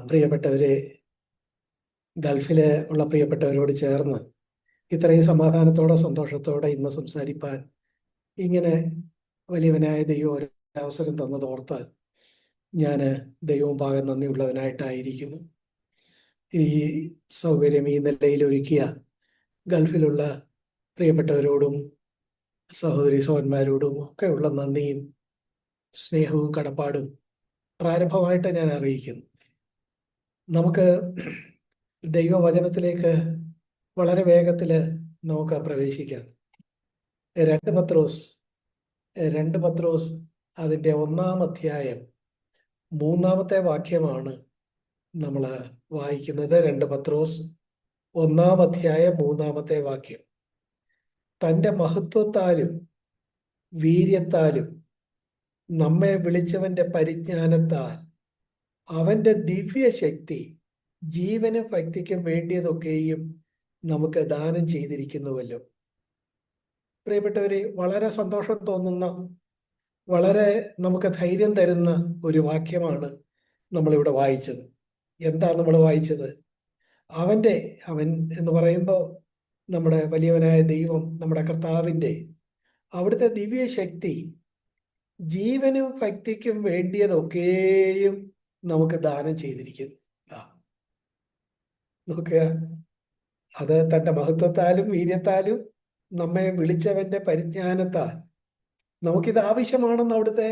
പ്രിയപ്പെട്ടവരെ, ഗൾഫില് ഉള്ള പ്രിയപ്പെട്ടവരോട് ചേർന്ന് ഇത്രയും സമാധാനത്തോടെ സന്തോഷത്തോടെ ഇന്ന് സംസാരിപ്പാൻ ഇങ്ങനെ വലിയവനായ ദൈവം ഒരു അവസരം തന്നതോർത്ത് ഞാൻ ദൈവം പാകം നന്ദിയുള്ളവനായിട്ടായിരിക്കുന്നു. ഈ സൗകര്യം ഈ നിലയിൽ ഒരുക്കിയ ഗൾഫിലുള്ള പ്രിയപ്പെട്ടവരോടും സഹോദരി സഹോദരന്മാരോടും ഒക്കെ ഉള്ള നന്ദിയും സ്നേഹവും കടപ്പാടും പ്രാരംഭമായിട്ട് ഞാൻ അറിയിക്കുന്നു. നമുക്ക് ദൈവവചനത്തിലേക്ക് വളരെ വേഗത്തിൽ നമുക്ക് പ്രവേശിക്കാം. രണ്ട് പത്രോസ് അതിൻ്റെ 1-ാം അധ്യായം 3-ാമത്തെ വാക്യമാണ് നമ്മൾ വായിക്കുന്നത്. 2 പത്രോസ് 1-ാം അധ്യായം 3-ാമത്തെ വാക്യം. തൻ്റെ മഹത്വത്താലും വീര്യത്താലും നമ്മെ വിളിച്ചവന്റെ പരിജ്ഞാനത്താൽ അവന്റെ ദിവ്യശക്തി ജീവനും ഭക്തിക്കും വേണ്ടിയതൊക്കെയും നമുക്ക് ദാനം ചെയ്തിരിക്കുന്നുവല്ലോ. പ്രിയപ്പെട്ടവരെ, വളരെ സന്തോഷം തോന്നുന്ന, വളരെ നമുക്ക് ധൈര്യം തരുന്ന ഒരു വാക്യമാണ് നമ്മളിവിടെ വായിച്ചത്. എന്താ നമ്മൾ വായിച്ചത്? അവൻ എന്ന് പറയുമ്പോൾ നമ്മുടെ വലിയവനായ ദൈവം, നമ്മുടെ കർത്താവിൻ്റെ അവിടുത്തെ ദിവ്യശക്തി ജീവനും ഭക്തിക്കും വേണ്ടിയതൊക്കെയും നമുക്ക് ദാനം ചെയ്തിരിക്കുന്നു. നോക്കുക, അത് തൻ്റെ മഹത്വത്താലും വീര്യത്താലും നമ്മെ വിളിച്ചവന്റെ പരിജ്ഞാനത്താൽ നമുക്കിത് ആവശ്യമാണെന്ന് അവിടുത്തെ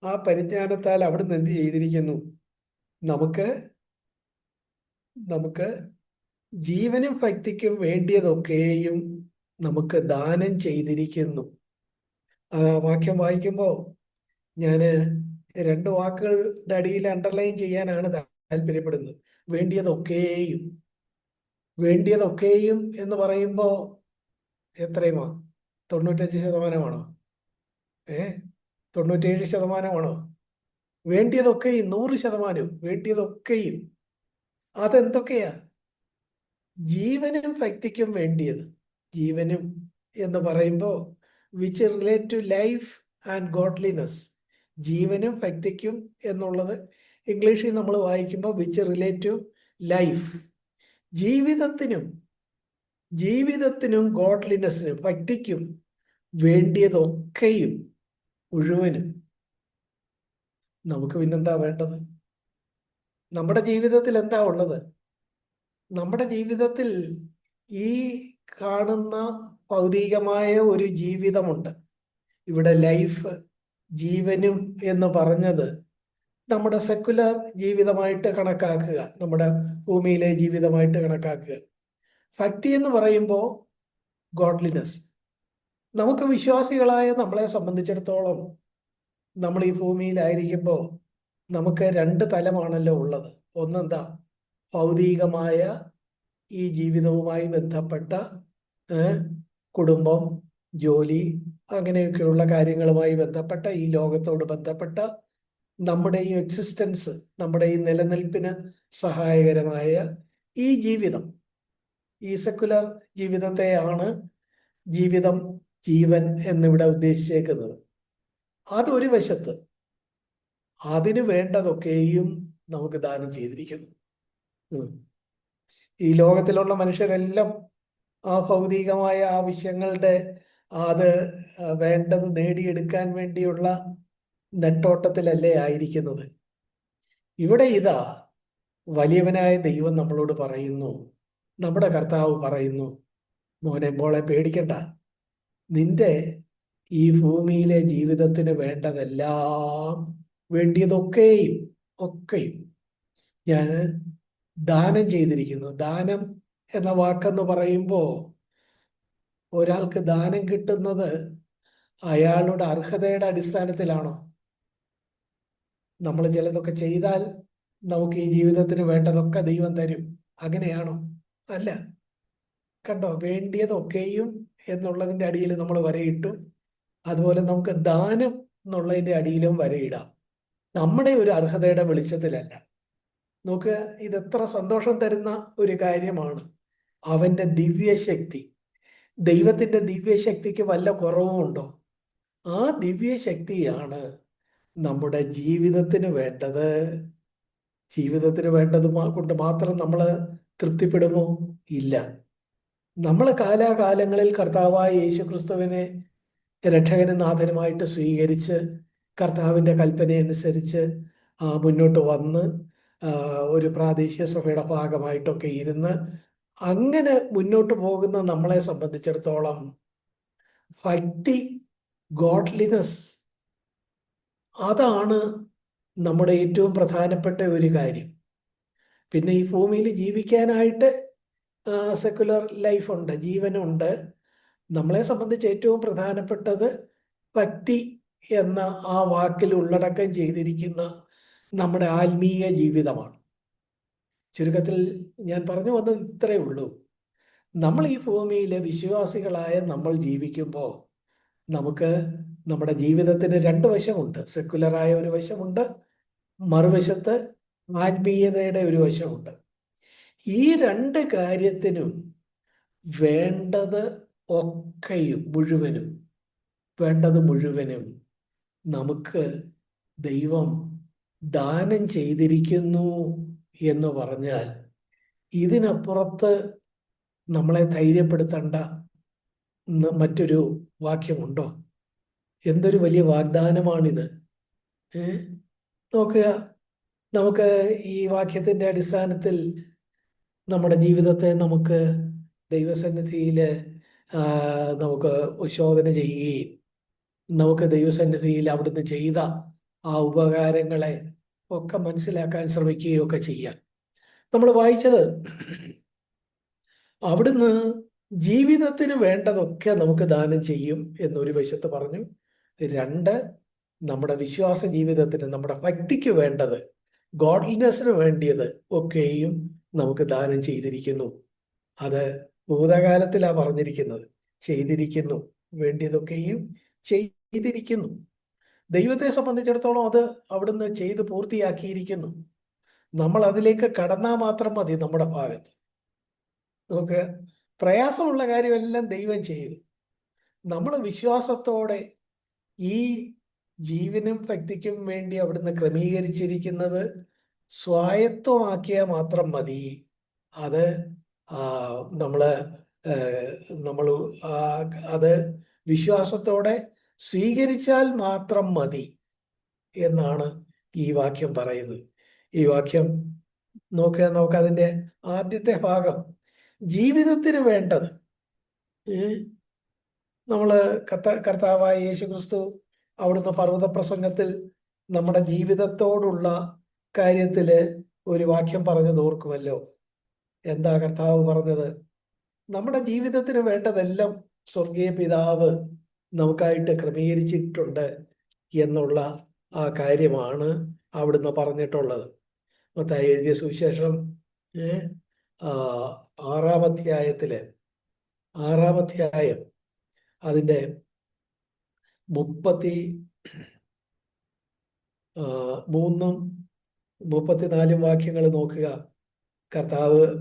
ആ പരിജ്ഞാനത്താൽ അവിടുന്ന് എന്ത് ചെയ്തിരിക്കുന്നു? നമുക്ക് ജീവനും ഭക്തിക്കും വേണ്ടിയതൊക്കെയും നമുക്ക് ദാനം ചെയ്തിരിക്കുന്നു. ആ വാക്യം വായിക്കുമ്പോൾ ഞാൻ 2 വാക്കുകളുടെ അടിയിൽ അണ്ടർലൈൻ ചെയ്യാനാണ് താല്പര്യപ്പെടുന്നത്. വേണ്ടിയതൊക്കെയും എന്ന് പറയുമ്പോൾ എത്രയുമാ? 95%ആണോ? 97%ആണോ? വേണ്ടിയതൊക്കെയും 100%. വേണ്ടിയതൊക്കെയും അതെന്തൊക്കെയാ? ജീവനും ഭക്തിക്കും വേണ്ടിയത്. ജീവനും എന്ന് പറയുമ്പോൾ which relate to life and godliness. ജീവനും ഭക്തിക്കും എന്നുള്ളത് ഇംഗ്ലീഷിൽ നമ്മൾ വായിക്കുമ്പോൾ വിച്ച് റിലേറ്റ് ടു ലൈഫ്. ജീവിതത്തിനും ഗോഡ്ലിനെസ്സിനും ഭക്തിക്കും വേണ്ടിയതൊക്കെയും മുഴുവനും നമുക്ക് പിന്നെന്താ വേണ്ടത്? നമ്മുടെ ജീവിതത്തിൽ എന്താ ഉള്ളത്? നമ്മുടെ ജീവിതത്തിൽ ഈ കാണുന്ന ഭൗതികമായ ഒരു ജീവിതമുണ്ട്. ഇവിടെ ലൈഫ്, ജീവനും എന്ന് പറഞ്ഞത് നമ്മുടെ സെക്കുലർ ജീവിതമായിട്ട് കണക്കാക്കുക, നമ്മുടെ ഭൂമിയിലെ ജീവിതമായിട്ട് കണക്കാക്കുക. ഭക്തി എന്ന് പറയുമ്പോൾ ഗോഡ്ലിനെസ്. നമുക്ക് വിശ്വാസികളായ നമ്മളെ സംബന്ധിച്ചിടത്തോളം നമ്മൾ ഈ ഭൂമിയിലായിരിക്കുമ്പോൾ നമുക്ക് 2 തലമാണല്ലോ ഉള്ളത്. ഒന്നെന്താ? ഭൗതികമായ ഈ ജീവിതവുമായി ബന്ധപ്പെട്ട കുടുംബം, ജോലി, അങ്ങനെയൊക്കെയുള്ള കാര്യങ്ങളുമായി ബന്ധപ്പെട്ട ഈ ലോകത്തോട് ബന്ധപ്പെട്ട നമ്മുടെ ഈ എക്സിസ്റ്റൻസ്, നമ്മുടെ ഈ നിലനിൽപ്പിന് സഹായകരമായ ഈ ജീവിതം, ഈ സെക്കുലർ ജീവിതത്തെയാണ് ജീവൻ എന്നിവിടെ ഉദ്ദേശിച്ചേക്കുന്നത്. അതൊരു വശത്ത്. അതിന് വേണ്ടതൊക്കെയും നമുക്ക് ദാനം ചെയ്തിരിക്കുന്നു. ഈ ലോകത്തിലുള്ള മനുഷ്യരെല്ലാം ആ ഭൗതികമായ ആവശ്യങ്ങളുടെ അത് വേണ്ടത് നേടിയെടുക്കാൻ വേണ്ടിയുള്ള നെട്ടോട്ടത്തിലല്ലേ ആയിരിക്കുന്നത്. ഇവിടെ ഇതാ വലിയവനായ ദൈവം നമ്മളോട് പറയുന്നു, നമ്മുടെ കർത്താവ് പറയുന്നു, മോനെ മോളെ പേടിക്കണ്ട. നിന്റെ ഈ ഭൂമിയിലെ ജീവിതത്തിന് വേണ്ടതെല്ലാം, വേണ്ടിയതൊക്കെയും ഞാൻ ദാനം ചെയ്തിരിക്കുന്നു. ദാനം എന്ന വാക്കെന്ന് പറയുമ്പോൾ ഒരാൾക്ക് ദാനം കിട്ടുന്നത് അയാളുടെ അർഹതയുടെ അടിസ്ഥാനത്തിലാണോ? നമ്മൾ ചിലതൊക്കെ ചെയ്താൽ നമുക്ക് ഈ ജീവിതത്തിന് വേണ്ടതൊക്കെ ദൈവം തരും, അങ്ങനെയാണോ? അല്ല. കണ്ടോ, വേണ്ടിയതൊക്കെയും എന്നുള്ളതിൻ്റെ അടിയിൽ നമ്മൾ വരയിട്ടു. അതുപോലെ നമുക്ക് ദാനം എന്നുള്ളതിൻ്റെ അടിയിലും വരയിടാം, നമ്മുടെ ഒരു അർഹതയുടെ വെളിച്ചത്തിലല്ല. നോക്കുക, ഇതെത്ര സന്തോഷം തരുന്ന ഒരു കാര്യമാണ്. അവന്റെ ദിവ്യശക്തി, ദൈവത്തിന്റെ ദിവ്യശക്തിക്ക് വല്ല കുറവുമുണ്ടോ? ആ ദിവ്യശക്തിയാണ് നമ്മുടെ ജീവിതത്തിന് വേണ്ടത്, ജീവിതത്തിന് വേണ്ടത് കൊണ്ട് മാത്രം നമ്മൾ തൃപ്തിപ്പെടുമോ? ഇല്ല. നമ്മൾ കാലാകാലങ്ങളിൽ കർത്താവായ യേശുക്രിസ്തുവിനെ രക്ഷകനും നാഥനുമായിട്ട് സ്വീകരിച്ച് കർത്താവിൻ്റെ കൽപ്പനയനുസരിച്ച് മുന്നോട്ട് വന്ന് ഒരു പ്രാദേശിക സഭയുടെ ഭാഗമായിട്ടൊക്കെ ഇരുന്ന് അങ്ങനെ മുന്നോട്ട് പോകുന്ന നമ്മളെ സംബന്ധിച്ചിടത്തോളം ഭക്തി, ഗോഡ്ലിനെസ്, അതാണ് നമ്മുടെ ഏറ്റവും പ്രധാനപ്പെട്ട ഒരു കാര്യം. പിന്നെ ഈ ഭൂമിയിൽ ജീവിക്കാനായിട്ട് സെക്കുലർ ലൈഫുണ്ട്, ജീവനുണ്ട്. നമ്മളെ സംബന്ധിച്ച് ഏറ്റവും പ്രധാനപ്പെട്ടത് ഭക്തി എന്ന ആ വാക്കിൽ ഉള്ളടക്കം ചെയ്തിരിക്കുന്ന നമ്മുടെ ആത്മീയ ജീവിതമാണ്. ചുരുക്കത്തിൽ ഞാൻ പറഞ്ഞു വന്നത് ഇത്രയേ ഉള്ളൂ. നമ്മൾ ഈ ഭൂമിയിലെ വിശ്വാസികളായ നമ്മൾ ജീവിക്കുമ്പോൾ നമുക്ക് നമ്മുടെ ജീവിതത്തിന് രണ്ട് വശമുണ്ട്. സെക്കുലറായ ഒരു വശമുണ്ട്, മറുവശത്ത് ആത്മീയതയുടെ ഒരു വശമുണ്ട്. ഈ രണ്ട് കാര്യത്തിനും വേണ്ടത് മുഴുവനും നമുക്ക് ദൈവം ദാനം ചെയ്തിരിക്കുന്നു എന്ന് പറഞ്ഞാൽ ഇതിനപ്പുറത്ത് നമ്മളെ ധൈര്യപ്പെടുത്തേണ്ട മറ്റൊരു വാക്യമുണ്ടോ? എന്തൊരു വലിയ വാഗ്ദാനമാണിത്! നോക്കുക, നമുക്ക് ഈ വാക്യത്തിൻ്റെ അടിസ്ഥാനത്തിൽ നമ്മുടെ ജീവിതത്തെ നമുക്ക് ദൈവസന്നിധിയിൽ നമുക്ക് ശോധന ചെയ്യുകയും നമുക്ക് ദൈവസന്നിധിയിൽ അവിടുന്ന് ചെയ്ത ആ ഉപകാരങ്ങളെ ഒക്കെ മനസ്സിലാക്കാൻ ശ്രമിക്കുകയും ഒക്കെ ചെയ്യാം. നമ്മൾ വായിച്ചത് അവിടുന്ന് ജീവിതത്തിന് വേണ്ടതൊക്കെ നമുക്ക് ദാനം ചെയ്യും എന്നൊരു വശത്ത് പറഞ്ഞു. രണ്ട്, നമ്മുടെ വിശ്വാസ ജീവിതത്തിന്, നമ്മുടെ ഭക്തിക്ക് വേണ്ടത്, ഗോഡ്ലിനെസ്സിന് വേണ്ടിയത് ഒക്കെയും നമുക്ക് ദാനം ചെയ്തിരിക്കുന്നു. അത് ഭൂതകാലത്തിലാണ് പറഞ്ഞിരിക്കുന്നത്. ചെയ്തിരിക്കുന്നു, വേണ്ടിയതൊക്കെയും ചെയ്തിരിക്കുന്നു. ദൈവത്തെ സംബന്ധിച്ചിടത്തോളം അത് അവിടുന്ന് ചെയ്ത് പൂർത്തിയാക്കിയിരിക്കുന്നു. നമ്മൾ അതിലേക്ക് കടന്നാൽ മാത്രം മതി. നമ്മുടെ ഭാഗത്ത് നമുക്ക് പ്രയാസമുള്ള കാര്യമെല്ലാം ദൈവം ചെയ്തു. നമ്മൾ വിശ്വാസത്തോടെ ഈ ജീവനും ഭക്തിക്കും വേണ്ടി അവിടുന്ന് ക്രമീകരിച്ചിരിക്കുന്നത് സ്വായത്തമാക്കിയാൽ മാത്രം മതി. അത് നമ്മൾ അത് വിശ്വാസത്തോടെ സ്വീകരിച്ചാൽ മാത്രം മതി എന്നാണ് ഈ വാക്യം പറയുന്നത്. ഈ വാക്യം നോക്കുക, നമുക്കതിൻ്റെ ആദ്യത്തെ ഭാഗം ജീവിതത്തിന് വേണ്ടത്. നമ്മൾ കർത്താവായ യേശുക്രിസ്തു അവിടുന്ന് പർവ്വത പ്രസംഗത്തിൽ നമ്മുടെ ജീവിതത്തോടുള്ള കാര്യത്തിൽ ഒരു വാക്യം പറഞ്ഞത് ഓർക്കുമല്ലോ. എന്താ കർത്താവ് പറഞ്ഞത്? നമ്മുടെ ജീവിതത്തിന് വേണ്ടതെല്ലാം സ്വർഗീയ പിതാവ് നമുക്കായിട്ട് ക്രമീകരിച്ചിട്ടുണ്ട് എന്നുള്ള ആ കാര്യമാണ് അവിടുന്ന് പറഞ്ഞിട്ടുള്ളത്. മത്തായി എഴുതിയ സുവിശേഷം 6-ാം അധ്യായം അതിൻ്റെ 33-34 വാക്യങ്ങൾ നോക്കുക.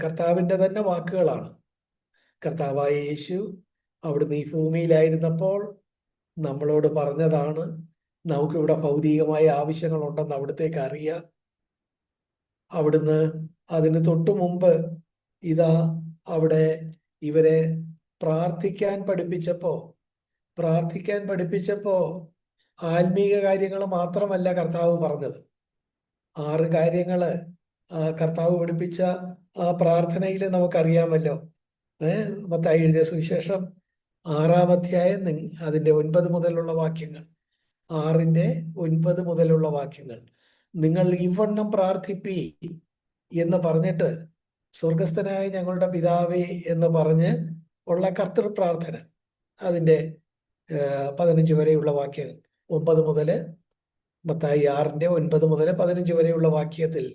കർത്താവിൻ്റെ തന്നെ വാക്കുകളാണ്. കർത്താവായ യേശു അവിടുന്ന് ഈ ഭൂമിയിലായിരുന്നപ്പോൾ നമ്മളോട് പറഞ്ഞതാണ്. നമുക്കിവിടെ ഭൗതികമായ ആവശ്യങ്ങളുണ്ടെന്ന് അവിടുത്തേക്ക് അറിയാം. അവിടുന്ന് അതിന് തൊട്ടു മുമ്പ് ഇതാ അവിടെ ഇവരെ പ്രാർത്ഥിക്കാൻ പഠിപ്പിച്ചപ്പോ ആത്മീക കാര്യങ്ങൾ മാത്രമല്ല കർത്താവ് പറഞ്ഞത്. 6 കാര്യങ്ങൾ കർത്താവ് പഠിപ്പിച്ച ആ പ്രാർത്ഥനയിൽ നമുക്കറിയാമല്ലോ. മത്തായി എഴുതിയ സുവിശേഷം 6-ാം അധ്യായം അതിൻ്റെ 9 മുതലുള്ള വാക്യങ്ങൾ, 6-ന്റെ 9 മുതലുള്ള വാക്യങ്ങൾ. നിങ്ങൾ ഇവണ്ണം പ്രാർത്ഥിപ്പി എന്ന് പറഞ്ഞിട്ട് സ്വർഗസ്ഥനായ ഞങ്ങളുടെ പിതാവേ എന്ന് പറഞ്ഞ് ഉള്ള കർത്തൃ പ്രാർത്ഥന, അതിൻ്റെ 15 വരെയുള്ള വാക്യങ്ങൾ, 9 മുതൽ മത്തായി 6-ന്റെ 9 മുതൽ 15 വരെയുള്ള വാക്യത്തിൽ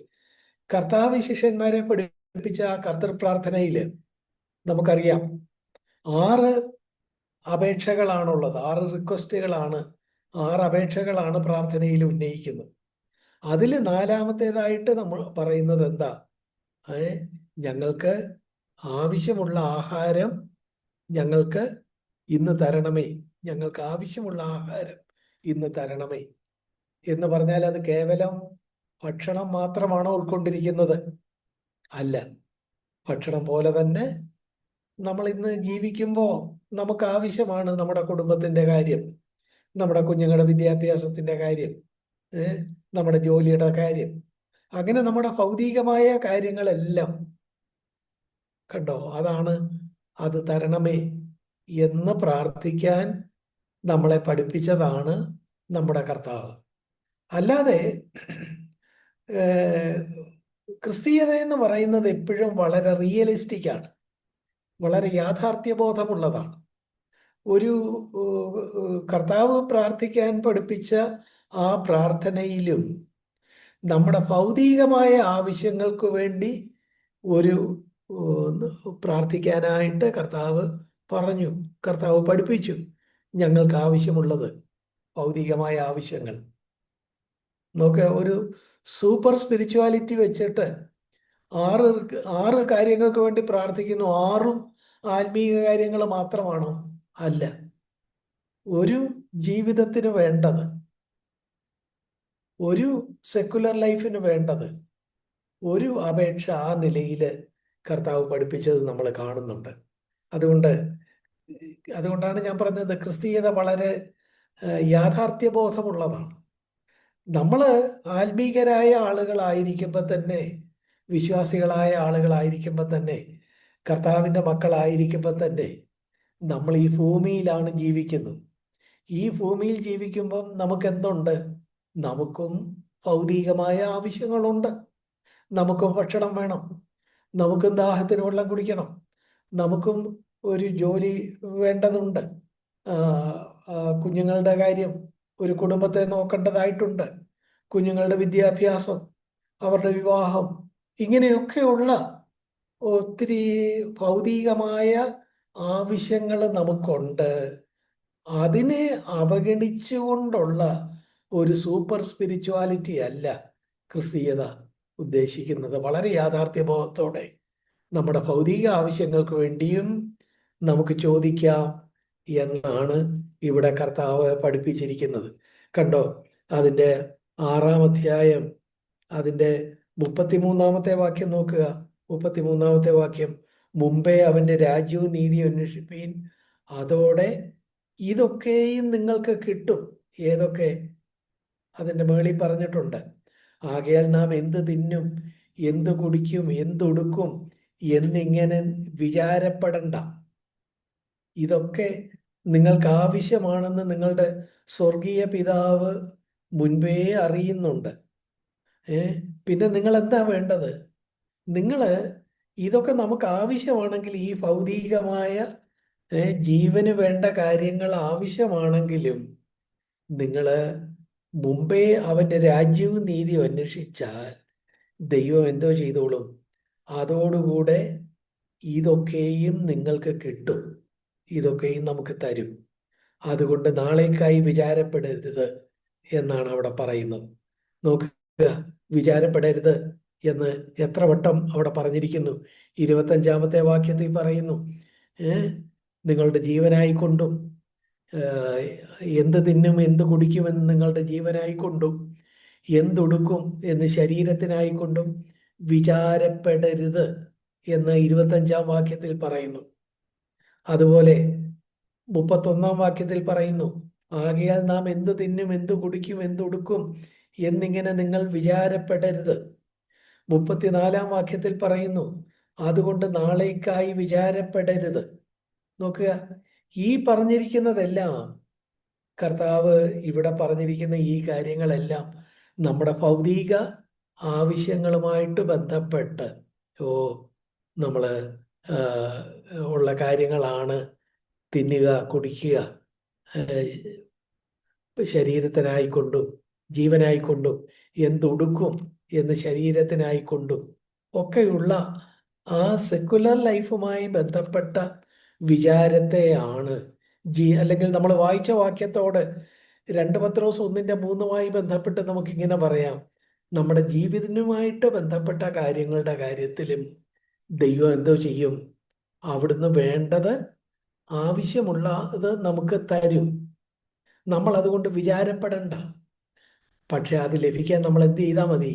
കർത്താവ് ശിഷ്യന്മാരെ പഠിപ്പിച്ച ആ കർത്തൃ പ്രാർത്ഥനയിൽ നമുക്കറിയാം 6 അപേക്ഷകളാണുള്ളത്. 6 റിക്വസ്റ്റുകളാണ്, 6 അപേക്ഷകളാണ് പ്രാർത്ഥനയിൽ ഉന്നയിക്കുന്നത്. അതിൽ 4-ാമത്തേതായിട്ട് നമ്മൾ പറയുന്നത് എന്താ? ഞങ്ങൾക്ക് ആവശ്യമുള്ള ആഹാരം ഞങ്ങൾക്ക് ഇന്ന് തരണമേ. എന്ന് പറഞ്ഞാൽ അത് കേവലം ഭക്ഷണം മാത്രമാണോ ഉൾക്കൊണ്ടിരിക്കുന്നത്? അല്ല. ഭക്ഷണം പോലെ തന്നെ നമ്മൾ ഇന്ന് ജീവിക്കുമ്പോൾ നമുക്ക് ആവശ്യമാണ് നമ്മുടെ കുടുംബത്തിന്റെ കാര്യം, നമ്മുടെ കുഞ്ഞുങ്ങളുടെ വിദ്യാഭ്യാസത്തിന്റെ കാര്യം, ഏഹ് നമ്മുടെ ജോലിയുടെ കാര്യം, അങ്ങനെ നമ്മുടെ ഭൗതികമായ കാര്യങ്ങളെല്ലാം. കണ്ടോ, അതാണ് അത് തരണമേ എന്ന് പ്രാർത്ഥിക്കാൻ നമ്മളെ പഠിപ്പിച്ചതാണ് നമ്മുടെ കർത്താവ്. അല്ലാതെ ക്രിസ്തീയത എന്ന് പറയുന്നത് എപ്പോഴും വളരെ റിയലിസ്റ്റിക് ആണ്, വളരെ യാഥാർത്ഥ്യബോധമുള്ളതാണ്. ഒരു കർത്താവ് പ്രാർത്ഥിക്കാൻ പഠിപ്പിച്ച ആ പ്രാർത്ഥനയിലും നമ്മുടെ ഭൗതികമായ ആവശ്യങ്ങൾക്ക് വേണ്ടി ഒരു പ്രാർത്ഥിക്കാനായിട്ട് കർത്താവ് പറഞ്ഞു, കർത്താവ് പഠിപ്പിച്ചു. ഞങ്ങൾക്ക് ആവശ്യമുള്ളത് ഭൗതികമായ ആവശ്യങ്ങൾ. നോക്ക്, ഒരു സൂപ്പർ സ്പിരിച്വാലിറ്റി വെച്ചിട്ട് ആറ് ആറ് കാര്യങ്ങൾക്ക് വേണ്ടി പ്രാർത്ഥിക്കുന്നു. ആറും ആത്മീയ കാര്യങ്ങൾ മാത്രമാണോ? അല്ല. ഒരു ജീവിതത്തിന് വേണ്ടത്, ഒരു സെക്കുലർ ലൈഫിന് വേണ്ടത്, ഒരു അപേക്ഷ ആ നിലയിൽ കർത്താവ് പഠിപ്പിച്ചത് നമ്മൾ കാണുന്നുണ്ട്. അതുകൊണ്ടാണ് ഞാൻ പറഞ്ഞത് ക്രിസ്തീയത വളരെ യാഥാർത്ഥ്യബോധമുള്ളതാണ്. നമ്മൾ ആത്മീകരായ ആളുകളായിരിക്കുമ്പോൾ തന്നെ, വിശ്വാസികളായ ആളുകളായിരിക്കുമ്പോൾ തന്നെ, കർത്താവിൻ്റെ മക്കളായിരിക്കുമ്പോൾ തന്നെ നമ്മൾ ഈ ഭൂമിയിലാണ് ജീവിക്കുന്നത്. ഈ ഭൂമിയിൽ ജീവിക്കുമ്പം നമുക്ക് എന്തുണ്ട്? നമുക്കും ഭൗതികമായ ആവശ്യങ്ങളുണ്ട്. നമുക്കും ഭക്ഷണം വേണം, നമുക്കും ദാഹത്തിന് വെള്ളം കുടിക്കണം, നമുക്കും ഒരു ജോലി വേണ്ടതുണ്ട്, കുഞ്ഞുങ്ങളുടെ കാര്യം, ഒരു കുടുംബത്തെ നോക്കേണ്ടതായിട്ടുണ്ട്, കുഞ്ഞുങ്ങളുടെ വിദ്യാഭ്യാസം, അവരുടെ വിവാഹം, ഇങ്ങനെയൊക്കെയുള്ള ഒത്തിരി ഭൗതികമായ ആവശ്യങ്ങൾ നമുക്കുണ്ട്. അതിനെ അവഗണിച്ചുകൊണ്ടുള്ള ഒരു സൂപ്പർ സ്പിരിച്വാലിറ്റി അല്ല ക്രിസ്തീയത ഉദ്ദേശിക്കുന്നത്. വളരെ യാഥാർത്ഥ്യബോധത്തോടെ നമ്മുടെ ഭൗതിക ആവശ്യങ്ങൾക്ക് വേണ്ടിയും നമുക്ക് ചോദിക്കാം എന്നാണ് ഇവിടെ കർത്താവ് പഠിപ്പിച്ചിരിക്കുന്നത്. കണ്ടോ, അതിൻ്റെ 6-ാം അധ്യായം അതിൻ്റെ 33-ാമത്തെ വാക്യം നോക്കുക. 33-ാമത്തെ വാക്യം, മുമ്പേ അവൻ്റെ രാജ്യവും നീതിയും അന്വേഷിപ്പീൻ, അതോടെ ഇതൊക്കെയും നിങ്ങൾക്ക് കിട്ടും. ഏതൊക്കെ? അതിൻ്റെ മേളിൽ പറഞ്ഞിട്ടുണ്ട്. ആകയാൽ നാം എന്ത് തിന്നും, എന്ത് കുടിക്കും, എന്തുടുക്കും എന്നിങ്ങനെ വിചാരപ്പെടണ്ട. ഇതൊക്കെ നിങ്ങൾക്ക് ആവശ്യമാണെന്ന് നിങ്ങളുടെ സ്വർഗീയ പിതാവ് മുൻപേ അറിയുന്നുണ്ട്. പിന്നെ നിങ്ങൾ എന്താ വേണ്ടത്? നിങ്ങൾ ഇതൊക്കെ നമുക്ക് ആവശ്യമാണെങ്കിൽ, ഈ ഭൗതികമായ ജീവന് വേണ്ട കാര്യങ്ങൾ ആവശ്യമാണെങ്കിലും, നിങ്ങൾ മുമ്പേ അവൻ്റെ രാജ്യവും നീതിയും അന്വേഷിച്ചാൽ ദൈവം എന്തോ ചെയ്തോളും? അതോടുകൂടെ ഇതൊക്കെയും നിങ്ങൾക്ക് കിട്ടും, ഇതൊക്കെയും നമുക്ക് തരും. അതുകൊണ്ട് നാളേക്കായി വിചാരപ്പെടരുത് എന്നാണ് അവിടെ പറയുന്നത്. നോക്കുക, വിചാരപ്പെടരുത് എന്ന് എത്ര വട്ടം അവിടെ പറഞ്ഞിരിക്കുന്നു. 25-ാമത്തെ വാക്യത്തിൽ പറയുന്നു, നിങ്ങളുടെ ജീവനായിക്കൊണ്ടും, എന്ത് തിന്നും എന്ത് കുടിക്കുമെന്ന് നിങ്ങളുടെ ജീവനായിക്കൊണ്ടും, എന്തുടുക്കും എന്ന് ശരീരത്തിനായിക്കൊണ്ടും വിചാരപ്പെടരുത് എന്ന് 25-ാം വാക്യത്തിൽ പറയുന്നു. അതുപോലെ 31-ാം വാക്യത്തിൽ പറയുന്നു, ആകയാൽ നാം എന്ത് തിന്നും എന്ത് കുടിക്കും എന്തുടുക്കും എന്നിങ്ങനെ നിങ്ങൾ വിചാരപ്പെടരുത്. 34-ാം വാക്യത്തിൽ പറയുന്നു, അതുകൊണ്ട് നാളേക്കായി വിചാരപ്പെടരുത്. നോക്കുക, ഈ പറഞ്ഞിരിക്കുന്നതെല്ലാം, കർത്താവ് ഇവിടെ പറഞ്ഞിരിക്കുന്ന ഈ കാര്യങ്ങളെല്ലാം നമ്മുടെ ഭൗതിക ആവശ്യങ്ങളുമായിട്ട് ബന്ധപ്പെട്ട് നമ്മൾ ഉള്ള കാര്യങ്ങളാണ്. തിന്നുക, കുടിക്കുക, ശരീരത്തിനായിക്കൊണ്ടും ജീവനായിക്കൊണ്ടും, എന്തുടുക്കും എന്ന് ശരീരത്തിനായിക്കൊണ്ടും ഒക്കെയുള്ള ആ സെക്കുലർ ലൈഫുമായി ബന്ധപ്പെട്ട വിചാരത്തെയാണ് അല്ലെങ്കിൽ നമ്മൾ വായിച്ച വാക്യത്തോട് 2 പത്രോസ് 1:3 ബന്ധപ്പെട്ട് നമുക്കിങ്ങനെ പറയാം, നമ്മുടെ ജീവിതവുമായിട്ട് ബന്ധപ്പെട്ട കാര്യങ്ങളുടെ കാര്യത്തിലും ദൈവം എന്തോ ചെയ്യും? അവിടുന്ന് വേണ്ടത്, ആവശ്യമുള്ളത് നമുക്ക് തരും. നമ്മൾ അതുകൊണ്ട് വിചാരപ്പെടണ്ട. പക്ഷെ അത് ലഭിക്കാൻ നമ്മൾ എന്ത് ചെയ്താൽ മതി?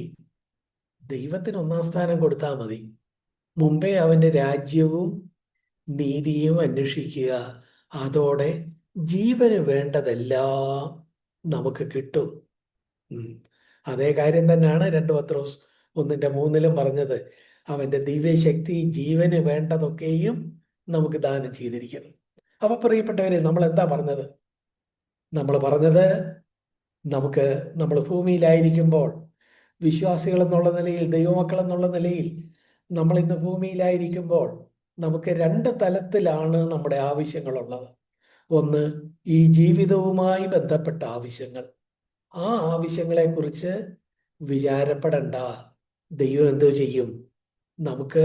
ദൈവത്തിന് ഒന്നാം സ്ഥാനം കൊടുത്താൽ മതി. മുമ്പേ അവന്റെ രാജ്യവും നീതിയും അന്വേഷിക്കുക. അതോടെ ജീവന് വേണ്ടതെല്ലാം നമുക്ക് കിട്ടും. അതേ കാര്യം തന്നെയാണ് 2 പത്രോസ് 1:3 പറഞ്ഞത്. അവന്റെ ദിവ്യശക്തി ജീവന് വേണ്ടതൊക്കെയും നമുക്ക് ദാനം ചെയ്തിരിക്കുന്നു. അപ്പൊ പ്രിയപ്പെട്ടവരെ, നമ്മൾ എന്താ പറഞ്ഞത്? നമ്മൾ പറഞ്ഞത്, നമ്മൾ ഭൂമിയിലായിരിക്കുമ്പോൾ, വിശ്വാസികൾ എന്നുള്ള നിലയിൽ, ദൈവമക്കൾ എന്നുള്ള നിലയിൽ നമ്മൾ ഇന്ന് ഭൂമിയിലായിരിക്കുമ്പോൾ നമുക്ക് 2 തലത്തിലാണ് നമ്മുടെ ആവശ്യങ്ങളുള്ളത്. ഒന്ന്, ഈ ജീവിതവുമായി ബന്ധപ്പെട്ട ആവശ്യങ്ങൾ. ആ ആവശ്യങ്ങളെക്കുറിച്ച് വിചാരപ്പെടണ്ട. ദൈവം എന്തോ ചെയ്യും? നമുക്ക്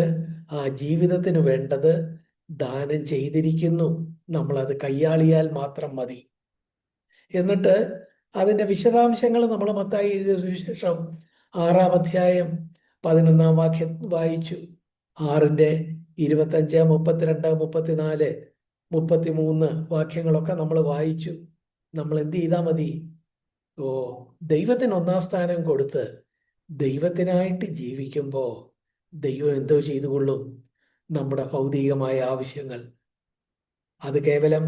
ആ ജീവിതത്തിന് വേണ്ടത് ദാനം ചെയ്തിരിക്കുന്നു. നമ്മളത് കയ്യാളിയാൽ മാത്രം മതി. എന്നിട്ട് അതിൻ്റെ വിശദാംശങ്ങൾ നമ്മൾ മത്തായി എഴുതിയ സുവിശേഷം 6-ാം അധ്യായം 11-ാം വാക്യം വായിച്ചു. 6:25, 32, 34, 33 വാക്യങ്ങളൊക്കെ നമ്മൾ വായിച്ചു. നമ്മൾ എന്ത് ചെയ്താൽ മതി? ദൈവത്തിന് ഒന്നാം സ്ഥാനം കൊടുത്ത് ദൈവത്തിനായിട്ട് ജീവിക്കുമ്പോൾ ദൈവം എന്തോ ചെയ്തുകൊള്ളും? നമ്മുടെ ഭൗതികമായ ആവശ്യങ്ങൾ. അത് കേവലം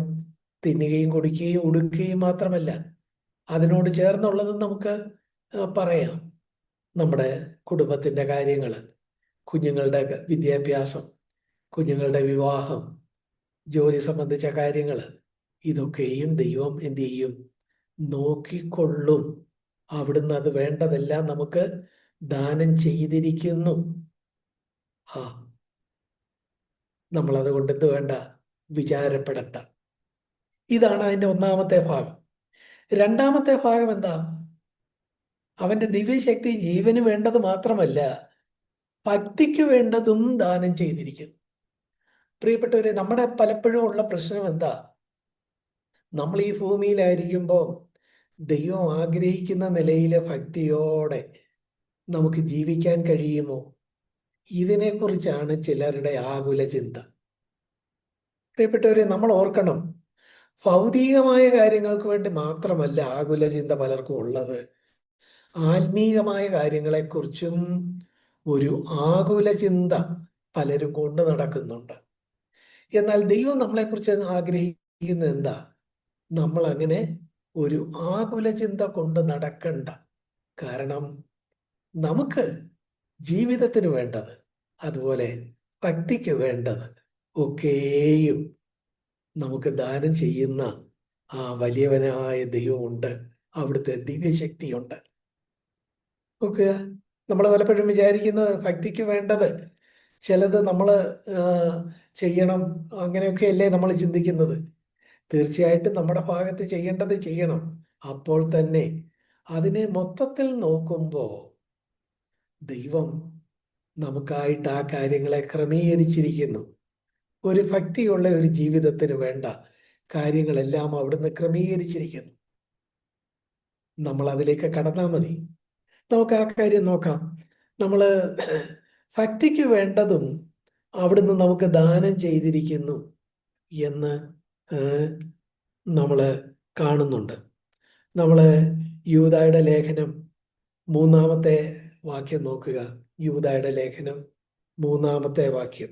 തിന്നുകയും കുടിക്കുകയും ഉടുക്കുകയും മാത്രമല്ല, അതിനോട് ചേർന്നുള്ളത് നമുക്ക് പറയാം. നമ്മുടെ കുടുംബത്തിൻ്റെ കാര്യങ്ങൾ, കുഞ്ഞുങ്ങളുടെ വിദ്യാഭ്യാസം, കുഞ്ഞുങ്ങളുടെ വിവാഹം, ജോലി സംബന്ധിച്ച കാര്യങ്ങൾ, ഇതൊക്കെയും ദൈവം എന്ത് ചെയ്യും? നോക്കിക്കൊള്ളും. അവിടുന്ന് അത് വേണ്ടതെല്ലാം നമുക്ക് ദാനം ചെയ്തിരിക്കുന്നു. നമ്മളതുകൊണ്ട് എന്ത് വേണ്ട? വിചാരപ്പെടണ്ട. ഇതാണ് അതിൻ്റെ ഒന്നാമത്തെ ഭാഗം. രണ്ടാമത്തെ ഭാഗം എന്താ? അവന്റെ ദിവ്യശക്തി ജീവന് വേണ്ടത് മാത്രമല്ല, ഭക്തിക്ക് വേണ്ടതും ദാനം ചെയ്തിരിക്കുന്നു. പ്രിയപ്പെട്ടവരെ, നമ്മുടെ പലപ്പോഴും ഉള്ള പ്രശ്നം എന്താ? നമ്മൾ ഈ ഭൂമിയിലായിരിക്കുമ്പോൾ ദൈവം ആഗ്രഹിക്കുന്ന നിലയിലെ ഭക്തിയോടെ നമുക്ക് ജീവിക്കാൻ കഴിയുമോ? ഇതിനെക്കുറിച്ചാണ് ചിലരുടെ ആകുല ചിന്ത. പ്രിയപ്പെട്ടവരെ, നമ്മൾ ഓർക്കണം, ഭൗതികമായ കാര്യങ്ങൾക്ക് വേണ്ടി മാത്രമല്ല ആകുല ചിന്ത പലർക്കും ഉള്ളത്. ആത്മീകമായ കാര്യങ്ങളെക്കുറിച്ചും ഒരു ആകുല ചിന്ത പലരും കൊണ്ട് നടക്കുന്നുണ്ട്. എന്നാൽ ദൈവം നമ്മളെക്കുറിച്ച് ആഗ്രഹിക്കുന്നത് എന്താ? നമ്മൾ അങ്ങനെ ഒരു ആകുല ചിന്ത കൊണ്ട് നടക്കണ്ട. കാരണം നമുക്ക് ജീവിതത്തിന് വേണ്ടത്, അതുപോലെ ഭക്തിക്ക് വേണ്ടത് ഒക്കെയും നമുക്ക് ദാനം ചെയ്യുന്ന ആ വലിയവനായ ദൈവമുണ്ട്. അവിടുത്തെ ദിവ്യശക്തിയുണ്ട്. നോക്കുക, നമ്മൾ പലപ്പോഴും വിചാരിക്കുന്നത് ഭക്തിക്ക് വേണ്ടത് ചിലത് നമ്മൾ ചെയ്യണം, അങ്ങനെയൊക്കെ അല്ലേ നമ്മൾ ചിന്തിക്കുന്നത്. തീർച്ചയായിട്ടും നമ്മുടെ ഭാഗത്ത് ചെയ്യേണ്ടത് ചെയ്യണം. അപ്പോൾ തന്നെ അതിനെ മൊത്തത്തിൽ നോക്കുമ്പോൾ ദൈവം നമുക്കായിട്ട് ആ കാര്യങ്ങളെ ക്രമീകരിച്ചിരിക്കുന്നു. ഒരു ഭക്തിയുള്ള ഒരു ജീവിതത്തിന് വേണ്ട കാര്യങ്ങളെല്ലാം അവിടുന്ന് ക്രമീകരിച്ചിരിക്കുന്നു. നമ്മൾ അതിലേക്ക് കടന്നാൽ മതി. നമുക്ക് ആ കാര്യം നോക്കാം. നമ്മൾ ഭക്തിക്ക് വേണ്ടതും അവിടുന്ന് നമുക്ക് ദാനം ചെയ്തിരിക്കുന്നു എന്ന് നമ്മൾ കാണുന്നുണ്ട്. നമ്മൾ യൂദായുടെ ലേഖനം 3-ാമത്തെ വാക്യം നോക്കുക. യൂദായുടെ ലേഖനം 3-ാമത്തെ വാക്യം.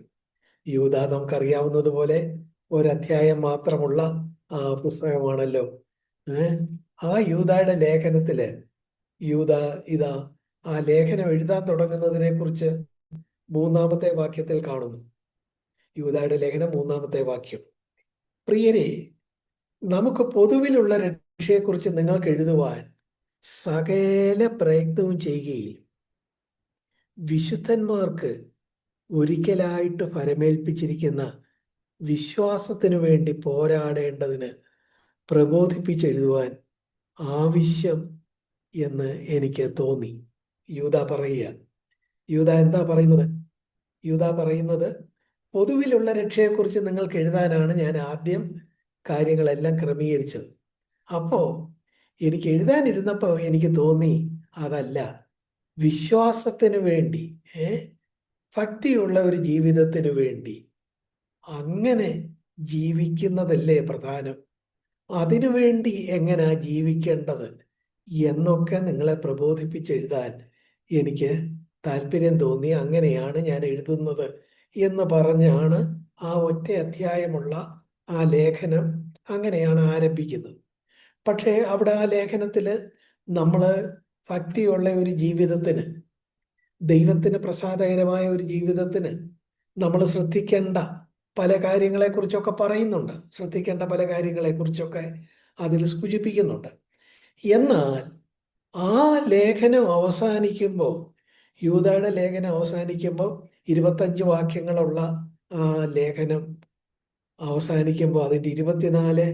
യൂദ നമുക്കറിയാവുന്നതുപോലെ ഒരധ്യായം മാത്രമുള്ള പുസ്തകമാണല്ലോ. ആ യൂദായുടെ ലേഖനത്തില് യൂദ ഇതാ ആ ലേഖനം എഴുതാൻ തുടങ്ങുന്നതിനെ കുറിച്ച് 3-ാമത്തെ വാക്യത്തിൽ കാണുന്നു. യൂദായുടെ ലേഖനം 3-ാമത്തെ വാക്യം. പ്രിയരെ, നമുക്ക് പൊതുവിലുള്ള രക്ഷയെക്കുറിച്ച് നിങ്ങൾക്ക് എഴുതുവാൻ സകല പ്രയത്നവും ചെയ്യുകയും വിശുദ്ധന്മാർക്ക് ഒരിക്കലായിട്ട് ഫലമേൽപ്പിച്ചിരിക്കുന്ന വിശ്വാസത്തിനു വേണ്ടി പോരാടേണ്ടതിന് പ്രബോധിപ്പിച്ചെഴുതുവാൻ ആവശ്യം എന്ന് എനിക്ക് തോന്നി. യൂദ പറയുക. യൂദ എന്താ പറയുന്നത്? യൂദ പറയുന്നത്, പൊതുവിലുള്ള രക്ഷയെക്കുറിച്ച് നിങ്ങൾക്ക് എഴുതാനാണ് ഞാൻ ആദ്യം കാര്യങ്ങളെല്ലാം ക്രമീകരിച്ചത്. അപ്പോ എനിക്ക് എഴുതാനിരുന്നപ്പോൾ എനിക്ക് തോന്നി അതല്ല, വിശ്വാസത്തിന് വേണ്ടി, ഭക്തിയുള്ള ഒരു ജീവിതത്തിന് വേണ്ടി അങ്ങനെ ജീവിക്കുന്നതല്ലേ പ്രധാനം. അതിനുവേണ്ടി എങ്ങനെയാ ജീവിക്കേണ്ടത് എന്നൊക്കെ നിങ്ങളെ പ്രബോധിപ്പിച്ചെഴുതാൻ എനിക്ക് താല്പര്യം തോന്നി, അങ്ങനെയാണ് ഞാൻ എഴുതുന്നത് എന്ന് പറഞ്ഞാണ് ആ ഒറ്റ അധ്യായമുള്ള ആ ലേഖനം അങ്ങനെയാണ് ആരംഭിക്കുന്നത്. പക്ഷേ അവിടെ ആ ലേഖനത്തിൽ നമ്മൾ ഭക്തിയുള്ള ഒരു ജീവിതത്തിന്, ദൈവത്തിന് പ്രസാദകരമായ ഒരു ജീവിതത്തിന് നമ്മൾ ശ്രദ്ധിക്കേണ്ട പല കാര്യങ്ങളെക്കുറിച്ചൊക്കെ പറയുന്നുണ്ട്. ശ്രദ്ധിക്കേണ്ട പല കാര്യങ്ങളെക്കുറിച്ചൊക്കെ അതിൽ സൂചിപ്പിക്കുന്നുണ്ട്. എന്നാൽ ആ ലേഖനം അവസാനിക്കുമ്പോൾ, യൂദായുടെ ലേഖനം അവസാനിക്കുമ്പോൾ 25 വാക്യങ്ങളുള്ള ആ ലേഖനം അവസാനിക്കുമ്പോൾ അതിൻ്റെ 24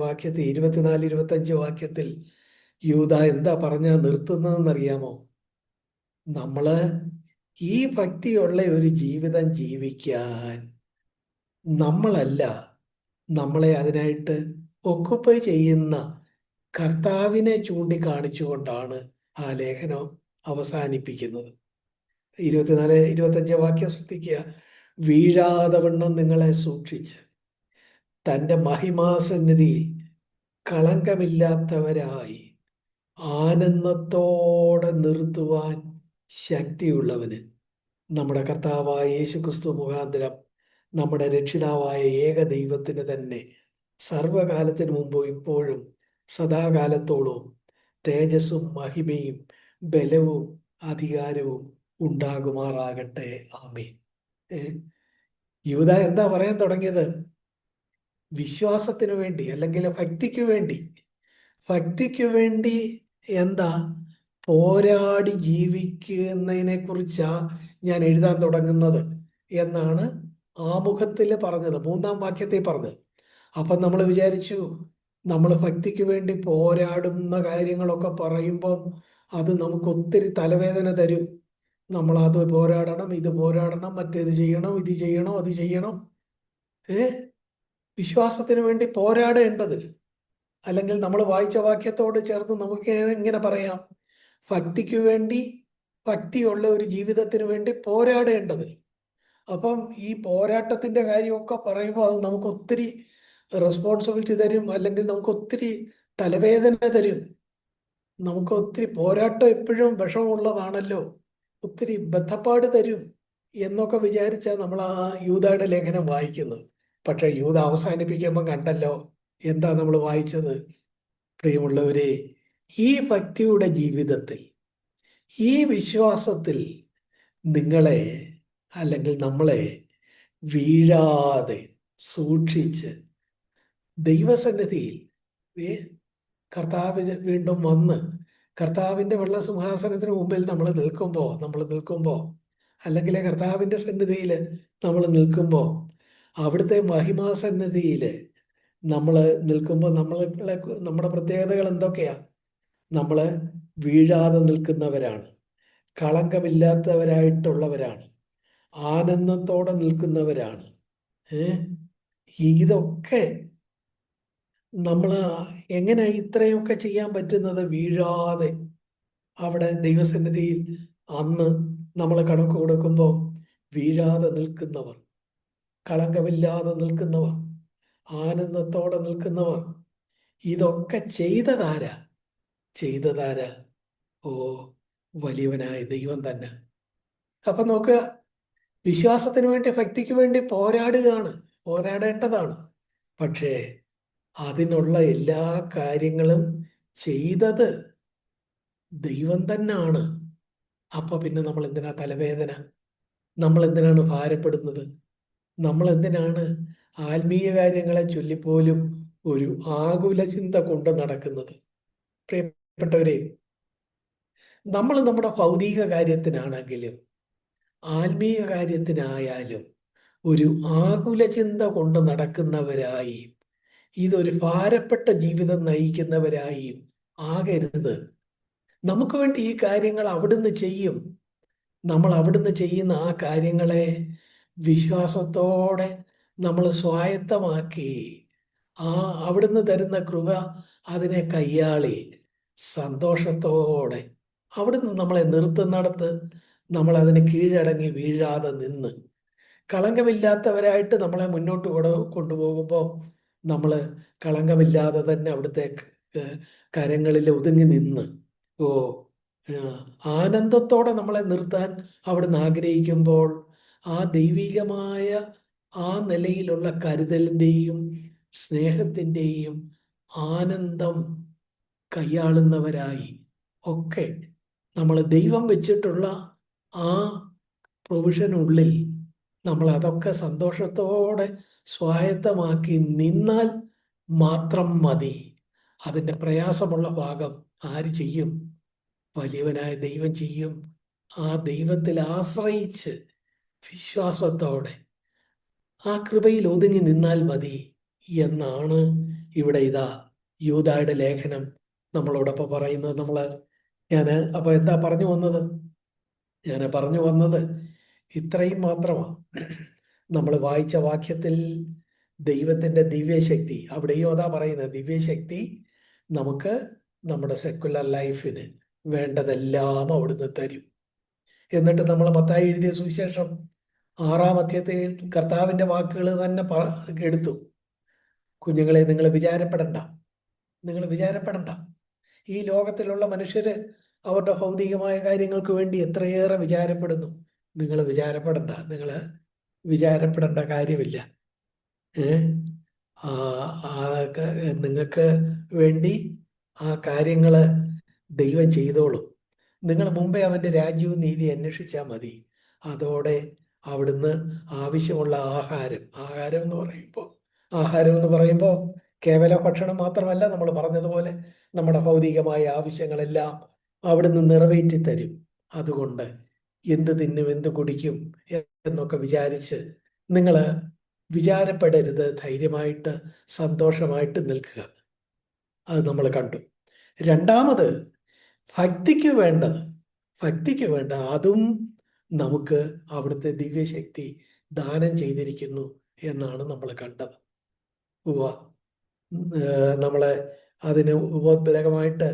വാക്യത്തിൽ, 24-25 വാക്യത്തിൽ യൂദ എന്താ പറഞ്ഞാ നിർത്തുന്നതെന്നറിയാമോ? നമ്മള് ഈ ഭക്തിയുള്ള ഒരു ജീവിതം ജീവിക്കാൻ നമ്മളല്ല, നമ്മളെ അതിനായിട്ട് ഒക്കുപ്പൈ ചെയ്യുന്ന കർത്താവിനെ ചൂണ്ടിക്കാണിച്ചുകൊണ്ടാണ് ആ ലേഖനം അവസാനിപ്പിക്കുന്നത്. 24-25 വാക്യം ശ്രദ്ധിക്കുക. വീഴാതെ വണ്ണം നിങ്ങളെ സൂക്ഷിച്ച് തൻ്റെ മഹിമാസന്നിധിയിൽ കളങ്കമില്ലാത്തവരായി ആനന്ദത്തോടെ നിർത്തുവാൻ ശക്തിയുള്ളവന്, നമ്മുടെ കർത്താവായ യേശു ക്രിസ്തു മുഖാന്തരം നമ്മുടെ രക്ഷിതാവായ ഏക ദൈവത്തിന് തന്നെ സർവകാലത്തിന് മുമ്പ് ഇപ്പോഴും സദാകാലത്തോളവും തേജസ്സും മഹിമയും ബലവും അധികാരവും ഉണ്ടാകുമാറാകട്ടെ. ആമേൻ. യൂദാ എന്താ പറയാൻ തുടങ്ങിയത്? വിശ്വാസത്തിന് വേണ്ടി, അല്ലെങ്കിൽ ഭക്തിക്ക് വേണ്ടി എന്താ പോരാടി ജീവിക്കുന്നതിനെ കുറിച്ചാ ഞാൻ എഴുതാൻ തുടങ്ങുന്നത് എന്നാണ് ആമുഖത്തിൽ പറഞ്ഞത്, 3-ാം വാക്യത്തിൽ പറഞ്ഞത്. അപ്പം നമ്മൾ വിചാരിച്ചു, നമ്മൾ ഭക്തിക്ക് വേണ്ടി പോരാടുന്ന കാര്യങ്ങളൊക്കെ പറയുമ്പോൾ അത് നമുക്ക് ഒത്തിരി തലവേദന തരും. നമ്മൾ അത് പോരാടണം, ഇത് പോരാടണം, മറ്റേത് ചെയ്യണം, ഇത് ചെയ്യണം, അത് ചെയ്യണം. വിശ്വാസത്തിന് വേണ്ടി പോരാടേണ്ടത്, അല്ലെങ്കിൽ നമ്മൾ വായിച്ച വാക്യത്തോട് ചേർത്ത് നമുക്ക് ഇങ്ങനെ പറയാം, ഭക്തിക്ക് വേണ്ടി, ഭക്തിയുള്ള ഒരു ജീവിതത്തിന് വേണ്ടി പോരാടേണ്ടത്. അപ്പം ഈ പോരാട്ടത്തിന്റെ കാര്യമൊക്കെ പറയുമ്പോൾ അത് നമുക്ക് ഒത്തിരി റെസ്പോൺസിബിലിറ്റി തരും, അല്ലെങ്കിൽ നമുക്ക് ഒത്തിരി തലവേദന തരും. നമുക്ക് ഒത്തിരി പോരാട്ടം എപ്പോഴും വിഷമമുള്ളതാണല്ലോ, ഒത്തിരി ബദ്ധപ്പാട് തരും എന്നൊക്കെ വിചാരിച്ചാൽ നമ്മൾ ആ യൂദായുടെ ലേഖനം വായിക്കുന്നത്. പക്ഷെ യൂദ അവസാനിപ്പിക്കുമ്പോൾ കണ്ടല്ലോ എന്താ നമ്മൾ വായിച്ചത്? പ്രിയമുള്ളവരെ, ഈ ഭക്തിയുടെ ജീവിതത്തിൽ, ഈ വിശ്വാസത്തിൽ നിങ്ങളെ, അല്ലെങ്കിൽ നമ്മളെ വീഴാതെ സൂക്ഷിച്ച് ദൈവസന്നിധിയിൽ കർത്താവ് വീണ്ടും വന്ന് കർത്താവിൻ്റെ വെള്ളസിംഹാസനത്തിന് മുമ്പിൽ നമ്മൾ നിൽക്കുമ്പോൾ, അല്ലെങ്കിൽ കർത്താവിൻ്റെ സന്നിധിയിൽ നമ്മൾ നിൽക്കുമ്പോൾ, അവിടുത്തെ മഹിമാസന്നിധിയിൽ നമ്മൾ നിൽക്കുമ്പോൾ നമ്മുടെ പ്രത്യേകതകൾ എന്തൊക്കെയാ? നമ്മൾ വീഴാതെ നിൽക്കുന്നവരാണ്, കളങ്കമില്ലാത്തവരായിട്ടുള്ളവരാണ്, ആനന്ദത്തോടെ നിൽക്കുന്നവരാണ്. ഇതൊക്കെ നമ്മൾ എങ്ങനെ ഇത്രയൊക്കെ ചെയ്യാൻ പറ്റുന്നത്? വീഴാതെ അവിടെ ദൈവസന്നിധിയിൽ അന്ന് നമ്മൾ കണക്ക് കൊടുക്കുമ്പോൾ വീഴാതെ നിൽക്കുന്നവർ, കളങ്കമില്ലാതെ നിൽക്കുന്നവർ, ആനന്ദത്തോടെ നിൽക്കുന്നവർ. ഇതൊക്കെ ചെയ്തതാരാ? ഓ, വലിയവനായ ദൈവം തന്നെ. അപ്പൊ നോക്കുക, വിശ്വാസത്തിന് വേണ്ടി, ഭക്തിക്ക് വേണ്ടി പോരാടേണ്ടതാണ്. പക്ഷേ അതിനുള്ള എല്ലാ കാര്യങ്ങളും ചെയ്തത് ദൈവം തന്നെയാണ്. അപ്പൊ പിന്നെ നമ്മൾ എന്തിനാ തലവേദന? നമ്മൾ എന്തിനാണ് ഭാരപ്പെടുന്നത്? നമ്മൾ എന്തിനാണ് ആത്മീയ കാര്യങ്ങളെ ചൊല്ലിപ്പോലും ഒരു ആകുല ചിന്ത കൊണ്ട് നടക്കുന്നത്? പ്രിയപ്പെട്ടവരെ, നമ്മൾ നമ്മുടെ ഭൗതിക കാര്യത്തിനാണെങ്കിലും ആത്മീയ കാര്യത്തിനായാലും ഒരു ആകുല ചിന്ത കൊണ്ട് നടക്കുന്നവരായി, ഇതൊരു ഭാരപ്പെട്ട ജീവിതം നയിക്കുന്നവരായും ആകരുത്. നമുക്ക് വേണ്ടി ഈ കാര്യങ്ങൾ അവിടുന്ന് ചെയ്യും. നമ്മൾ അവിടുന്ന് ചെയ്യുന്ന ആ കാര്യങ്ങളെ വിശ്വാസത്തോടെ നമ്മൾ സ്വായത്തമാക്കി, അവിടുന്ന് തരുന്ന കൃപ അതിനെ കയ്യാളി സന്തോഷത്തോടെ അവിടുന്ന് നമ്മളെ നിർത്തുന്നിടത്ത് നമ്മൾ അതിന് കീഴടങ്ങി വീഴാതെ നിന്ന് കളങ്കമില്ലാത്തവരായിട്ട് നമ്മളെ മുന്നോട്ട് കൊണ്ടുപോകുമ്പോൾ നമ്മൾ കളങ്കമില്ലാതെ തന്നെ അവിടുത്തെ കരങ്ങളിൽ ഒതുങ്ങി നിന്ന് ഓ ആനന്ദത്തോടെ നമ്മളെ നിർത്താൻ അവിടുന്ന് ആഗ്രഹിക്കുമ്പോൾ ആ ദൈവികമായ ആ നിലയിലുള്ള കരുതലിൻ്റെയും സ്നേഹത്തിൻ്റെയും ആനന്ദം കൈയാളുന്നവരായി ഒക്കെ നമ്മൾ ദൈവം വെച്ചിട്ടുള്ള ആ പ്രൊവിഷനുള്ളിൽ നമ്മൾ അതൊക്കെ സന്തോഷത്തോടെ സ്വായത്തമാക്കി നിന്നാൽ മാത്രം മതി. അതിൻ്റെ പ്രയാസമുള്ള ഭാഗം ആര് ചെയ്യും? വലിയവനായ ദൈവം ചെയ്യും. ആ ദൈവത്തിൽ ആശ്രയിച്ച് വിശ്വാസത്തോടെ ആ കൃപയിൽ ഒതുങ്ങി നിന്നാൽ മതി എന്നാണ് ഇവിടെ ഇതാ യൂദായുടെ ലേഖനം നമ്മളോടൊപ്പം പറയുന്നത്. ഞാൻ അപ്പോൾ എന്താ പറഞ്ഞു വന്നത്? ഞാൻ പറഞ്ഞു വന്നത് ഇത്രയും മാത്രമാണ്. നമ്മൾ വായിച്ച വാക്യത്തിൽ ദൈവത്തിൻ്റെ ദിവ്യശക്തി, അവിടെയും അതാ പറയുന്നത്, ദിവ്യശക്തി നമുക്ക് നമ്മുടെ സെക്കുലർ ലൈഫിന് വേണ്ടതെല്ലാം അവിടുന്ന് തരും. എന്നിട്ട് നമ്മൾ മത്തായി എഴുതിയ സുവിശേഷം 6-ാം അധ്യായത്തിൽ കർത്താവിൻ്റെ വാക്കുകൾ തന്നെ എടുത്തു. കുഞ്ഞുങ്ങളെ, നിങ്ങൾ വിചാരപ്പെടണ്ട. ഈ ലോകത്തിലുള്ള മനുഷ്യര് അവരുടെ ഭൗതികമായ കാര്യങ്ങൾക്ക് വേണ്ടി എത്രയേറെ വിചാരപ്പെടുന്നു. നിങ്ങൾ വിചാരപ്പെടേണ്ട കാര്യമില്ല. നിങ്ങൾക്ക് വേണ്ടി ആ കാര്യങ്ങള് ദൈവം ചെയ്തോളും. നിങ്ങൾ മുമ്പേ അവൻ്റെ രാജ്യവും നീതി അന്വേഷിച്ചാൽ മതി. അതോടെ അവിടുന്ന് ആവശ്യമുള്ള ആഹാരം എന്ന് പറയുമ്പോൾ കേവല ഭക്ഷണം മാത്രമല്ല, നമ്മൾ പറഞ്ഞതുപോലെ നമ്മുടെ ഭൗതികമായ ആവശ്യങ്ങളെല്ലാം അവിടുന്ന് നിറവേറ്റി തരും. അതുകൊണ്ട് എന്ത് തിന്നും എന്ത് കുടിക്കും എന്നൊക്കെ വിചാരിച്ച് നിങ്ങൾ വിചാരപ്പെടരുത്. ധൈര്യമായിട്ട് സന്തോഷമായിട്ട് നിൽക്കുക. അത് നമ്മൾ കണ്ടു. രണ്ടാമത്, ഭക്തിക്ക് വേണ്ട അതും നമുക്ക് അവിടുത്തെ ദിവ്യശക്തി ദാനം ചെയ്തിരിക്കുന്നു എന്നാണ് നമ്മൾ കണ്ടത്. നമ്മളെ അതിന് ഉപോത്ബലകമായിട്ട്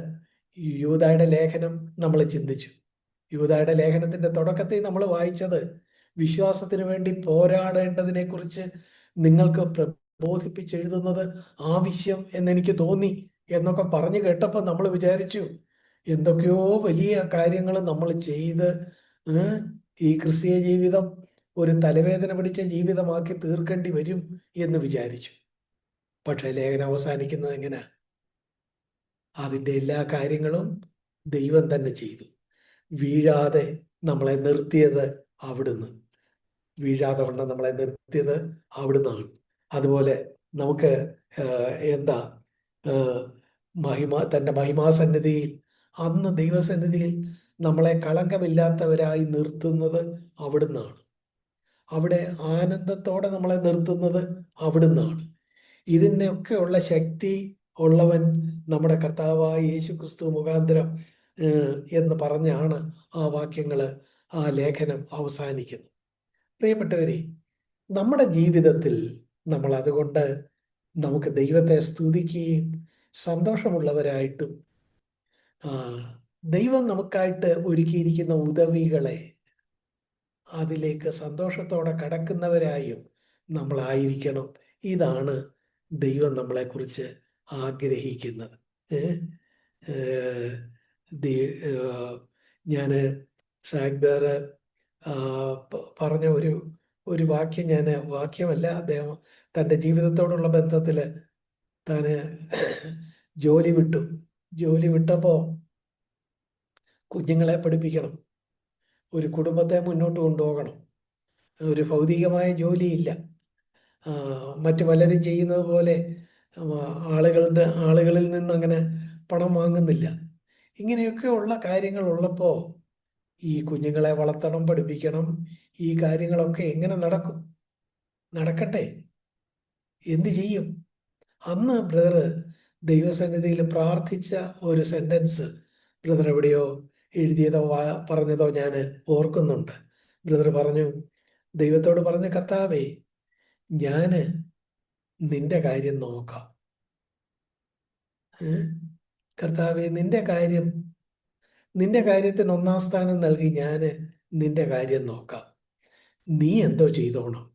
യൂദായുടെ ലേഖനം നമ്മൾ ചിന്തിച്ചു. യൂദായുടെ ലേഖനത്തിന്റെ തുടക്കത്തിൽ നമ്മൾ വായിച്ചത് വിശ്വാസത്തിന് വേണ്ടി പോരാടേണ്ടതിനെ കുറിച്ച് നിങ്ങൾക്ക് പ്രബോധിപ്പിച്ചെഴുതുന്നത് ആവശ്യം എന്നെനിക്ക് തോന്നി എന്നൊക്കെ പറഞ്ഞു കേട്ടപ്പോൾ നമ്മൾ വിചാരിച്ചു എന്തൊക്കെയോ വലിയ കാര്യങ്ങൾ നമ്മൾ ചെയ്ത് ഈ ക്രിസ്തീയ ജീവിതം ഒരു തലവേദന പിടിച്ച ജീവിതമാക്കി തീർക്കേണ്ടി വരും എന്ന് വിചാരിച്ചു. പക്ഷേ ലേഖനം അവസാനിക്കുന്നത് എങ്ങനെ? അതിൻ്റെ എല്ലാ കാര്യങ്ങളും ദൈവം തന്നെ ചെയ്തു. വീഴാതെ നമ്മളെ നിർത്തിയത് അവിടുന്ന്. അവിടുന്നാണ്. അതുപോലെ നമുക്ക് എന്താ തൻ്റെ മഹിമാസന്നിധിയിൽ, അന്ന് ദൈവസന്നിധിയിൽ നമ്മളെ കളങ്കമില്ലാത്തവരായി നിർത്തുന്നത് അവിടുന്നാണ്. അവിടെ ആനന്ദത്തോടെ നമ്മളെ നിർത്തുന്നത് അവിടുന്നാണ്. ഇതിനൊക്കെയുള്ള ശക്തി ഉള്ളവൻ നമ്മുടെ കർത്താവായ യേശു ക്രിസ്തു മുഖാന്തരം എന്ന് പറഞ്ഞാണ് ആ വാക്യങ്ങൾ, ആ ലേഖനം അവസാനിക്കുന്നത്. പ്രിയപ്പെട്ടവരെ, നമ്മുടെ ജീവിതത്തിൽ നമ്മൾ അതുകൊണ്ട് നമുക്ക് ദൈവത്തെ സ്തുതിക്കുകയും സന്തോഷമുള്ളവരായിട്ടും ദൈവം നമുക്കായിട്ട് ഒരുക്കിയിരിക്കുന്ന ഉദവികളെ അതിലേക്ക് സന്തോഷത്തോടെ കടക്കുന്നവരായും നമ്മളായിരിക്കണം. ഇതാണ് ദൈവം നമ്മളെക്കുറിച്ച് ആഗ്രഹിക്കുന്നത്. ഞാൻ ഷാഗ്ബർ പറഞ്ഞ ഒരു വാക്യം, വാക്യമല്ല, അദ്ദേഹം തൻ്റെ ജീവിതത്തോടുള്ള ബന്ധത്തിൽ താൻ ജോലി വിട്ടപ്പോൾ കുഞ്ഞുങ്ങളെ പഠിപ്പിക്കണം, ഒരു കുടുംബത്തെ മുന്നോട്ട് കൊണ്ടുപോകണം. ഒരു ഭൗതികമായ ജോലിയില്ല, മറ്റു പലരും ചെയ്യുന്നത് പോലെ ആളുകളിൽ നിന്ന് അങ്ങനെ പണം വാങ്ങുന്നില്ല. ഇങ്ങനെയൊക്കെ ഉള്ള കാര്യങ്ങൾ ഉള്ളപ്പോൾ ഈ കുഞ്ഞുങ്ങളെ വളർത്തണം, പഠിപ്പിക്കണം. ഈ കാര്യങ്ങളൊക്കെ എങ്ങനെ നടക്കട്ടെ? എന്ത് ചെയ്യും? അന്ന് ബ്രദർ ദൈവസന്നിധിയിൽ പ്രാർത്ഥിച്ച ഒരു സെന്റൻസ് ബ്രദർ എവിടെയോ എഴുതിയതോ പറഞ്ഞതോ ഞാൻ ഓർക്കുന്നുണ്ട്. ബ്രദർ പറഞ്ഞു, ദൈവത്തോട് പറഞ്ഞ, കർത്താവേ, ഞാൻ നിന്റെ കാര്യം നോക്കാം. കർത്താവേ, നിന്റെ കാര്യത്തിന് 1-ാം സ്ഥാനം നൽകി ഞാൻ നിന്റെ കാര്യം നോക്കാം. നീ എന്തോ ചെയ്തോണം,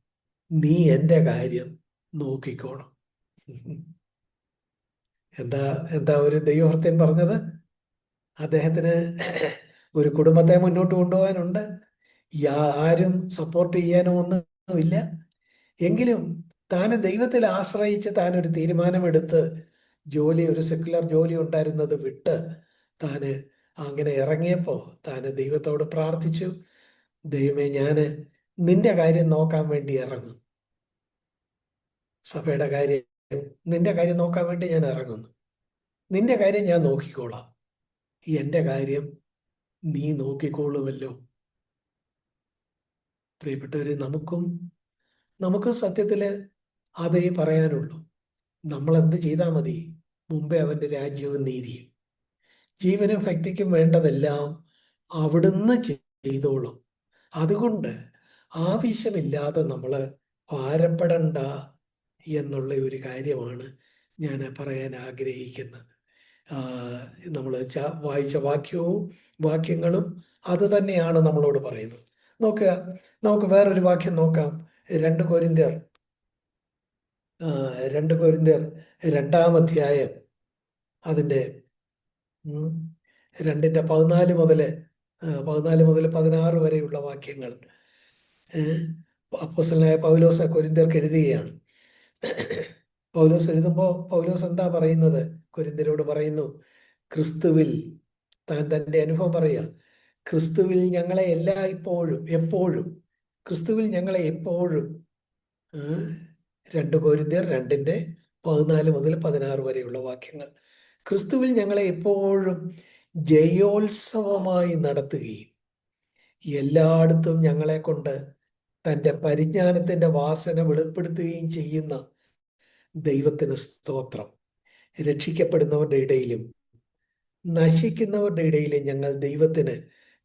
നീ എൻ്റെ കാര്യം നോക്കിക്കോണം. എന്താ എന്താ ഒരു ദൈവഭൃത്യൻ പറഞ്ഞത്? അദ്ദേഹത്തിന് ഒരു കുടുംബത്തെ മുന്നോട്ട് കൊണ്ടുപോകാനുണ്ട്, ആരും സപ്പോർട്ട് ചെയ്യാനോ ഒന്നുമില്ല. എങ്കിലും താൻ ദൈവത്തിൽ ആശ്രയിച്ച് താൻ ഒരു തീരുമാനമെടുത്ത് ഒരു സെക്യുലർ ജോലി ഉണ്ടായിരുന്നത് വിട്ട് താന് അങ്ങനെ ഇറങ്ങിയപ്പോ താന് ദൈവത്തോട് പ്രാർത്ഥിച്ചു, ദൈവമേ, ഞാന് നിന്റെ കാര്യം നോക്കാൻ വേണ്ടി ഇറങ്ങും, സഭയുടെ കാര്യം, നിന്റെ കാര്യം നോക്കാൻ വേണ്ടി ഞാൻ ഇറങ്ങുന്നു, നിന്റെ കാര്യം ഞാൻ നോക്കിക്കോളാം, എന്റെ കാര്യം നീ നോക്കിക്കോളുമല്ലോ. പ്രിയപ്പെട്ടവരെ, നമുക്കും സത്യത്തില് അതേ പറയാനുള്ളൂ. നമ്മൾ എന്ത് ചെയ്താൽ മതി? മുമ്പേ അവന്റെ രാജ്യവും നീതിയും ജീവനും ഭക്തിക്കും വേണ്ടതെല്ലാം അവിടുന്ന് ചെയ്തോളും. അതുകൊണ്ട് ആവശ്യമില്ലാതെ നമ്മൾ ഭാരപ്പെടണ്ട എന്നുള്ള ഒരു കാര്യമാണ് ഞാൻ പറയാൻ ആഗ്രഹിക്കുന്നത്. നമ്മൾ വായിച്ച വാക്യങ്ങളും അത് തന്നെയാണ് നമ്മളോട് പറയുന്നത്. നോക്കുക, നമുക്ക് വേറൊരു വാക്യം നോക്കാം. 2 കൊരിന്ത്യർ 2 കൊരിന്ത്യർ 2-ാം അധ്യായം അതിൻ്റെ 2-ന്റെ 14 മുതൽ 16 വരെയുള്ള വാക്യങ്ങൾ അപ്പോസ്തലനായ പൗലോസ് കൊരിന്ത്യർക്ക് എഴുതുകയാണ്. പൗലോസ് എഴുതുമ്പോൾ പൗലോസ് എന്താ പറയുന്നത്? കൊരിന്ത്യരോട് പറയുന്നു, ക്രിസ്തുവിൽ, താൻ തൻ്റെ അനുഭവം പറയുക, ക്രിസ്തുവിൽ ഞങ്ങളെ എപ്പോഴും ക്രിസ്തുവിൽ ഞങ്ങളെ എപ്പോഴും 2 കൊരിന്ത്യർ 2-ന്റെ 14 മുതൽ 16 വരെയുള്ള വാക്യങ്ങൾ, ക്രിസ്തുവിൽ ഞങ്ങളെ എപ്പോഴും ജയോത്സവമായി നടത്തുകയും എല്ലായിടത്തും ഞങ്ങളെ കൊണ്ട് തൻ്റെ പരിജ്ഞാനത്തിന്റെ വാസന വെളിപ്പെടുത്തുകയും ചെയ്യുന്ന ദൈവത്തിന് സ്തോത്രം. രക്ഷിക്കപ്പെടുന്നവരുടെ ഇടയിലും നശിക്കുന്നവരുടെ ഇടയിലും ഞങ്ങൾ ദൈവത്തിന്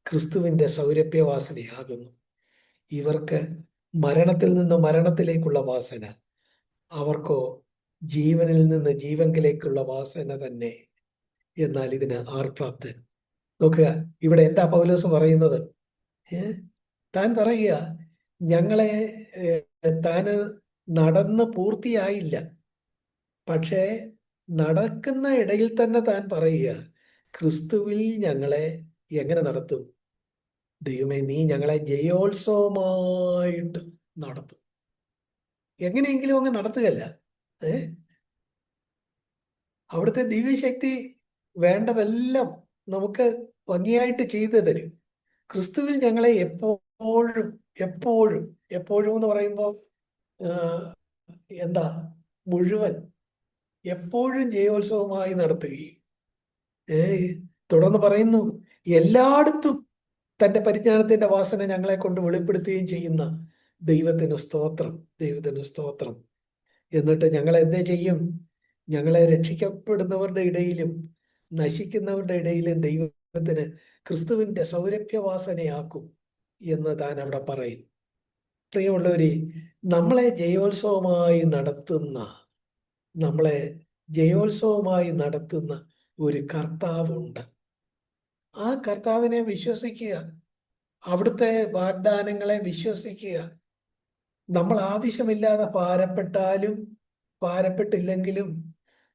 ക്രിസ്തുവിന്റെ സൗരഭ്യവാസനയാകുന്നു. ഇവർക്ക് മരണത്തിൽ നിന്ന് മരണത്തിലേക്കുള്ള വാസന, അവർക്കോ ജീവനിൽ നിന്ന് ജീവങ്കിലേക്കുള്ള വാസന തന്നെ. എന്നാൽ ഇതിന് ആർ പ്രാപ്തൻ? നോക്കുക, ഇവിടെ എന്താ പൗലോസ് പറയുന്നത്? താൻ പറയുക, ഞങ്ങളെ താന് നടന്ന് പൂർത്തിയായില്ല, പക്ഷേ നടക്കുന്ന ഇടയിൽ തന്നെ താൻ പറയുക, ക്രിസ്തുവിൽ ഞങ്ങളെ എങ്ങനെ നടത്തും? ദൈവമേ, നീ ഞങ്ങളെ ജയോത്സവമായിട്ട് നടത്തും. എങ്ങനെയെങ്കിലും അങ്ങ് നടത്തുകയല്ല, അവിടുത്തെ ദിവ്യശക്തി വേണ്ടതെല്ലാം നമുക്ക് ഭംഗിയായിട്ട് ചെയ്തു തരും. ക്രിസ്തുവിൽ ഞങ്ങളെ എപ്പോഴും എപ്പോഴും എപ്പോഴും എന്ന് പറയുമ്പോൾ എന്താ, മുഴുവൻ എപ്പോഴും ജയോത്സവമായി നടത്തുകയും തുടർന്ന് പറയുന്നു, എല്ലായിടത്തും തൻ്റെ പരിജ്ഞാനത്തിന്റെ വാസന ഞങ്ങളെ കൊണ്ട് വെളിപ്പെടുത്തുകയും ചെയ്യുന്ന ദൈവത്തിന് സ്തോത്രം, ദൈവത്തിന് സ്തോത്രം. എന്നിട്ട് ഞങ്ങൾ എന്തേ ചെയ്യും? ഞങ്ങളെ രക്ഷിക്കപ്പെടുന്നവരുടെ ഇടയിലും നശിക്കുന്നവരുടെ ഇടയിലും ദൈവത്തിന് ക്രിസ്തുവിന്റെ സൗരഭ്യവാസനയാക്കും എന്ന് താൻ അവിടെ പറയും. പ്രിയമുള്ളവരെ, നമ്മളെ ജയോത്സവമായി നടത്തുന്ന ഒരു കർത്താവുണ്ട്. ആ കർത്താവിനെ വിശ്വസിക്കുക, അവിടുത്തെ വാഗ്ദാനങ്ങളെ വിശ്വസിക്കുക. നമ്മൾ ആവശ്യമില്ലാതെ ഭാരപ്പെട്ടാലും ഭാരപ്പെട്ടില്ലെങ്കിലും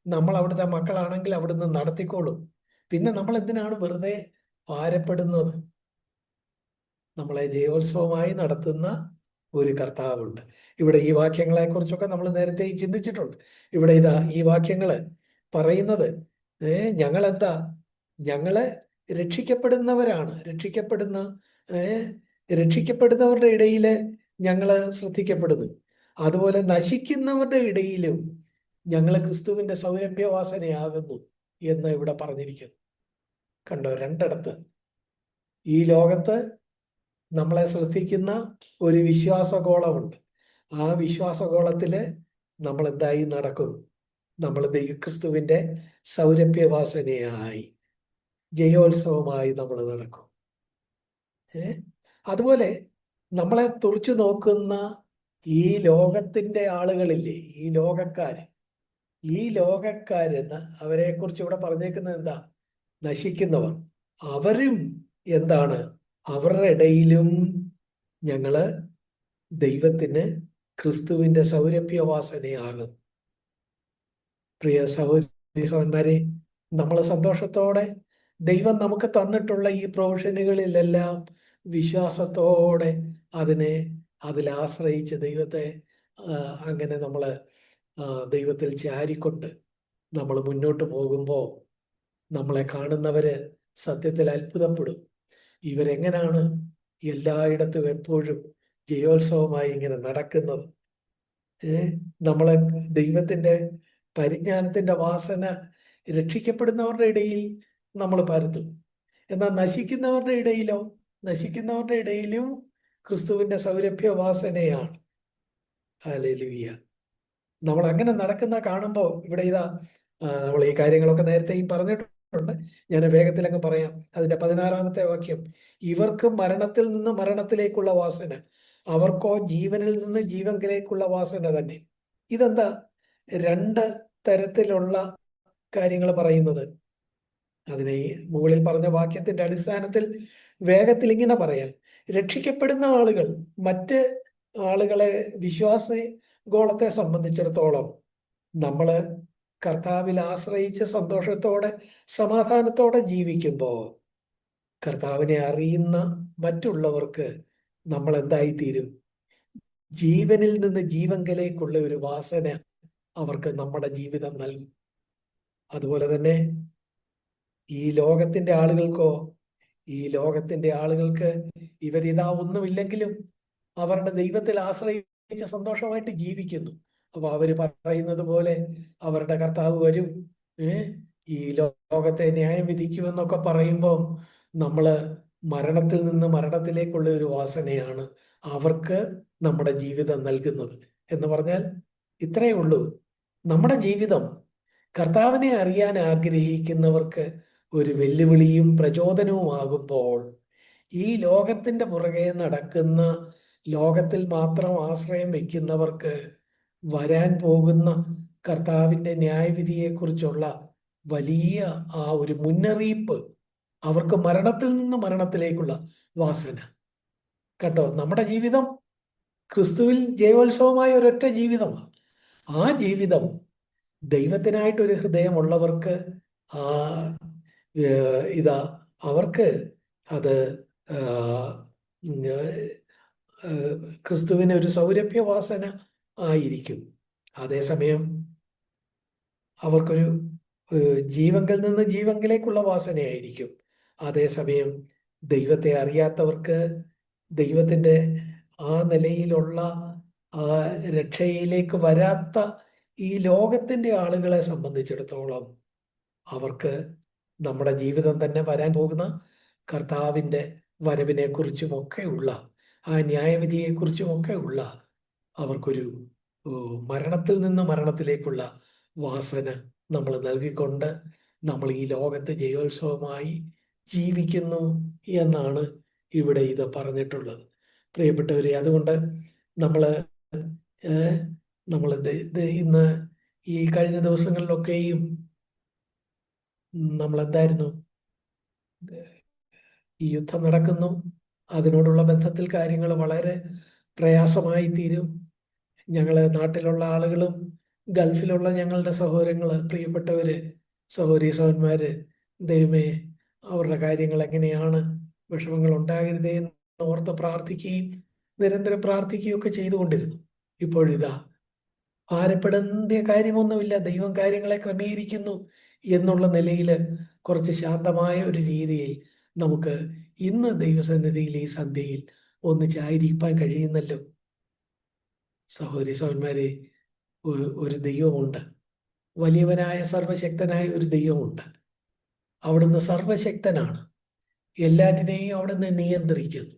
നമ്മൾ അവിടുത്തെ മക്കളാണെങ്കിൽ അവിടുന്ന് നടത്തിക്കോളും. പിന്നെ നമ്മൾ എന്തിനാണ് വെറുതെ ഭാരപ്പെടുന്നത്? നമ്മളെ ജയോത്സവമായി നടത്തുന്ന ഒരു കർത്താവുണ്ട്. ഇവിടെ ഈ വാക്യങ്ങളെ കുറിച്ചൊക്കെ നമ്മൾ നേരത്തെ ചിന്തിച്ചിട്ടുണ്ട്. ഇവിടെ ഈ വാക്യങ്ങള് പറയുന്നത്, ഞങ്ങളെന്താ, ഞങ്ങള് രക്ഷിക്കപ്പെടുന്നവരാണ്. രക്ഷിക്കപ്പെടുന്നവരുടെ ഇടയില് ഞങ്ങള് ശ്രദ്ധിക്കപ്പെടുന്നു. അതുപോലെ നശിക്കുന്നവരുടെ ഇടയിലും ഞങ്ങള് ക്രിസ്തുവിന്റെ സൗരഭ്യവാസനയാകുന്നു എന്ന് ഇവിടെ പറഞ്ഞിരിക്കുന്നു. കണ്ടോ, രണ്ടിടത്ത്. ഈ ലോകത്ത് നമ്മളെ ശ്രദ്ധിക്കുന്ന ഒരു വിശ്വാസഗോളമുണ്ട്. ആ വിശ്വാസഗോളത്തില് നമ്മൾ എന്തായി നടക്കും? നമ്മൾ ക്രിസ്തുവിന്റെ സൗരഭ്യവാസനയായി ജയോത്സവമായി നമ്മൾ നടക്കും. അതുപോലെ നമ്മളെ തുറച്ചു നോക്കുന്ന ഈ ലോകത്തിന്റെ ആളുകളില്ലേ, ഈ ലോകക്കാരെന്ന് അവരെ കുറിച്ച് ഇവിടെ പറഞ്ഞേക്കുന്നത് എന്താ? നശിക്കുന്നവർ. അവരും എന്താണ്? അവരുടെ ഇടയിലും ഞങ്ങള് ദൈവത്തിന് ക്രിസ്തുവിന്റെ സൗരഭ്യവാസനയാകും. പ്രിയ സഹോദരന്മാരെ, നമ്മൾ സന്തോഷത്തോടെ ദൈവം നമുക്ക് തന്നിട്ടുള്ള ഈ പ്രൊവിഷനുകളിലെല്ലാം വിശ്വാസത്തോടെ അതിൽ ആശ്രയിച്ച് ദൈവത്തെ അങ്ങനെ നമ്മൾ ദൈവത്തിൽ ചാരിക്കൊണ്ട് നമ്മൾ മുന്നോട്ട് പോകുമ്പോൾ നമ്മളെ കാണുന്നവര് സത്യത്തിൽ അത്ഭുതപ്പെടും. ഇവരെങ്ങനാണ് എല്ലായിടത്തും എപ്പോഴും ജയോത്സവമായി ഇങ്ങനെ നടക്കുന്നത്? നമ്മളെ ദൈവത്തിന്റെ പരിജ്ഞാനത്തിന്റെ വാസന രക്ഷിക്കപ്പെടുന്നവരുടെ ഇടയിൽ നമ്മൾ പരത്തും. എന്നാൽ നശിക്കുന്നവരുടെ ഇടയിലും ക്രിസ്തുവിന്റെ സൗരഭ്യ വാസനയാണ്. ഹല്ലേലൂയ. നമ്മൾ അങ്ങനെ നടക്കുന്ന കാണുമ്പോൾ ഇവിടെ നമ്മൾ ഈ കാര്യങ്ങളൊക്കെ നേരത്തെയും പറഞ്ഞിട്ടുണ്ട്. ഞാൻ വേഗത്തിലങ്ങ് പറയാം. അതിന്റെ 16-ാമത്തെ വാക്യം, ഇവർക്ക് മരണത്തിൽ നിന്ന് മരണത്തിലേക്കുള്ള വാസന, അവർക്കോ ജീവനിൽ നിന്ന് ജീവനിലേക്കുള്ള വാസന തന്നെ. ഇതെന്താ രണ്ട് തരത്തിലുള്ള കാര്യങ്ങൾ പറയുന്നത്? അതിനെ ഈ മുകളിൽ പറഞ്ഞ വാക്യത്തിന്റെ അടിസ്ഥാനത്തിൽ വേഗത്തിൽ ഇങ്ങനെ പറയാം. രക്ഷിക്കപ്പെടുന്ന ആളുകൾ മറ്റ് ആളുകളെ വിശ്വാസഗോളത്തെ സംബന്ധിച്ചിടത്തോളം നമ്മള് കർത്താവിൽ ആശ്രയിച്ച് സന്തോഷത്തോടെ സമാധാനത്തോടെ ജീവിക്കുമ്പോൾ കർത്താവിനെ അറിയുന്ന മറ്റുള്ളവർക്ക് നമ്മൾ എന്തായിത്തീരും? ജീവനിൽ നിന്ന് ജീവങ്കലേക്കുള്ള ഒരു വാസന അവർക്ക് നമ്മുടെ ജീവിതം നൽകും. അതുപോലെ തന്നെ ഈ ലോകത്തിന്റെ ആളുകൾക്ക് ഇവരിതാ ഒന്നുമില്ലെങ്കിലും അവരുടെ ദൈവത്തിൽ ആശ്രയിച്ച് സന്തോഷമായിട്ട് ജീവിക്കുന്നു. അപ്പൊ അവര് പറയുന്നത് പോലെ അവരുടെ കർത്താവ് വരും, ഈ ലോകത്തെ ന്യായം വിധിക്കുമെന്നൊക്കെ പറയുമ്പോൾ നമ്മള് മരണത്തിൽ നിന്ന് മരണത്തിലേക്കുള്ള ഒരു വാസനയാണ് അവർക്ക് നമ്മുടെ ജീവിതം നൽകുന്നത്. എന്ന് പറഞ്ഞാൽ ഇത്രയേ ഉള്ളൂ, നമ്മുടെ ജീവിതം കർത്താവിനെ അറിയാൻ ആഗ്രഹിക്കുന്നവർക്ക് ഒരു വെല്ലുവിളിയും പ്രചോദനവുമാകുമ്പോൾ ഈ ലോകത്തിന്റെ പുറകെ നടക്കുന്ന, ലോകത്തിൽ മാത്രം ആശ്രയം വെക്കുന്നവർക്ക് വരാൻ പോകുന്ന കർത്താവിന്റെ ന്യായവിധിയെക്കുറിച്ചുള്ള വലിയ ഒരു മുന്നറിയിപ്പ്, അവർക്ക് മരണത്തിൽ നിന്ന് മരണത്തിലേക്കുള്ള വാസന. കേട്ടോ, നമ്മുടെ ജീവിതം ക്രിസ്തുവിൽ ജയോത്സവമായ ഒരൊറ്റ ജീവിതമാണ്. ആ ജീവിതം ദൈവത്തിനായിട്ടൊരു ഹൃദയമുള്ളവർക്ക് അവർക്ക് അത് ക്രിസ്തുവിന് ഒരു സൗരഭ്യവാസന ആയിരിക്കും. അതേസമയം അവർക്കൊരു ജീവങ്കിൽ നിന്ന് ജീവങ്കിലേക്കുള്ള വാസനയായിരിക്കും. അതേസമയം ദൈവത്തെ അറിയാത്തവർക്ക് ദൈവത്തിന്റെ ആ നിലയിലുള്ള രക്ഷയിലേക്ക് വരാത്ത ഈ ലോകത്തിന്റെ ആളുകളെ സംബന്ധിച്ചിടത്തോളം അവർക്ക് നമ്മുടെ ജീവിതം തന്നെ വരാൻ പോകുന്ന കർത്താവിന്റെ വരവിനെ കുറിച്ചുമൊക്കെയുള്ള ആ ന്യായവിധിയെക്കുറിച്ചുമൊക്കെയുള്ള അവർക്കൊരു മരണത്തിൽ നിന്ന് മരണത്തിലേക്കുള്ള വാസന നമ്മൾ നൽകിക്കൊണ്ട് നമ്മൾ ഈ ലോകത്ത് ജയോത്സവമായി ജീവിക്കുന്നു എന്നാണ് ഇവിടെ ഇത് പറഞ്ഞിട്ടുള്ളത്. പ്രിയപ്പെട്ടവരെ, അതുകൊണ്ട് നമ്മള് ഇന്ന് ഈ കഴിഞ്ഞ ദിവസങ്ങളിലൊക്കെയും നമ്മൾ എന്തായിരുന്നു, ഈ യുദ്ധം നടക്കുന്നു, അതിനോടുള്ള ബന്ധത്തിൽ കാര്യങ്ങൾ വളരെ പ്രയാസമായി തീരും. ഞങ്ങള് നാട്ടിലുള്ള ആളുകളും ഗൾഫിലുള്ള ഞങ്ങളുടെ സഹോദരങ്ങള്, പ്രിയപ്പെട്ടവര്, സഹോദരി സഹോദരന്മാര്, ദൈവമേ അവരുടെ കാര്യങ്ങൾ എങ്ങനെയാണ്, വിഷമങ്ങൾ ഉണ്ടാകരുതേ എന്ന് ഓർത്ത് പ്രാർത്ഥിക്കുകയും നിരന്തരം പ്രാർത്ഥിക്കുകയൊക്കെ ചെയ്തുകൊണ്ടിരുന്നു. ഇപ്പോഴിതാ ഭാരപ്പെടേണ്ട കാര്യമൊന്നുമില്ല, ദൈവം കാര്യങ്ങളെ ക്രമീകരിക്കുന്നു എന്നുള്ള നിലയിൽ കുറച്ച് ശാന്തമായ ഒരു രീതിയിൽ നമുക്ക് ഇന്ന് ദൈവസന്നിധിയിൽ ഈ സന്ധ്യയിൽ ഒന്നിച്ചായിരിക്കാൻ കഴിയുന്നല്ലോ. സഹോദരി സഹോദരന്മാരെ, ഒരു ദൈവമുണ്ട്, വലിയവനായ സർവശക്തനായ ഒരു ദൈവമുണ്ട്. അവിടുന്ന് സർവശക്തനാണ്, എല്ലാറ്റിനെയും അവിടുന്ന് നിയന്ത്രിക്കുന്നു.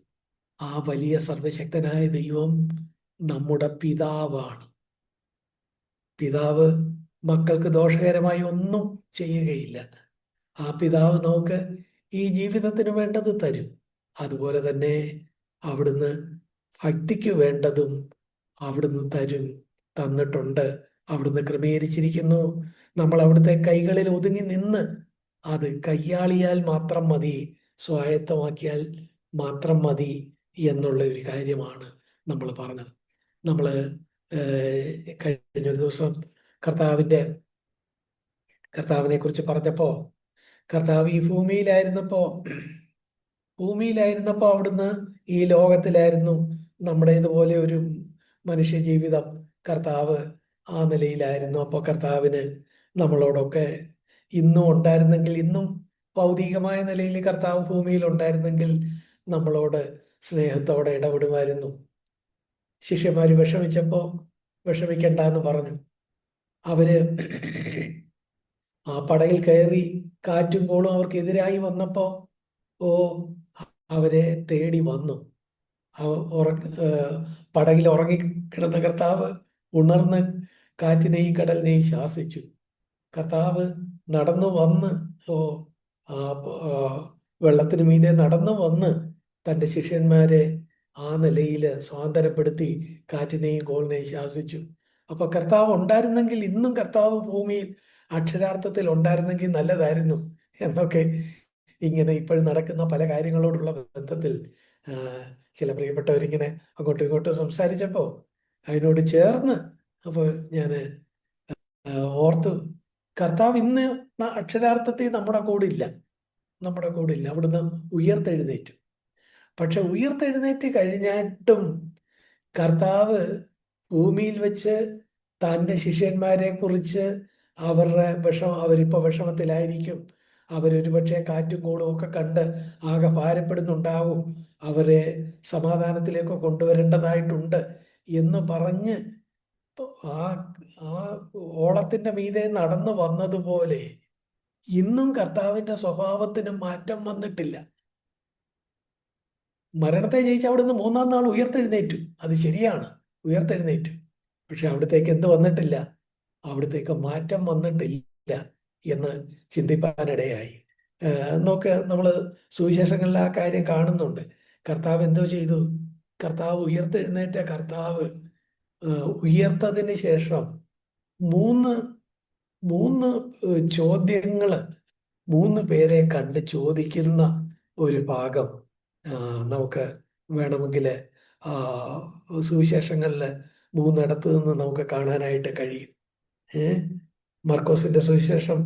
ആ വലിയ സർവശക്തനായ ദൈവം നമ്മുടെ പിതാവാണ്. പിതാവ് മക്കൾക്ക് ദോഷകരമായി ഒന്നും ചെയ്യുകയില്ല. ആ പിതാവ് നമുക്ക് ഈ ജീവിതത്തിന് വേണ്ടത് തരും. അതുപോലെ തന്നെ അവിടുന്ന് ഭക്തിക്ക് വേണ്ടതും അവിടുന്ന് തന്നിട്ടുണ്ട്, അവിടുന്ന് ക്രമീകരിച്ചിരിക്കുന്നു. നമ്മൾ അവിടുത്തെ കൈകളിൽ ഒതുങ്ങി നിന്ന് അത് കയ്യാളിയാൽ മാത്രം മതി, സ്വായത്തമാക്കിയാൽ മാത്രം മതി എന്നുള്ള ഒരു കാര്യമാണ് നമ്മൾ പറഞ്ഞത്. നമ്മൾ കഴിഞ്ഞൊരു ദിവസം കർത്താവിൻ്റെ കർത്താവിനെ കുറിച്ച് പറഞ്ഞപ്പോ, കർത്താവ് ഈ ഭൂമിയിലായിരുന്നപ്പോ അവിടുന്ന് ഈ ലോകത്തിലായിരുന്നു. നമ്മുടെ ഇതുപോലെ ഒരു മനുഷ്യ ജീവിതം കർത്താവ് ആ നിലയിലായിരുന്നു. അപ്പോൾ കർത്താവിന് നമ്മളോടൊക്കെ ഇന്നും ഉണ്ടായിരുന്നെങ്കിൽ, ഇന്നും ഭൗതികമായ നിലയിൽ കർത്താവ് ഭൂമിയിൽ ഉണ്ടായിരുന്നെങ്കിൽ നമ്മളോട് സ്നേഹത്തോടെ ഇടപെടുമായിരുന്നു. ശിഷ്യന്മാര് വിഷമിച്ചപ്പോ വിഷമിക്കണ്ട എന്ന് പറഞ്ഞു. അവര് ആ പടകിൽ കയറി കാറ്റും കോളും അവർക്കെതിരായി വന്നപ്പോ ഓ അവരെ തേടി വന്നു. പടകിൽ ഉറങ്ങിക്കിടന്ന കർത്താവ് ഉണർന്ന് കാറ്റിനെയും കടലിനെയും ശാസിച്ചു. കർത്താവ് നടന്നു വന്ന് ആ വെള്ളത്തിന് മീതെ നടന്നു വന്ന് തൻ്റെ ശിഷ്യന്മാരെ ആ നിലയിൽ സ്വാതന്ത്ര്യപ്പെടുത്തി കാറ്റിനെയും കോളിനെയും ശാസിച്ചു. അപ്പൊ കർത്താവ് ഉണ്ടായിരുന്നെങ്കിൽ, ഇന്നും കർത്താവ് ഭൂമിയിൽ അക്ഷരാർത്ഥത്തിൽ ഉണ്ടായിരുന്നെങ്കിൽ നല്ലതായിരുന്നു എന്നൊക്കെ ഇങ്ങനെ ഇപ്പോഴും നടക്കുന്ന പല കാര്യങ്ങളോടുള്ള ബന്ധത്തിൽ ചില പ്രിയപ്പെട്ടവരിങ്ങനെ അങ്ങോട്ടും ഇങ്ങോട്ടും സംസാരിച്ചപ്പോൾ അതിനോട് ചേർന്ന് അപ്പോൾ ഞാൻ ഓർത്തു, കർത്താവ് ഇന്ന് അക്ഷരാർത്ഥത്തിൽ നമ്മുടെ കൂടെ ഇല്ല. അവിടുന്ന് ഉയർത്തെഴുന്നേറ്റു. പക്ഷെ ഉയർത്തെഴുന്നേറ്റ് കഴിഞ്ഞിട്ടും കർത്താവ് ഭൂമിയിൽ വെച്ച് തൻ്റെ ശിഷ്യന്മാരെ കുറിച്ച് അവരിപ്പോ വിഷമത്തിലായിരിക്കും, അവരൊരുപക്ഷെ കാറ്റും കോളും ഒക്കെ കണ്ട് ആകെ ഭാരപ്പെടുന്നുണ്ടാവും, അവരെ സമാധാനത്തിലേക്ക് കൊണ്ടുവരേണ്ടതായിട്ടുണ്ട് എന്ന് പറഞ്ഞ് ആ ആ ഓളത്തിന്റെ മീതെ നടന്നു വന്നതുപോലെ ഇന്നും കർത്താവിന്റെ സ്വഭാവത്തിന് മാറ്റം വന്നിട്ടില്ല. മരണത്തെ ജയിച്ച് അവിടുന്ന് മൂന്നാം നാൾ ഉയർത്തെഴുന്നേറ്റു, അത് ശരിയാണ്, ഉയർത്തെഴുന്നേറ്റു. പക്ഷെ അവിടത്തേക്ക് എന്ത് വന്നിട്ടില്ല? അവിടത്തേക്ക് മാറ്റം വന്നിട്ടില്ല എന്ന് ചിന്തിപ്പാനിടയായി. നോക്ക്, നമ്മൾ സുവിശേഷങ്ങളിൽ ആ കാര്യം കാണുന്നുണ്ട്. കർത്താവ് എന്തോ ചെയ്തു? കർത്താവ് ഉയർത്തെഴുന്നേറ്റ കർത്താവ് ഉയർത്തതിന് ശേഷം മൂന്ന് മൂന്ന് ചോദ്യങ്ങള് 3 പേരെ കണ്ട് ചോദിക്കുന്ന ഒരു ഭാഗം നമുക്ക് വേണമെങ്കിൽ സുവിശേഷങ്ങളിൽ 3 നിന്ന് നമുക്ക് കാണാനായിട്ട് കഴിയും. മർക്കോസിന്റെ സുവിശേഷം,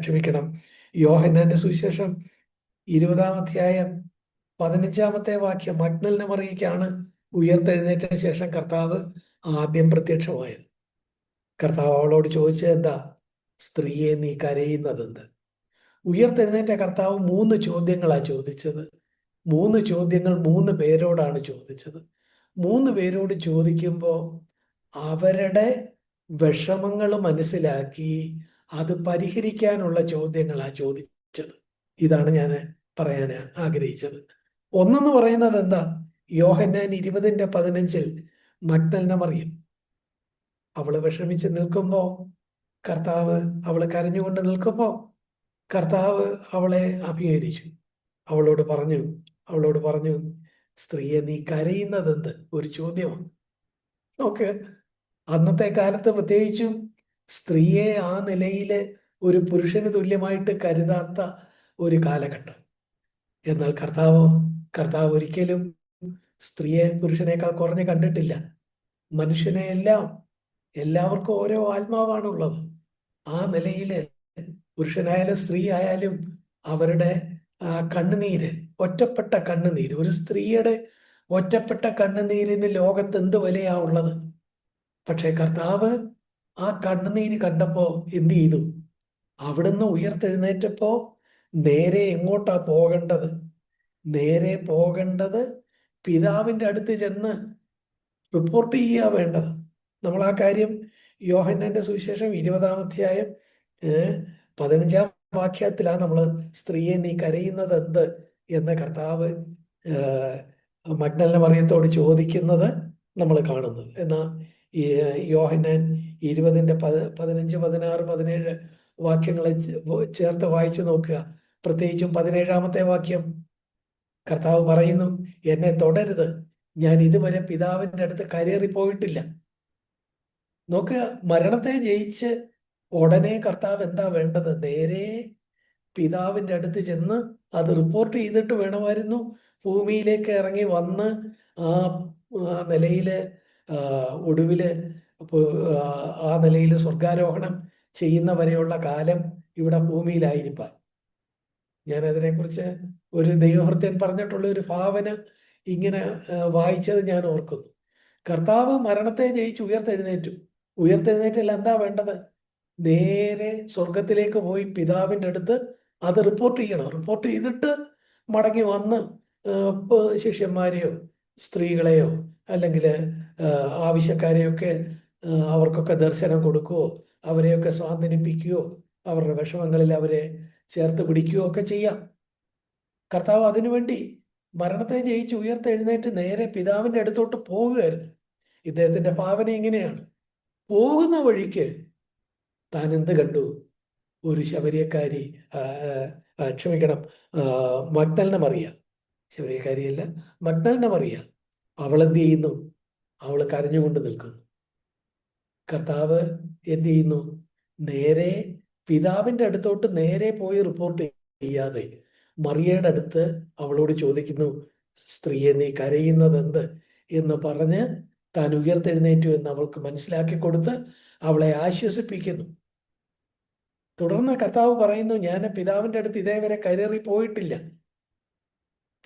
ക്ഷമിക്കണം, യോഹന്നാന്റെ സുവിശേഷം 20-ാം അധ്യായം 15-ാമത്തെ വാക്യം, മഗ്ദലന മറിയയ്ക്കാണ് ഉയർത്തെഴുന്നേറ്റ ശേഷം കർത്താവ് ആദ്യം പ്രത്യക്ഷമായത്. കർത്താവ് അവളോട് ചോദിച്ചത് എന്താ? സ്ത്രീയെ, നീ കരയുന്നതെന്ത്? ഉയർത്തെഴുന്നേറ്റ കർത്താവ് 3 ചോദ്യങ്ങളാണ് ചോദിച്ചത്. 3 ചോദ്യങ്ങൾ 3 പേരോടാണ് ചോദിച്ചത്. 3 പേരോട് ചോദിക്കുമ്പോൾ അവരുടെ വിഷമങ്ങൾ മനസ്സിലാക്കി അത് പരിഹരിക്കാനുള്ള ചോദ്യങ്ങളാണ് ചോദിച്ചത്. ഇതാണ് ഞാൻ പറയാൻ ആഗ്രഹിച്ചത്. ഒന്നെന്ന് പറയുന്നത് എന്താ? യോഹന്നാൻ 20:15 മഗ്ദലന മറിയം അവള് വിഷമിച്ച് നിൽക്കുമ്പോ അവള് കരഞ്ഞുകൊണ്ട് നിൽക്കുമ്പോ കർത്താവ് അവളെ അഭിമുഖീകരിച്ചു. അവളോട് പറഞ്ഞു, സ്ത്രീയെ, നീ കരയുന്നതെന്ത്? ഒരു ചോദ്യമാണ്. നോക്ക്, അന്നത്തെ കാലത്ത് പ്രത്യേകിച്ചും സ്ത്രീയെ ആ നിലയില് ഒരു പുരുഷന് തുല്യമായിട്ട് കരുതാത്ത ഒരു കാലഘട്ടം. എന്നാൽ കർത്താവ് ഒരിക്കലും സ്ത്രീയെ പുരുഷനേക്കാൾ കുറഞ്ഞ് കണ്ടിട്ടില്ല. മനുഷ്യനെ എല്ലാവർക്കും ഓരോ ആത്മാവാണുള്ളത്. ആ നിലയില് പുരുഷനായാലും സ്ത്രീ ആയാലും അവരുടെ കണ്ണുനീര്, ഒറ്റപ്പെട്ട കണ്ണുനീര്, ഒരു സ്ത്രീയുടെ ഒറ്റപ്പെട്ട കണ്ണുനീരിന് ലോകത്ത് എന്ത് വിലയാ ഉള്ളത്? പക്ഷെ കർത്താവ് ആ കണ്ണുനീര് കണ്ടപ്പോ എന്ത് ചെയ്തു? അവിടുന്ന് ഉയർത്തെഴുന്നേറ്റപ്പോ നേരെ എങ്ങോട്ടാ പോകേണ്ടത്? നേരെ പോകേണ്ടത് പിതാവിന്റെ അടുത്ത് ചെന്ന് റിപ്പോർട്ട് ചെയ്യുക വേണ്ടത്. നമ്മൾ ആ കാര്യം യോഹന്നാന്റെ സുവിശേഷം 20-ാം അധ്യായം 15-ാം വാക്യത്തിലാണ് നമ്മൾ സ്ത്രീയെ, നീ കരയുന്നത് എന്ത് എന്ന് കർത്താവ് മഗ്ദലന മറിയത്തോട് ചോദിക്കുന്നത് നമ്മൾ കാണുന്നത്. എന്നാൽ യോഹന്നാൻ 20-ന്റെ 15, 16, 17 വാക്യങ്ങളെ ചേർത്ത് വായിച്ചു നോക്കുക. പ്രത്യേകിച്ചും 17-ാമത്തെ വാക്യം കർത്താവ് പറയുന്നു, എന്നെ തൊടരുത്, ഞാൻ ഇതുവരെ പിതാവിന്റെ അടുത്ത് കരേറി പോയിട്ടില്ല. നോക്കുക, മരണത്തെ ജയിച്ച് ഉടനെ കർത്താവ് എന്താ വേണ്ടത്? നേരെ പിതാവിന്റെ അടുത്ത് ചെന്ന് അത് റിപ്പോർട്ട് ചെയ്തിട്ട് വേണമായിരുന്നു ഭൂമിയിലേക്ക് ഇറങ്ങി വന്ന് ആ നിലയില് ഒടുവില് ആ നിലയിൽ സ്വർഗാരോഹണം ചെയ്യുന്ന വരെയുള്ള കാലം ഇവിടെ ഭൂമിയിലായിരിക്കാം. ഞാൻ അതിനെക്കുറിച്ച് ഒരു ദൈവഭൃത്യൻ പറഞ്ഞിട്ടുള്ള ഒരു ഭാവന ഇങ്ങനെ വായിച്ചത് ഞാൻ ഓർക്കുന്നു. കർത്താവ് മരണത്തെ ജയിച്ച് ഉയർത്തെഴുന്നേറ്റു. ഉയർത്തെഴുന്നേറ്റിൽ എന്താ വേണ്ടത്? നേരെ സ്വർഗത്തിലേക്ക് പോയി പിതാവിൻ്റെ അടുത്ത് അത് റിപ്പോർട്ട് ചെയ്യണം. റിപ്പോർട്ട് ചെയ്തിട്ട് മടങ്ങി വന്ന് ശിഷ്യന്മാരെയോ സ്ത്രീകളെയോ അല്ലെങ്കിൽ ആവശ്യക്കാരെയൊക്കെ അവർക്കൊക്കെ ദർശനം കൊടുക്കുകയോ അവരെയൊക്കെ സ്വാന്തനിപ്പിക്കുകയോ അവരുടെ വിഷമങ്ങളിൽ അവരെ ചേർത്ത് പിടിക്കുകയോ ഒക്കെ ചെയ്യാം. കർത്താവ് അതിനുവേണ്ടി മരണത്തെ ജയിച്ച് ഉയർത്തെഴുന്നേറ്റ് നേരെ പിതാവിൻ്റെ അടുത്തോട്ട് പോവുകയായിരുന്നു. ഇദ്ദേഹത്തിൻ്റെ ഭാവന ഇങ്ങനെയാണ്: പോകുന്ന വഴിക്ക് താൻ എന്ത് കണ്ടു? ഒരു ശമരിയക്കാരി, ക്ഷമിക്കണം, മഗ്ദലന മറിയ, ശമരിയക്കാരിയല്ല, മഗ്ദലന മറിയ, അവളെന്ത് ചെയ്യുന്നു? അവൾ കരഞ്ഞുകൊണ്ട് നിൽക്കുന്നു. കർത്താവ് എന്ത് ചെയ്യുന്നു? നേരെ പിതാവിൻ്റെ അടുത്തോട്ട് നേരെ പോയി റിപ്പോർട്ട് ചെയ്യാതെ മറിയയുടെ അടുത്ത് അവളോട് ചോദിക്കുന്നു, സ്ത്രീയെ നീ കരയുന്നത് എന്ത് എന്ന് പറഞ്ഞ് താൻ ഉയർത്തെഴുന്നേറ്റു എന്ന് അവൾക്ക് മനസ്സിലാക്കി കൊടുത്ത് അവളെ ആശ്വസിപ്പിക്കുന്നു. തുടർന്ന് കർത്താവ് പറയുന്നു, ഞാൻ പിതാവിൻ്റെ അടുത്ത് ഇതേവരെ കരേറി പോയിട്ടില്ല,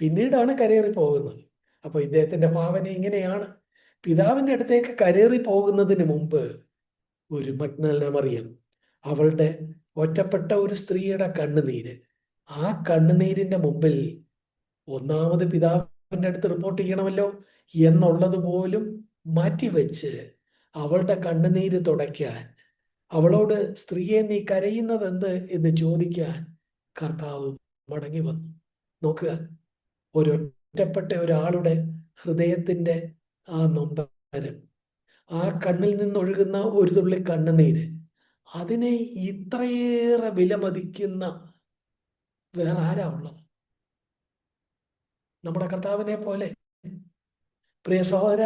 പിന്നീടാണ് കരേറി പോകുന്നത്. അപ്പോൾ ഇദ്ദേഹത്തിൻ്റെ ഭാവന ഇങ്ങനെയാണ്: പിതാവിൻ്റെ അടുത്തേക്ക് കരേറി പോകുന്നതിന് മുമ്പ് ഒരു മഗ്ദലന മറിയം, അവളുടെ ഒറ്റപ്പെട്ട ഒരു സ്ത്രീയുടെ കണ്ണുനീര്, ആ കണ്ണുനീരിന്റെ മുമ്പിൽ ഒന്നാമത് പിതാവിൻ്റെ അടുത്ത് റിപ്പോർട്ട് ചെയ്യണമല്ലോ എന്നുള്ളത് പോലും മാറ്റിവെച്ച് അവളുടെ കണ്ണുനീര് തുടയ്ക്കാൻ, അവളോട് സ്ത്രീയെ നീ കരയുന്നത് എന്ത് എന്ന് ചോദിക്കാൻ കർത്താവ് മടങ്ങി വന്നു. നോക്കുക, ഒരൊറ്റപ്പെട്ട ഒരാളുടെ ഹൃദയത്തിന്റെ ആ നൊമ്പരം, ആ കണ്ണിൽ നിന്നൊഴുകുന്ന ഒരു തുള്ളി കണ്ണുനീര്, അതിനെ ഇത്രയേറെ വിലമതിക്കുന്ന വേറെ ആരാ ഉള്ളത്? നമ്മുടെ കർത്താവിനെ പോലെ. പ്രിയ സഹോദര,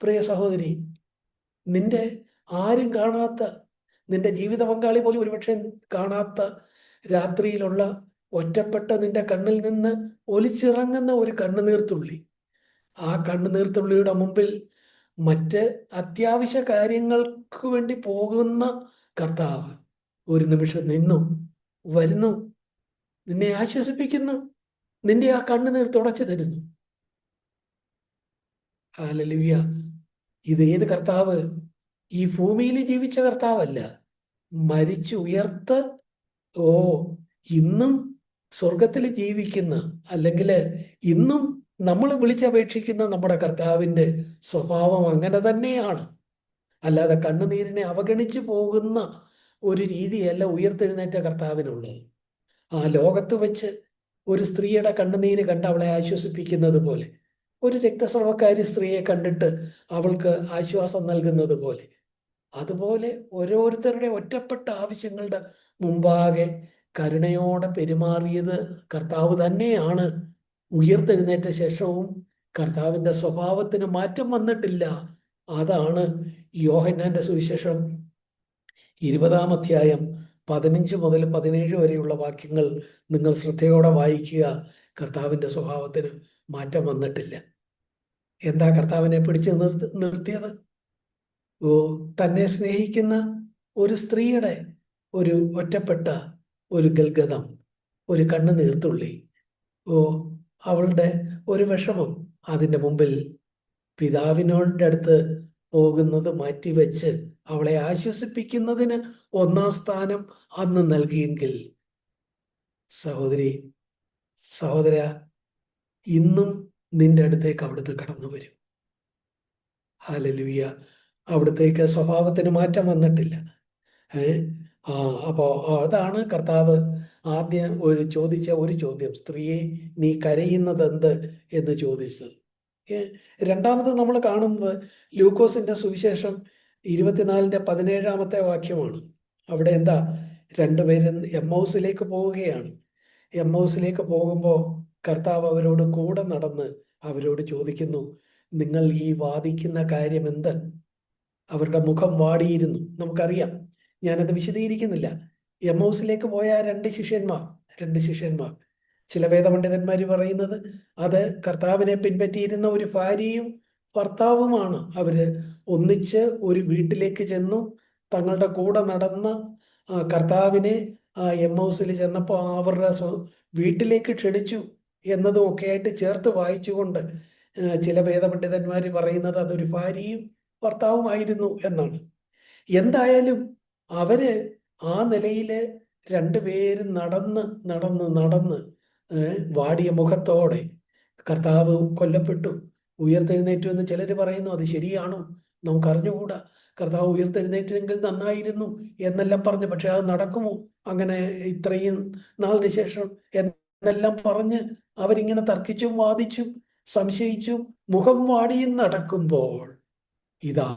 പ്രിയ സഹോദരി, നിന്റെ ആരും കാണാത്ത, നിന്റെ ജീവിത പങ്കാളി പോലും ഒരുപക്ഷെ കാണാത്ത രാത്രിയിലുള്ള ഒറ്റപ്പെട്ട നിന്റെ കണ്ണിൽ നിന്ന് ഒലിച്ചിറങ്ങുന്ന ഒരു കണ്ണുനീർത്തുള്ളി, ആ കണ്ണുനീർത്തുള്ളിയുടെ മുമ്പിൽ മറ്റ് അത്യാവശ്യ കാര്യങ്ങൾക്ക് വേണ്ടി പോകുന്ന കർത്താവ് ഒരു നിമിഷം നിന്നു, വരുന്നു, നിന്നെ ആശ്വസിപ്പിക്കുന്നു, നിന്റെ ആ കണ്ണുനീർ തുടച്ചു തരുന്നു. ഹല്ലേലൂയ! ഇത് ഏത് കർത്താവ്? ഈ ഭൂമിയിൽ ജീവിച്ച കർത്താവല്ല, മരിച്ചു ഉയർത്ത് ഇന്നും സ്വർഗത്തിൽ ജീവിക്കുന്ന, അല്ലെങ്കിൽ ഇന്നും നമ്മൾ വിളിച്ചപേക്ഷിക്കുന്ന നമ്മുടെ കർത്താവിൻ്റെ സ്വഭാവം അങ്ങനെ തന്നെയാണ്. അല്ലാതെ കണ്ണുനീരിനെ അവഗണിച്ചു പോകുന്ന ഒരു രീതിയല്ല ഉയർത്തെഴുന്നേറ്റ കർത്താവിനുള്ളത്. ആ ലോകത്ത് വെച്ച് ഒരു സ്ത്രീയുടെ കണ്ണുനീര് കണ്ട് അവളെ ആശ്വസിപ്പിക്കുന്നത് പോലെ, ഒരു രക്തസ്രവക്കാരി സ്ത്രീയെ കണ്ടിട്ട് അവൾക്ക് ആശ്വാസം നൽകുന്നത് പോലെ, അതുപോലെ ഓരോരുത്തരുടെ ഒറ്റപ്പെട്ട ആവശ്യങ്ങളുടെ മുമ്പാകെ കരുണയോടെ പെരുമാറിയത് കർത്താവ് തന്നെയാണ്. ഉയർത്തെഴുന്നേറ്റ ശേഷവും കർത്താവിൻ്റെ സ്വഭാവത്തിന് മാറ്റം വന്നിട്ടില്ല. അതാണ് യോഹന്നാന്റെ സുവിശേഷം 20-ാം അധ്യായം 15 മുതൽ 17 വരെയുള്ള വാക്യങ്ങൾ നിങ്ങൾ ശ്രദ്ധയോടെ വായിക്കുക. കർത്താവിൻ്റെ സ്വഭാവത്തിന് മാറ്റം വന്നിട്ടില്ല. എന്താ കർത്താവിനെ പിടിച്ചു നിർത്തിയത്? തന്നെ സ്നേഹിക്കുന്ന ഒരു സ്ത്രീയുടെ ഒരു ഒറ്റപ്പെട്ട ഒരു ഗൽഗതം, ഒരു കണ്ണുനീർത്തുള്ളി, അവളുടെ ഒരു വിഷമം, അതിൻ്റെ മുമ്പിൽ പിതാവിനോട് അടുത്ത് പോകുന്നത് മാറ്റിവെച്ച് അവളെ ആശ്വസിപ്പിക്കുന്നതിന് 1-ാം സ്ഥാനം അന്ന് നൽകിയെങ്കിൽ, സഹോദരി, സഹോദര, ഇന്നും നിന്റെ അടുത്തേക്ക് അവിടുന്ന് കടന്നു വരും. ഹല്ലേലൂയ! അവിടത്തേക്ക് സ്വഭാവത്തിന് മാറ്റം വന്നിട്ടില്ല. അപ്പോൾ അതാണ് കർത്താവ് ആദ്യം ചോദിച്ച ഒരു ചോദ്യം: സ്ത്രീയെ നീ കരയുന്നത് എന്ത് എന്ന് ചോദിച്ചത്. രണ്ടാമത് നമ്മൾ കാണുന്നത് ലൂക്കോസിന്റെ സുവിശേഷം 24-ന്റെ 17-ാമത്തെ അവിടെ എന്താ? രണ്ടുപേരും എമ്മൗസിലേക്ക് പോവുകയാണ്. എമ്മൗസിലേക്ക് പോകുമ്പോൾ കർത്താവ് അവരോട് കൂടെ നടന്ന് അവരോട് ചോദിക്കുന്നു, നിങ്ങൾ ഈ വാദിക്കുന്ന കാര്യം എന്ത്? അവരുടെ മുഖം വാടിയിരുന്നു, നമുക്കറിയാം, ഞാനത് വിശദീകരിക്കുന്നില്ല. എമ്മൗസിലേക്ക് പോയ രണ്ട് ശിഷ്യന്മാർ, ചില വേദപണ്ഡിതന്മാർ പറയുന്നത് അത് കർത്താവിനെ പിൻപറ്റിയിരുന്ന ഒരു ഭാര്യയും ഭർത്താവുമാണ്. അവര് ഒന്നിച്ച് ഒരു വീട്ടിലേക്ക് ചെന്നു, തങ്ങളുടെ കൂടെ നടന്ന കർത്താവിനെ എമ്മൗസിൽ ചെന്നപ്പോൾ അവരുടെ വീട്ടിലേക്ക് ക്ഷണിച്ചു എന്നതും ഒക്കെ ആയിട്ട് ചേർത്ത് വായിച്ചുകൊണ്ട് ചില വേദപണ്ഡിതന്മാർ പറയുന്നത് അതൊരു ഭാര്യയും ഭർത്താവുമായിരുന്നു എന്നാണ്. എന്തായാലും അവര് ആ നിലയില് രണ്ടുപേരും നടന്ന് നടന്ന് നടന്ന് വാടിയ മുഖത്തോടെ കർത്താവ് കൊല്ലപ്പെട്ടു, ഉയർത്തെഴുന്നേറ്റു എന്ന് ചിലർ പറയുന്നു. അത് ശരിയാണോ നമുക്കറിഞ്ഞുകൂടാ. കർത്താവ് ഉയർത്തെഴുന്നേറ്റെങ്കിൽ നന്നായിരുന്നു എന്നെല്ലാം പറഞ്ഞു. പക്ഷെ അത് നടക്കുമോ അങ്ങനെ ഇത്രയും നാളിന് ശേഷം എന്നെല്ലാം പറഞ്ഞ് അവരിങ്ങനെ തർക്കിച്ചും വാദിച്ചും സംശയിച്ചും മുഖം വാടിയും നടക്കുമ്പോൾ ഇതാ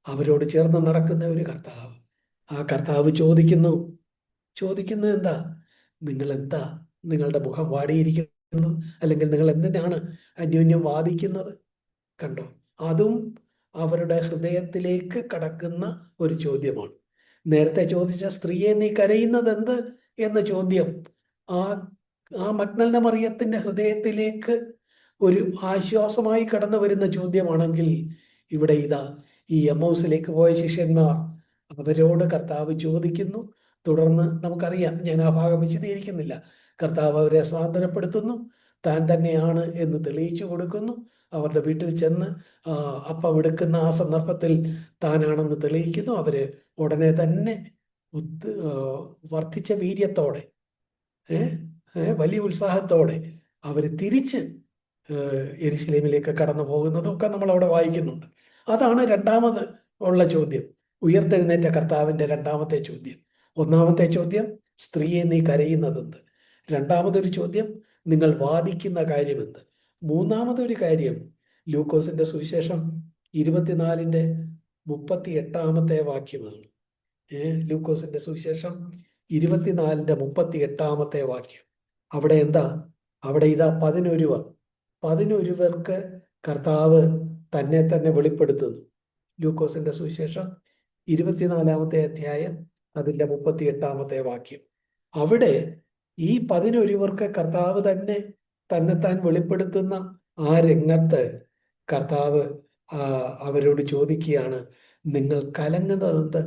അവരോട് ചേർന്ന് നടക്കുന്ന ഒരു കർത്താവ്. ആ കർത്താവ് ചോദിക്കുന്നത് എന്താ? നിങ്ങൾ എന്താ നിങ്ങളുടെ മുഖം വാടിയിരിക്കുന്നത്? അല്ലെങ്കിൽ നിങ്ങൾ എന്തിനാണ് അന്യോന്യം വാദിക്കുന്നത്? കണ്ടോ, അതും അവരുടെ ഹൃദയത്തിലേക്ക് കടക്കുന്ന ഒരു ചോദ്യമാണ്. നേരത്തെ ചോദിച്ച സ്ത്രീയെ നീ കരയുന്നത് എന്ത് എന്ന ചോദ്യം ആ ആ മഗ്ദലന മറിയത്തിന്റെ ഹൃദയത്തിലേക്ക് ഒരു ആശ്വാസമായി കടന്നു വരുന്ന ചോദ്യമാണെങ്കിൽ, ഇവിടെ ഇതാ ഈ എമ്മൗസിലേക്ക് പോയ ശിഷ്യന്മാർ അവരോട് കർത്താവ് ചോദിക്കുന്നു. തുടർന്ന് നമുക്കറിയാം, ഞാൻ ആ ഭാഗം വിശദീകരിക്കുന്നില്ല. കർത്താവ് അവരെ സ്വാതന്ത്ര്യപ്പെടുത്തുന്നു, താൻ തന്നെയാണ് എന്ന് തെളിയിച്ചു കൊടുക്കുന്നു. അവരുടെ വീട്ടിൽ ചെന്ന് അപ്പം എടുക്കുന്ന ആ സന്ദർഭത്തിൽ താനാണെന്ന് തെളിയിക്കുന്നു. അവര് ഉടനെ തന്നെ വർദ്ധിച്ച വീര്യത്തോടെ വലിയ ഉത്സാഹത്തോടെ അവർ തിരിച്ച് യെരുശലേമിലേക്ക് കടന്നു പോകുന്നതൊക്കെ നമ്മൾ അവിടെ വായിക്കുന്നുണ്ട്. അതാണ് രണ്ടാമത് ഉള്ള ചോദ്യം, ഉയർത്തെഴുന്നേറ്റ കർത്താവിന്റെ രണ്ടാമത്തെ ചോദ്യം. ഒന്നാമത്തെ ചോദ്യം, സ്ത്രീയെ നീ കരയുന്നതെന്ത്? രണ്ടാമതൊരു ചോദ്യം, നിങ്ങൾ വാദിക്കുന്ന കാര്യമെന്ത്? മൂന്നാമതൊരു കാര്യം, ലൂക്കോസിന്റെ സുവിശേഷം 24:38 വാക്യമാണ്. ലൂക്കോസിന്റെ സുവിശേഷം 24:38 വാക്യം. അവിടെ എന്താ? അവിടെ ഇതാ 11 പേർക്ക് കർത്താവ് തന്നെ തന്നെ വെളിപ്പെടുത്തുന്നു. ലൂക്കോസിന്റെ സുവിശേഷം 24 അതിന്റെ 38 വാക്യം. അവിടെ ഈ 11 പേർക്ക് കർത്താവ് തന്നെത്താൻ വെളിപ്പെടുത്തുന്ന ആ രംഗത്ത് കർത്താവ് അവരോട് ചോദിക്കുകയാണ്, നിങ്ങൾ കലങ്ങുന്നതെന്ത്?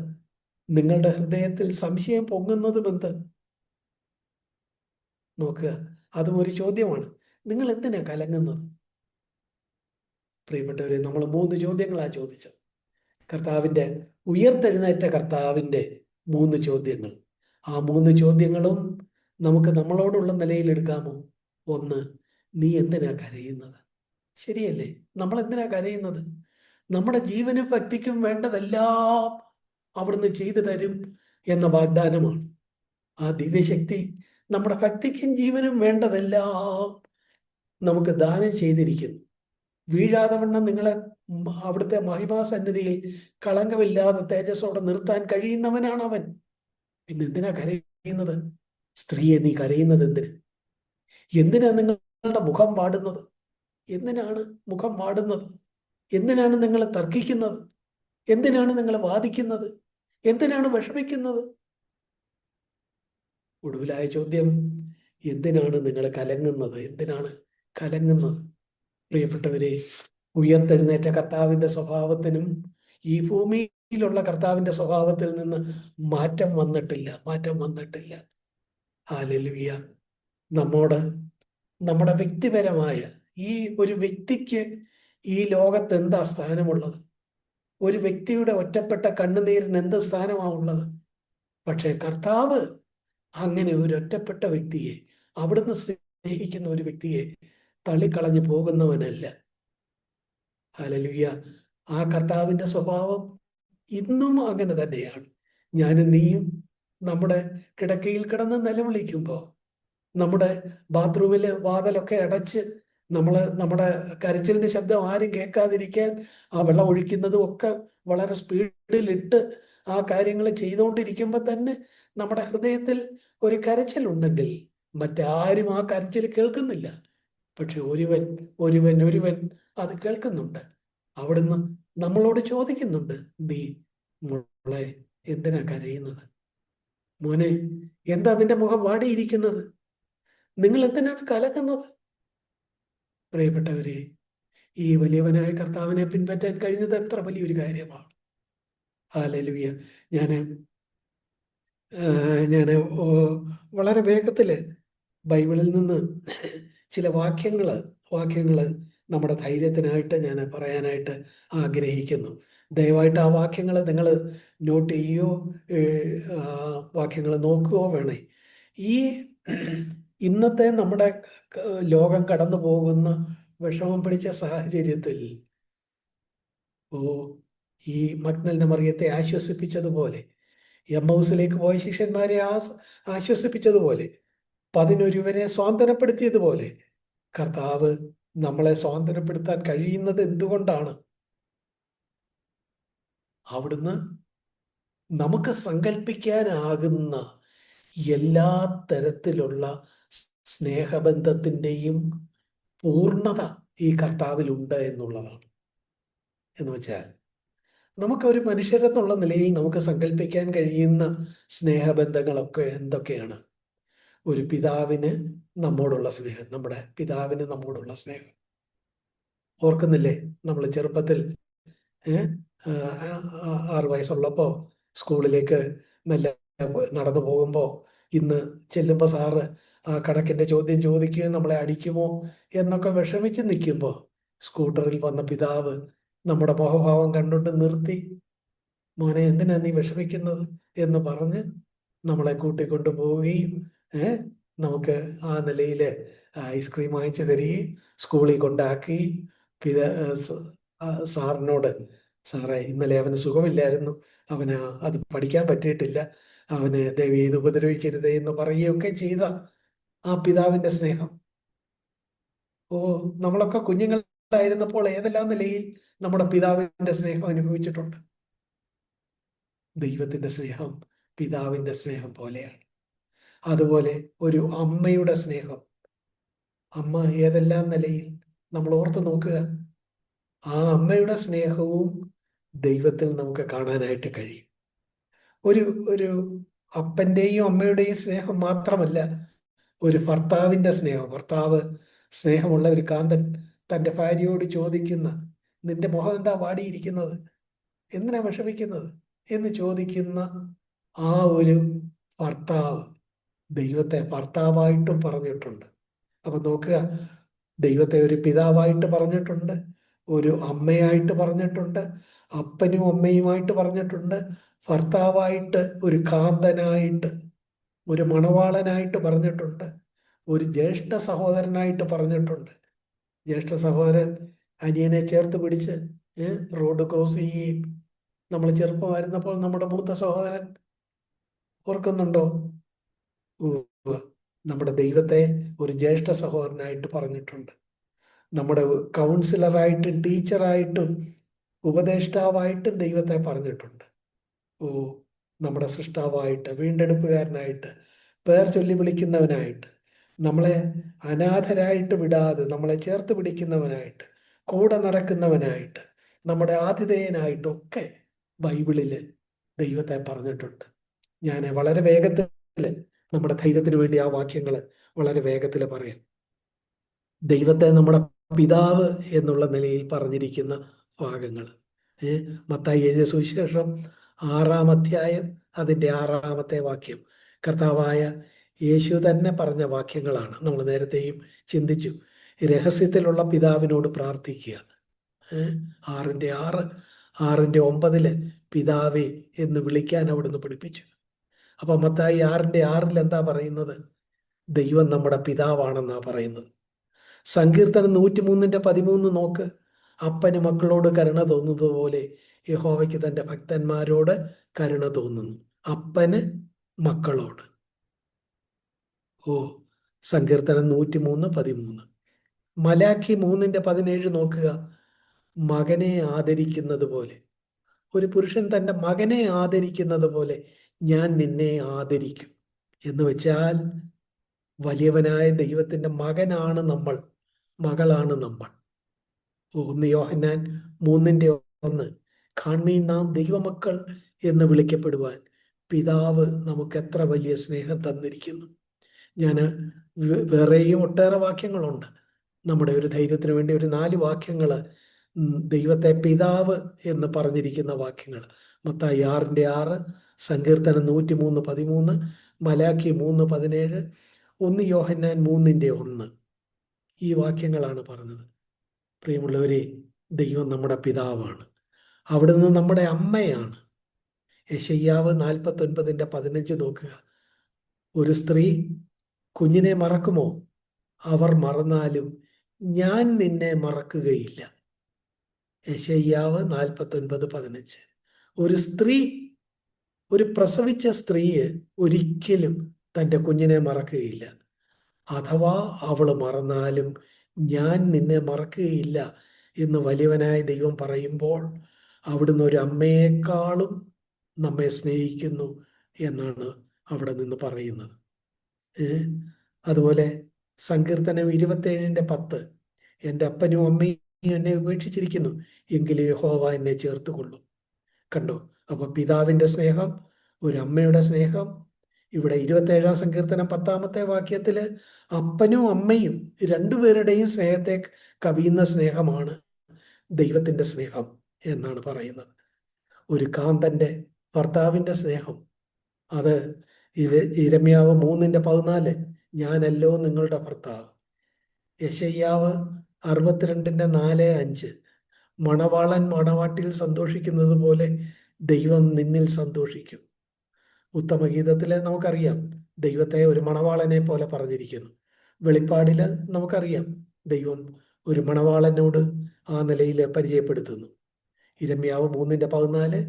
നിങ്ങളുടെ ഹൃദയത്തിൽ സംശയം പൊങ്ങുന്നതും എന്ത്? നോക്കുക, അതും ഒരു ചോദ്യമാണ്. നിങ്ങൾ എന്തിനാ കലങ്ങുന്നത്? പ്രിയപ്പെട്ടവരെ, നമ്മൾ 3 ചോദ്യങ്ങളാ ചോദിച്ചത്. കർത്താവിന്റെ ഉയർത്തെഴുന്നേറ്റ കർത്താവിന്റെ 3 ചോദ്യങ്ങൾ. ആ 3 ചോദ്യങ്ങളും നമുക്ക് നമ്മളോടുള്ള നിലയിൽ എടുക്കാമോ? ഒന്ന്, നീ എന്തിനാ കരയുന്നത്? ശരിയല്ലേ, നമ്മൾ എന്തിനാ കരയുന്നത്? നമ്മുടെ ജീവനും ഭക്തിക്കും വേണ്ടതെല്ലാം അവിടുന്ന് ചെയ്തു തരും എന്ന വാഗ്ദാനമാണ്. ആ ദിവ്യശക്തി നമ്മുടെ ഭക്തിക്കും ജീവനും വേണ്ടതെല്ലാം നമുക്ക് ദാനം ചെയ്തിരിക്കുന്നു. വീഴാതെ വണ്ണം നിങ്ങളെ അവിടുത്തെ മഹിമാസന്നിധിയിൽ കളങ്കമില്ലാതെ തേജസ്സോടെ നിർത്താൻ കഴിയുന്നവനാണ് അവൻ. പിന്നെ എന്തിനാ കരയുന്നത്? സ്ത്രീയെ നീ കരയുന്നത് എന്തിന്? എന്തിനാ നിങ്ങളുടെ മുഖം വാടുന്നത്? എന്തിനാണ് മുഖം വാടുന്നത്? എന്തിനാണ് നിങ്ങൾ തർക്കിക്കുന്നത്? എന്തിനാണ് നിങ്ങൾ വാദിക്കുന്നത്? എന്തിനാണ് വിഷമിക്കുന്നത്? ഒടുവിലായ ചോദ്യം, എന്തിനാണ് നിങ്ങൾ കലങ്ങുന്നത്? എന്തിനാണ് കലങ്ങുന്നത്? പ്രിയപ്പെട്ടവരെ, ഉയർത്തെഴുന്നേറ്റ കർത്താവിന്റെ സ്വഭാവത്തിനും ഈ ഭൂമിയിലുള്ള കർത്താവിന്റെ സ്വഭാവത്തിൽ നിന്ന് മാറ്റം വന്നിട്ടില്ല. ഹല്ലേലൂയ. നമ്മുടെ വ്യക്തിപരമായ ഈ ഒരു വ്യക്തിക്ക് ഈ ലോകത്ത് എന്താ സ്ഥാനമുള്ളത്? ഒരു വ്യക്തിയുടെ ഒറ്റപ്പെട്ട കണ്ണുനീരിന് എന്ത് സ്ഥാനമാണുള്ളത്? പക്ഷേ കർത്താവ് അങ്ങനെ ഒരു ഒറ്റപ്പെട്ട വ്യക്തിയെ, അവിടുന്ന് സ്നേഹിക്കുന്ന ഒരു വ്യക്തിയെ തള്ളിക്കളഞ്ഞു പോകുന്നവനല്ല. ഹല്ലേലൂയ. ആ കർത്താവിന്റെ സ്വഭാവം ഇന്നും അങ്ങനെ തന്നെയാണ്. ഞാനും നീയും നമ്മുടെ കിടക്കയിൽ കിടന്ന് നിലവിളിക്കുമ്പോൾ, നമ്മുടെ ബാത്റൂമിലെ വാതിലൊക്കെ അടച്ച് നമ്മുടെ കരച്ചിലിന്റെ ശബ്ദം ആരും കേൾക്കാതിരിക്കാൻ ആ വെള്ളം ഒഴിക്കുന്നതും ഒക്കെ വളരെ സ്പീഡിലിട്ട് ആ കാര്യങ്ങൾ ചെയ്തുകൊണ്ടിരിക്കുമ്പോൾ തന്നെ നമ്മുടെ ഹൃദയത്തിൽ ഒരു കരച്ചിലുണ്ടെങ്കിൽ മറ്റാരും ആ കരച്ചിൽ കേൾക്കുന്നില്ല. പക്ഷെ ഒരുവൻ അത് കേൾക്കുന്നുണ്ട്. അവിടുന്ന് നമ്മളോട് ചോദിക്കുന്നുണ്ട്, നീ മോളെ എന്തിനാ കരയുന്നത്? മോനെ, എന്താ നിന്റെ മുഖം വാടിയിരിക്കുന്നത്? നിങ്ങൾ എന്തിനാണ് കലക്കുന്നത്? പ്രിയപ്പെട്ടവരെ, ഈ വലിയവനായ കർത്താവിനെ പിൻപറ്റാൻ കഴിഞ്ഞത് എത്ര വലിയൊരു കാര്യമാണ്. ഹല്ലേലൂയ. ഞാൻ ഞാൻ വളരെ വേഗത്തിൽ ബൈബിളിൽ നിന്ന് ചില വാക്യങ്ങൾ നമ്മുടെ ധൈര്യത്തിനായിട്ട് ഞാൻ പറയാനായിട്ട് ആഗ്രഹിക്കുന്നു. ദയവായിട്ട് ആ വാക്യങ്ങൾ നിങ്ങൾ നോട്ട് ചെയ്യുകയോ വാക്യങ്ങൾ നോക്കുകയോ വേണേ. ഈ ഇന്നത്തെ നമ്മുടെ ലോകം കടന്നു പോകുന്ന വിഷമം പിടിച്ച സാഹചര്യത്തിൽ ഓ ഈ മഗ്ദലന മറിയത്തെ ആശ്വസിപ്പിച്ചതുപോലെ, എമ്മൗസിലേക്ക് പോയ ശിഷ്യന്മാരെ ആശ്വസിപ്പിച്ചതുപോലെ, 11 സ്വാന്തനപ്പെടുത്തിയതുപോലെ കർത്താവ് നമ്മളെ സ്വാന്തനപ്പെടുത്താൻ കഴിയുന്നത് എന്തുകൊണ്ടാണ്? അവിടുന്ന് നമുക്ക് സങ്കല്പിക്കാനാകുന്ന എല്ലാ തരത്തിലുള്ള സ്നേഹബന്ധത്തിൻ്റെയും പൂർണ്ണത ഈ കർത്താവിലുണ്ട് എന്നുള്ളതാണ്. എന്ന് വെച്ചാൽ നമുക്കൊരു മനുഷ്യരെന്നുള്ള നിലയിൽ നമുക്ക് സങ്കല്പിക്കാൻ കഴിയുന്ന സ്നേഹബന്ധങ്ങളൊക്കെ എന്തൊക്കെയാണ്? ഒരു പിതാവിന് നമ്മോടുള്ള സ്നേഹം, നമ്മുടെ പിതാവിന് നമ്മോടുള്ള സ്നേഹം. ഓർക്കുന്നില്ലേ, നമ്മൾ ചെറുപ്പത്തിൽ 6 വയസ്സുള്ളപ്പോൾ സ്കൂളിലേക്ക് മെല്ലെ നടന്നു പോകുമ്പോൾ, ഇന്ന് ചെല്ലുമ്പോൾ സാറ് ആ കണക്കിൻ്റെ ചോദ്യം ചോദിക്കുകയും നമ്മളെ അടിക്കുമോ എന്നൊക്കെ വിഷമിച്ച് നിൽക്കുമ്പോൾ സ്കൂട്ടറിൽ വന്ന പിതാവ് നമ്മുടെ മുഖഭാവം കണ്ടുകൊണ്ട് നിർത്തി, മോനെ എന്തിനാ നീ വിഷമിക്കുന്നത് എന്ന് പറഞ്ഞ് നമ്മളെ കൂട്ടിക്കൊണ്ടു പോവുകയും നമുക്ക് ആ നിലയിൽ ഐസ്ക്രീം വാങ്ങിച്ചു തരികയും സ്കൂളിൽ കൊണ്ടാക്കി സാറിനോട്, സാറേ ഇന്നലെ അവന് സുഖമില്ലായിരുന്നു, അവന് അത് പഠിക്കാൻ പറ്റിയിട്ടില്ല, അവന് ദയവ് ചെയ്ത് ഉപദ്രവിക്കരുത് എന്ന് പറയുകയൊക്കെ ചെയ്ത ആ പിതാവിൻ്റെ സ്നേഹം. നമ്മളൊക്കെ കുഞ്ഞുങ്ങളായിരുന്നപ്പോൾ ഏതെല്ലാം നിലയിൽ നമ്മുടെ പിതാവിൻ്റെ സ്നേഹം അനുഭവിച്ചിട്ടുണ്ട്. ദൈവത്തിൻ്റെ സ്നേഹം പിതാവിൻ്റെ സ്നേഹം പോലെയാണ്. അതുപോലെ ഒരു അമ്മയുടെ സ്നേഹം, അമ്മ ഏതെല്ലാം നിലയിൽ നമ്മൾ ഓർത്ത് നോക്കുക. ആ അമ്മയുടെ സ്നേഹവും ദൈവത്തിൽ നമുക്ക് കാണാനായിട്ട് കഴിയും. ഒരു അപ്പൻ്റെയും അമ്മയുടെയും സ്നേഹം മാത്രമല്ല, ഒരു ഭർത്താവിൻ്റെ സ്നേഹം. ഭർത്താവ് സ്നേഹമുള്ള ഒരു കാന്തൻ തൻ്റെ ഭാര്യയോട് ചോദിക്കുന്ന, നിന്റെ മുഖം എന്താ വാടിയിരിക്കുന്നത്, എന്തിനാ വിഷമിക്കുന്നത് എന്ന് ചോദിക്കുന്ന ആ ഒരു ഭർത്താവ് ദൈവത്തെ ഭർത്താവായിട്ടും പറഞ്ഞിട്ടുണ്ട്. അപ്പൊ നോക്കുക, ദൈവത്തെ ഒരു പിതാവായിട്ട് പറഞ്ഞിട്ടുണ്ട്, ഒരു അമ്മയായിട്ട് പറഞ്ഞിട്ടുണ്ട്, അപ്പനും അമ്മയുമായിട്ട് പറഞ്ഞിട്ടുണ്ട്, ഭർത്താവായിട്ട്, ഒരു കാന്തനായിട്ട്, ഒരു മണവാളനായിട്ട് പറഞ്ഞിട്ടുണ്ട്, ഒരു ജ്യേഷ്ഠ സഹോദരനായിട്ട് പറഞ്ഞിട്ടുണ്ട്. ജ്യേഷ്ഠ സഹോദരൻ അനിയനെ ചേർത്ത് പിടിച്ച് റോഡ് ക്രോസ് ചെയ്യുകയും, നമ്മൾ ചെറുപ്പമായിരുന്നപ്പോൾ നമ്മുടെ മൂത്ത സഹോദരൻ, ഓർക്കുന്നുണ്ടോ? നമ്മുടെ ദൈവത്തെ ഒരു ജ്യേഷ്ഠ സഹോദരനായിട്ട് പറഞ്ഞിട്ടുണ്ട്. നമ്മുടെ കൗൺസിലറായിട്ടും ടീച്ചറായിട്ടും ഉപദേഷ്ടാവായിട്ടും ദൈവത്തെ പറഞ്ഞിട്ടുണ്ട്. നമ്മുടെ സൃഷ്ടാവായിട്ട്, വീണ്ടെടുപ്പുകാരനായിട്ട്, പേർ ചൊല്ലി വിളിക്കുന്നവനായിട്ട്, നമ്മളെ അനാഥരായിട്ട് വിടാതെ നമ്മളെ ചേർത്ത് പിടിക്കുന്നവനായിട്ട്, കൂടെ നടക്കുന്നവനായിട്ട്, നമ്മുടെ ആതിഥേയനായിട്ടൊക്കെ ബൈബിളിൽ ദൈവത്തെ പറഞ്ഞിട്ടുണ്ട്. ഞാൻ വളരെ വേഗത്തിൽ നമ്മുടെ ധൈര്യത്തിന് വേണ്ടി ആ വാക്യങ്ങൾ വളരെ വേഗത്തിൽ പറയാം. ദൈവത്തെ നമ്മുടെ പിതാവ് എന്നുള്ള നിലയിൽ പറഞ്ഞിരിക്കുന്ന ഭാഗങ്ങൾ, മത്തായി എഴുതിയ സുവിശേഷം 6-ാം അധ്യായം അതിൻ്റെ 6-ാമത്തെ വാക്യം കർത്താവായ യേശു തന്നെ പറഞ്ഞ വാക്യങ്ങളാണ്. നമ്മൾ നേരത്തെയും ചിന്തിച്ചു. രഹസ്യത്തിലുള്ള പിതാവിനോട് പ്രാർത്ഥിക്കുക. 6:6, 6:9 പിതാവേ എന്ന് വിളിക്കാൻ അവിടുന്ന് പഠിപ്പിച്ചു. അപ്പൊ മത്തായി 6:6 എന്താ പറയുന്നത്? ദൈവം നമ്മുടെ പിതാവാണെന്നാ പറയുന്നത്. സങ്കീർത്തനം 103:13 നോക്ക്. അപ്പന് മക്കളോട് കരുണ തോന്നുന്നത് പോലെ യഹോവയ്ക്ക് തൻ്റെ ഭക്തന്മാരോട് കരുണ തോന്നുന്നു. അപ്പന് മക്കളോട്. സങ്കീർത്തനം 103:13. മലാഖി 3:17 നോക്കുക. മകനെ ആദരിക്കുന്നത് പോലെ, ഒരു പുരുഷൻ തൻ്റെ മകനെ ആദരിക്കുന്നത് പോലെ ഞാൻ നിന്നെ ആദരിക്കും എന്ന് വെച്ചാൽ, വലിയവനായ ദൈവത്തിൻ്റെ മകനാണ് നമ്മൾ, മകളാണ് നമ്മൾ. 1 യോഹന്നാൻ 3:1 കാൺമീൻ നാം ദൈവമക്കൾ എന്ന് വിളിക്കപ്പെടുവാൻ പിതാവ് നമുക്ക് എത്ര വലിയ സ്നേഹം തന്നിരിക്കുന്നു. ഞാൻ വേറെയും ഒട്ടേറെ വാക്യങ്ങളുണ്ട്. നമ്മുടെ ഒരു ധൈര്യത്തിന് വേണ്ടി ഒരു 4 വാക്യങ്ങൾ ദൈവത്തെ പിതാവ് എന്ന് പറഞ്ഞിരിക്കുന്ന വാക്യങ്ങൾ മത്തായി 6:6, സങ്കീർത്തനം 103:13, മലാക്കി 3:17, 1 യോഹന്നാൻ 3:1 ഈ വാക്യങ്ങളാണ് പറഞ്ഞത്. പ്രിയമുള്ളവരെ, ദൈവം നമ്മുടെ പിതാവാണ്. അവിടുന്ന് നമ്മുടെ അമ്മയാണ്. യെശയ്യാവ് 49:15 നോക്കുക. ഒരു സ്ത്രീ കുഞ്ഞിനെ മറക്കുമോ? അവർ മറന്നാലും ഞാൻ നിന്നെ മറക്കുകയില്ല. യെശയ്യാവ് 49:15. ഒരു സ്ത്രീ, ഒരു പ്രസവിച്ച സ്ത്രീ ഒരിക്കലും തൻ്റെ കുഞ്ഞിനെ മറക്കുകയില്ല. അഥവാ അവൾ മറന്നാലും ഞാൻ നിന്നെ മറക്കുകയില്ല എന്ന് വലിയവനായ ദൈവം പറയുമ്പോൾ അവിടുന്ന് ഒരു അമ്മയെക്കാളും നമ്മെ സ്നേഹിക്കുന്നു എന്നാണ് അവിടെ നിന്ന് പറയുന്നത്. അതുപോലെ സങ്കീർത്തനം 27:10, എൻ്റെ അപ്പനും അമ്മയും എന്നെ ഉപേക്ഷിച്ചിരിക്കുന്നു, എങ്കിലും യഹോവ എന്നെ ചേർത്തുകൊള്ളു. കണ്ടോ? അപ്പൊ പിതാവിൻ്റെ സ്നേഹം, ഒരു അമ്മയുടെ സ്നേഹം. ഇവിടെ 27-ാം സങ്കീർത്തനം 10-ാമത്തെ വാക്യത്തില് അപ്പനും അമ്മയും രണ്ടുപേരുടെയും സ്നേഹത്തെ കവിയുന്ന സ്നേഹമാണ് ദൈവത്തിൻ്റെ സ്നേഹം എന്നാണ് പറയുന്നത്. ഒരു കാന്തന്റെ ഭർത്താവിൻ്റെ സ്നേഹം, അത് യിരെമ്യാവ് 3:14, ഞാനല്ലോ നിങ്ങളുടെ ഭർത്താവ്. യെശയ്യാവ് 62:4-5, മണവാളൻ മണവാട്ടിൽ സന്തോഷിക്കുന്നത് പോലെ ദൈവം നിന്നിൽ സന്തോഷിക്കും. ഉത്തമഗീതത്തില് നമുക്കറിയാം ദൈവത്തെ ഒരു മണവാളനെ പോലെ പറഞ്ഞിരിക്കുന്നു. വെളിപ്പാടില് നമുക്കറിയാം ദൈവം ഒരു മണവാളനോട് ആ നിലയിൽ പരിചയപ്പെടുത്തുന്നു. യിരെമ്യാവ് 3:14,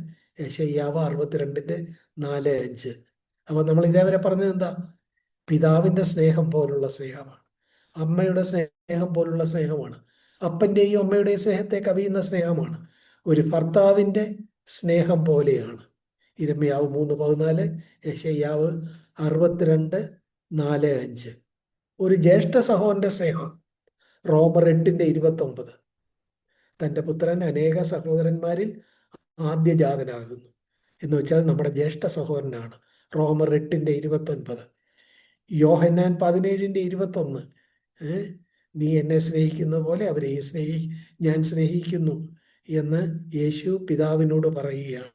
യെശയ്യാവ് 62:4-5. അപ്പൊ നമ്മൾ ഇതേവരെ പറഞ്ഞത് എന്താ? പിതാവിൻ്റെ സ്നേഹം പോലുള്ള സ്നേഹമാണ്, അമ്മയുടെ സ്നേഹം പോലുള്ള സ്നേഹമാണ്, അപ്പൻ്റെയും അമ്മയുടെയും സ്നേഹത്തെ കവിയുന്ന സ്നേഹമാണ്, ഒരു ഭർത്താവിൻ്റെ സ്നേഹം പോലെയാണ്. യിരെമ്യാവ് 3:14, യെശയ്യാവ് 62:4-5. ഒരു ജ്യേഷ്ഠ സഹോദരന്റെ സ്നേഹം, റോമർ 8:29, തൻ്റെ പുത്രൻ അനേക സഹോദരന്മാരിൽ ആദ്യജാതനാകുന്നു എന്ന് വെച്ചാൽ നമ്മുടെ ജ്യേഷ്ഠ സഹോദരനാണ്. റോമർ 8:29. യോഹന്നാൻ 17:21, നീ എന്നെ സ്നേഹിക്കുന്ന പോലെ അവരെയും ഞാൻ സ്നേഹിക്കുന്നു എന്ന് യേശു പിതാവിനോട് പറയുകയാണ്.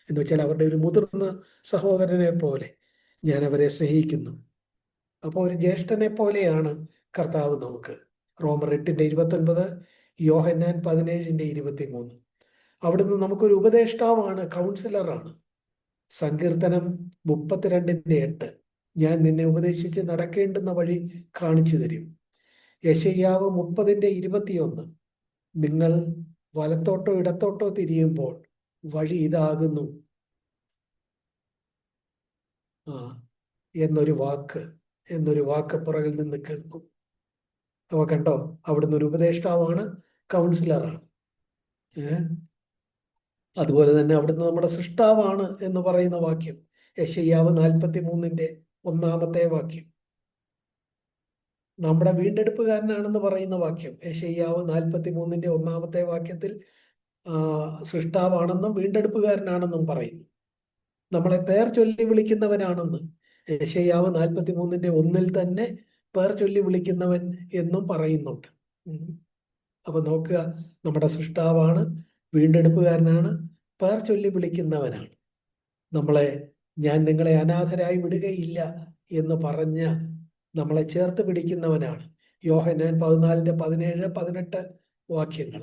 എന്ന് വെച്ചാൽ അവരുടെ ഒരു മുതിർന്ന സഹോദരനെ പോലെ ഞാൻ അവരെ സ്നേഹിക്കുന്നു. അപ്പോൾ ഒരു ജ്യേഷ്ഠനെ പോലെയാണ് കർത്താവ് നമുക്ക്. റോമർ 8:29, യോഹന്നാൻ 17:23. അവിടുന്ന് നമുക്കൊരു ഉപദേഷ്ടാവാണ്, കൗൺസിലറാണ്. സങ്കീർത്തനം 32:8, ഞാൻ നിന്നെ ഉപദേശിച്ച് നടക്കേണ്ടുന്ന വഴി കാണിച്ചു തരും. യെശയ്യാവ് 30:21, നിങ്ങൾ വലത്തോട്ടോ ഇടത്തോട്ടോ തിരിയുമ്പോൾ വഴി ഇതാകുന്നു എന്നൊരു വാക്ക് പുറകിൽ നിന്ന് കേൾക്കും. അവ കണ്ടോ? അവിടുന്ന് ഒരു ഉപദേഷ്ടാവാണ്, കൗൺസിലറാണ്. അതുപോലെ തന്നെ അവിടുന്ന് നമ്മുടെ സൃഷ്ടാവാണ് എന്ന് പറയുന്ന വാക്യം യെശയ്യാവ് 43:1 വാക്യം. നമ്മുടെ വീണ്ടെടുപ്പുകാരനാണെന്ന് പറയുന്ന വാക്യം യെശയ്യാവ് 43:1 വാക്യത്തിൽ സൃഷ്ടാവാണെന്നും വീണ്ടെടുപ്പുകാരനാണെന്നും പറയുന്നു. നമ്മളെ പേർ ചൊല്ലി വിളിക്കുന്നവനാണെന്ന് യെശയ്യാവ് 43:1 തന്നെ പേർ ചൊല്ലി വിളിക്കുന്നവൻ എന്നും പറയുന്നുണ്ട്. അപ്പൊ നോക്കുക, നമ്മുടെ സൃഷ്ടാവാണ്, വീണ്ടെടുപ്പുകാരനാണ്, പേർ ചൊല്ലി വിളിക്കുന്നവനാണ്. ഞാൻ നിങ്ങളെ അനാഥരായി വിടുകയില്ല എന്ന് പറഞ്ഞ നമ്മളെ ചേർത്ത് പിടിക്കുന്നവനാണ്. യോഹന്നാൻ 14:17-18 വാക്യങ്ങൾ.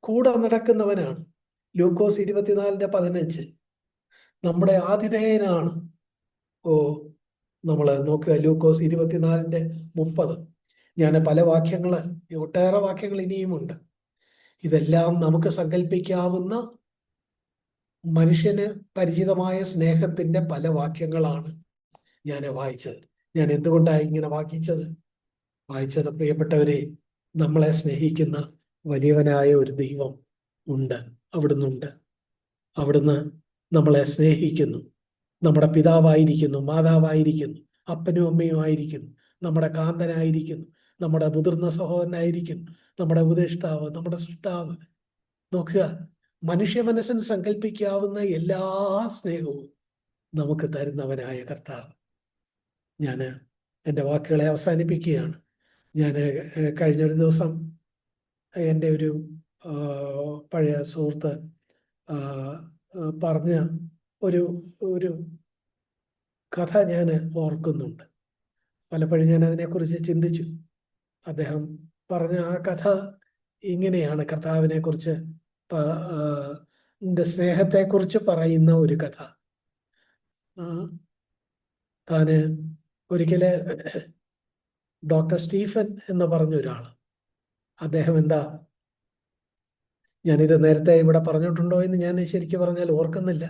കൂടെ നടക്കുന്നവനാണ്. ലൂക്കോസ് 24:15 നമ്മുടെ ആതിഥേയനാണ്. നമ്മൾ നോക്കുക, ലൂക്കോസ് 24:30. ഞാൻ പല വാക്യങ്ങള്, ഒട്ടേറെ വാക്യങ്ങൾ ഇനിയുമുണ്ട്. ഇതെല്ലാം നമുക്ക് സങ്കല്പിക്കാവുന്ന മനുഷ്യന് പരിചിതമായ സ്നേഹത്തിന്റെ പല വാക്യങ്ങളാണ് ഞാൻ വായിച്ചത്. ഞാൻ എന്തുകൊണ്ടാണ് ഇങ്ങനെ വായിച്ചത്? പ്രിയപ്പെട്ടവരെ, നമ്മളെ സ്നേഹിക്കുന്ന വലിയവനായ ഒരു ദൈവം ഉണ്ട്, അവിടുന്ന് നമ്മളെ സ്നേഹിക്കുന്നു. നമ്മുടെ പിതാവായിരിക്കുന്നു, മാതാവായിരിക്കുന്നു, അപ്പനും അമ്മയും ആയിരിക്കുന്നു, നമ്മുടെ കാന്തനായിരിക്കുന്നു, നമ്മുടെ മുതിർന്ന സഹോദരനായിരിക്കുന്നു, നമ്മുടെ ഉപദേഷ്ടാവ്, നമ്മുടെ സൃഷ്ടാവ്. നോക്കുക, മനുഷ്യ മനസ്സിന് സങ്കല്പിക്കാവുന്ന എല്ലാ സ്നേഹവും നമുക്ക് തരുന്നവനായ കർത്താവ്. ഞാൻ എൻ്റെ വാക്കുകളെ അവസാനിപ്പിക്കുകയാണ്. ഞാൻ കഴിഞ്ഞൊരു ദിവസം എൻ്റെ ഒരു പഴയ സുഹൃത്ത് പറഞ്ഞ ഒരു ഒരു കഥ ഞാൻ ഓർക്കുന്നുണ്ട്. പലപ്പോഴും ഞാൻ അതിനെക്കുറിച്ച് ചിന്തിച്ചു. അദ്ദേഹം പറഞ്ഞ ആ കഥ ഇങ്ങനെയാണ്. കർത്താവിനെ കുറിച്ച് സ്നേഹത്തെക്കുറിച്ച് പറയുന്ന ഒരു കഥ. താന് ഒരിക്കല് ഡോക്ടർ സ്റ്റീഫൻ എന്ന് പറഞ്ഞ ഒരാൾ, അദ്ദേഹം എന്താ, ഞാനിത് നേരത്തെ ഇവിടെ പറഞ്ഞിട്ടുണ്ടോ എന്ന് ഞാൻ ശരിക്കും പറഞ്ഞാൽ ഓർക്കുന്നില്ല.